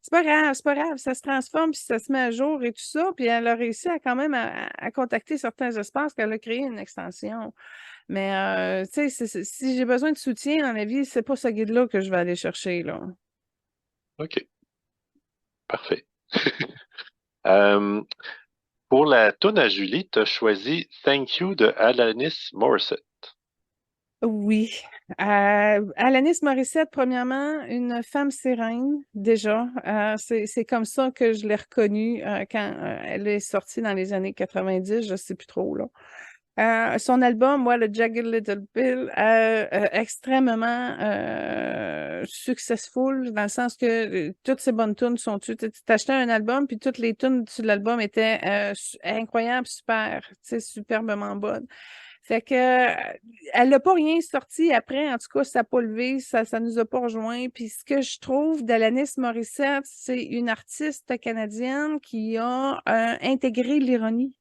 C'est pas grave, ça se transforme, puis ça se met à jour et tout ça. Puis elle a réussi à quand même à contacter certains espaces qu'elle a créé une extension. Mais tu sais, si j'ai besoin de soutien dans la vie, c'est pas ce guide-là que je vais aller chercher, là. OK. Parfait. Euh, pour la toune à Julie, tu as choisi Thank You de Alanis Morissette. Oui. Alanis Morissette, premièrement, une femme sirène, déjà. C'est comme ça que je l'ai reconnue quand elle est sortie dans les années 90, je ne sais plus trop, là. Son album, moi, le Jagged Little Pill, extrêmement successful, dans le sens que toutes ses bonnes tunes sont dessus. Tu t'achetais un album, puis toutes les tunes sur l'album étaient incroyables, super, tu sais, superbement bonnes. Fait que elle n'a pas rien sorti après, en tout cas, ça n'a pas levé, ça nous a pas rejoint. Puis ce que je trouve d'Alanis Morissette, c'est une artiste canadienne qui a intégré l'ironie.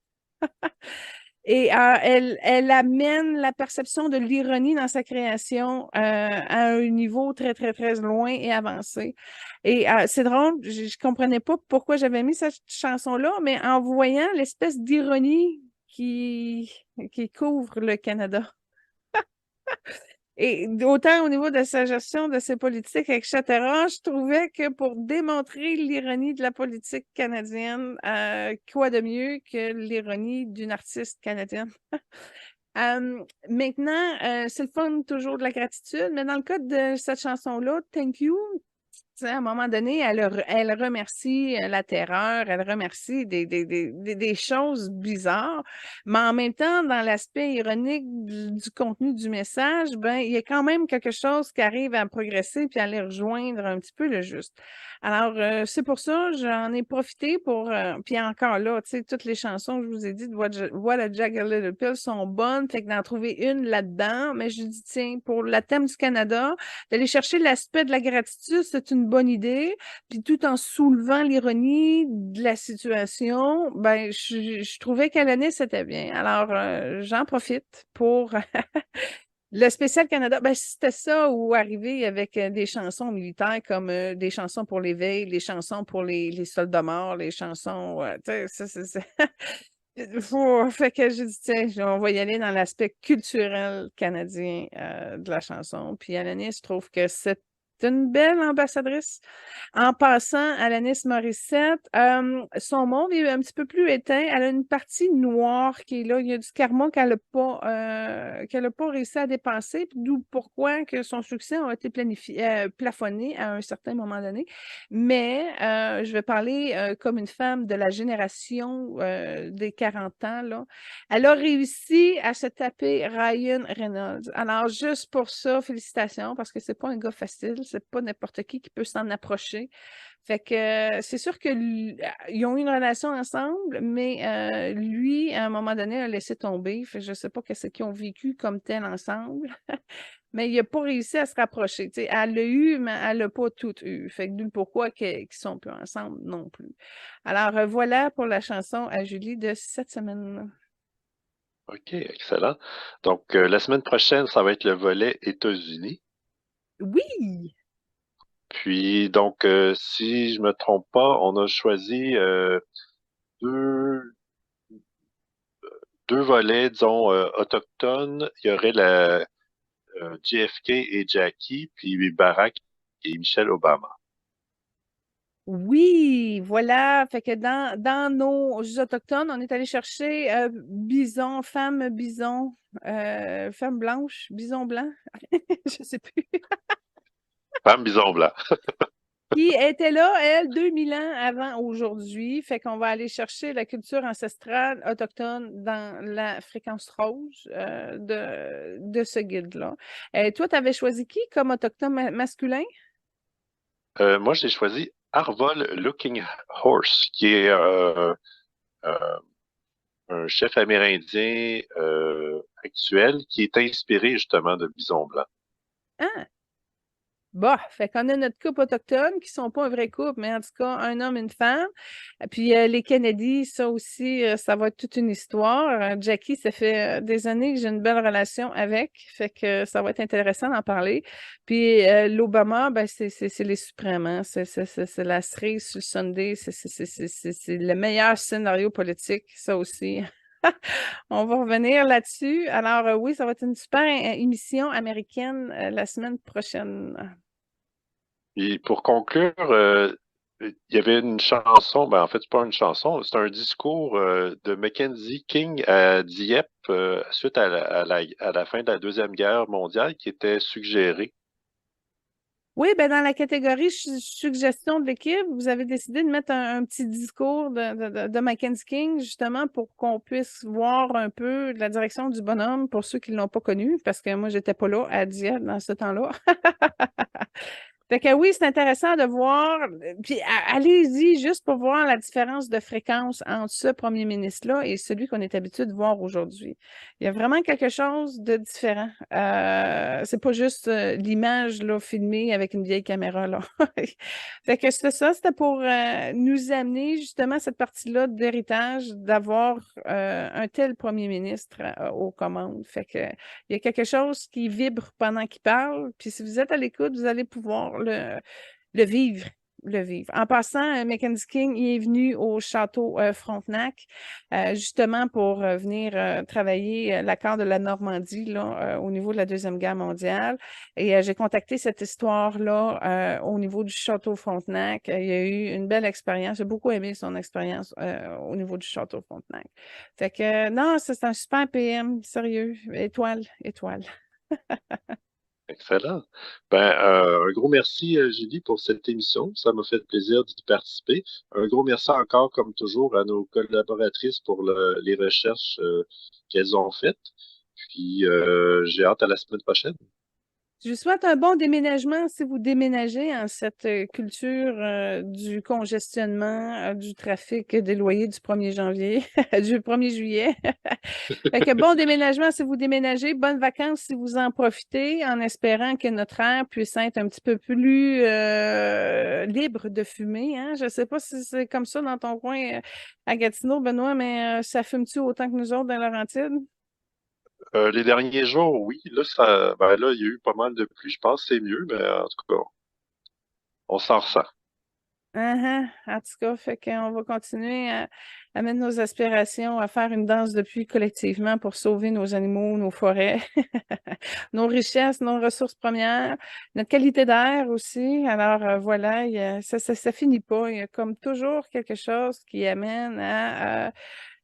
Et elle amène la perception de l'ironie dans sa création à un niveau très, très, très loin et avancé. Et c'est drôle, je ne comprenais pas pourquoi j'avais mis cette chanson-là, mais en voyant l'espèce d'ironie qui couvre le Canada. Et autant au niveau de sa gestion de ses politiques, etc., je trouvais que pour démontrer l'ironie de la politique canadienne, quoi de mieux que l'ironie d'une artiste canadienne? Maintenant, c'est le fun toujours de la gratitude, mais dans le cas de cette chanson-là, Thank You, à un moment donné, elle remercie la terreur, elle remercie des choses bizarres, mais en même temps, dans l'aspect ironique du contenu du message, ben, il y a quand même quelque chose qui arrive à progresser puis à aller rejoindre un petit peu le juste. Alors, c'est pour ça, j'en ai profité pour, puis encore là, tu sais, toutes les chansons que je vous ai dit de What a Jagged Little Pill sont bonnes, fait que d'en trouver une là-dedans, mais je dis, tiens, pour le thème du Canada, d'aller chercher l'aspect de la gratitude, c'est une bonne idée. Puis tout en soulevant l'ironie de la situation, ben je trouvais qu'Alanis c'était bien. Alors j'en profite pour le spécial Canada. Ben c'était ça ou arriver avec des chansons militaires comme des chansons pour l'éveil, les chansons pour les soldats morts, les chansons. Tu sais, fait que j'ai dit, tiens, on va y aller dans l'aspect culturel canadien de la chanson. Puis Alanis, je trouve que c'est une belle ambassadrice. En passant, Alanis Morissette, son monde est un petit peu plus éteint. Elle a une partie noire qui est là. Il y a du karma qu'elle a pas réussi à dépasser, d'où pourquoi que son succès a été plafonné à un certain moment donné. Mais je vais parler comme une femme de la génération des 40 ans, là. Elle a réussi à se taper Ryan Reynolds. Alors, juste pour ça, félicitations, parce que c'est pas un gars facile, c'est pas n'importe qui peut s'en approcher. Fait que c'est sûr que ils ont eu une relation ensemble, mais lui, à un moment donné, a laissé tomber. Fait que je sais pas qu'est-ce qu'ils ont vécu comme tel ensemble. Mais il n'a pas réussi à se rapprocher. Tu sais, elle l'a eu, mais elle n'a pas tout eu. Fait que d'où le pourquoi qu'ils sont plus ensemble non plus. Alors, voilà pour la chanson à Julie de cette semaine. OK, excellent. Donc, la semaine prochaine, ça va être le volet États-Unis. Oui! Puis, donc, si je me trompe pas, on a choisi deux, deux volets, disons, autochtones. Il y aurait JFK et Jackie, puis Barack et Michelle Obama. Oui, voilà. Fait que dans nos autochtones, on est allé chercher femme blanche, bison blanc, je sais plus. Femme bison blanc. Qui était là, elle, 2000 ans avant aujourd'hui. Fait qu'on va aller chercher la culture ancestrale autochtone dans la fréquence rose de ce guide-là. Toi, tu avais choisi qui comme autochtone masculin? Moi, j'ai choisi Arvol Looking Horse, qui est euh, un chef amérindien actuel qui est inspiré justement de Bison Blanc. Ah, bah, fait qu'on a notre couple autochtone qui sont pas un vrai couple, mais en tout cas, un homme et une femme. Puis les Kennedy, ça aussi, ça va être toute une histoire. Jackie, ça fait des années que j'ai une belle relation avec, fait que ça va être intéressant d'en parler. Puis l'Obama, ben c'est les suprêmes, hein. C'est la cerise sur le Sunday, c'est le meilleur scénario politique, ça aussi. On va revenir là-dessus. Alors oui, ça va être une super émission américaine la semaine prochaine. Et pour conclure, il y avait une chanson, ben en fait, c'est pas une chanson, c'est un discours de Mackenzie King à Dieppe suite à la fin de la Deuxième Guerre mondiale qui était suggéré. Oui, ben dans la catégorie suggestion de l'équipe, vous avez décidé de mettre un petit discours de Mackenzie King, justement, pour qu'on puisse voir un peu la direction du bonhomme pour ceux qui ne l'ont pas connu, parce que moi, j'étais pas là à Dieppe dans ce temps-là. Fait que oui, c'est intéressant de voir. Puis allez-y juste pour voir la différence de fréquence entre ce premier ministre-là et celui qu'on est habitué de voir aujourd'hui. Il y a vraiment quelque chose de différent. C'est pas juste l'image là, filmée avec une vieille caméra, là. Fait que c'est ça, c'était pour nous amener justement à cette partie-là d'héritage, d'avoir un tel premier ministre aux commandes. Fait que il y a quelque chose qui vibre pendant qu'il parle. Puis si vous êtes à l'écoute, vous allez pouvoir le vivre. Le vivre. En passant, Mackenzie King il est venu au château Frontenac justement pour venir travailler l'accord de la Normandie là, au niveau de la Deuxième Guerre mondiale. Et j'ai contacté cette histoire-là au niveau du château Frontenac. Il a eu une belle expérience. J'ai beaucoup aimé son expérience au niveau du château Frontenac. Fait que non, c'est un super PM, sérieux. Étoile, étoile. Excellent. Ben, un gros merci, Julie, pour cette émission. Ça m'a fait plaisir d'y participer. Un gros merci encore, comme toujours, à nos collaboratrices pour les recherches qu'elles ont faites. Puis, j'ai hâte à la semaine prochaine. Je vous souhaite un bon déménagement si vous déménagez en cette culture du congestionnement, du trafic des loyers du 1er janvier, du 1er juillet. Fait que bon déménagement si vous déménagez, bonnes vacances si vous en profitez, en espérant que notre air puisse être un petit peu plus libre de fumée. Hein? Je ne sais pas si c'est comme ça dans ton coin à Gatineau, Benoît, mais ça fume-tu autant que nous autres dans Laurentides? Les derniers jours, oui. Là, là, il y a eu pas mal de pluie. Je pense que c'est mieux, mais en tout cas, on s'en ressent. Uh-huh. En tout cas, fait qu'on va continuer à mettre nos aspirations, à faire une danse de pluie collectivement pour sauver nos animaux, nos forêts, nos richesses, nos ressources premières, notre qualité d'air aussi. Alors voilà, ça finit pas. Il y a comme toujours quelque chose qui amène à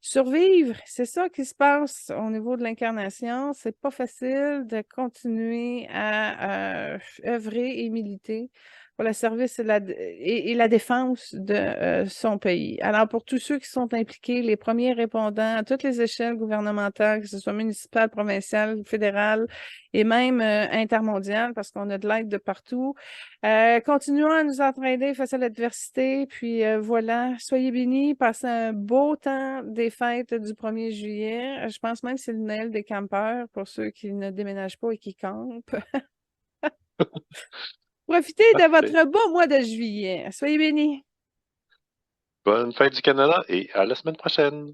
survivre. C'est ça qui se passe au niveau de l'incarnation. C'est pas facile de continuer à œuvrer et militer pour le service et la défense de son pays. Alors, pour tous ceux qui sont impliqués, les premiers répondants à toutes les échelles gouvernementales, que ce soit municipale, provinciale, fédérale et même intermondiale, parce qu'on a de l'aide de partout, continuons à nous entraider face à l'adversité. Puis voilà, soyez bénis, passez un beau temps des fêtes du 1er juillet. Je pense même que c'est le Noël des campeurs pour ceux qui ne déménagent pas et qui campent. Profitez de Parfait. votre beau mois de juillet. Soyez bénis. Bonne fête du Canada et à la semaine prochaine.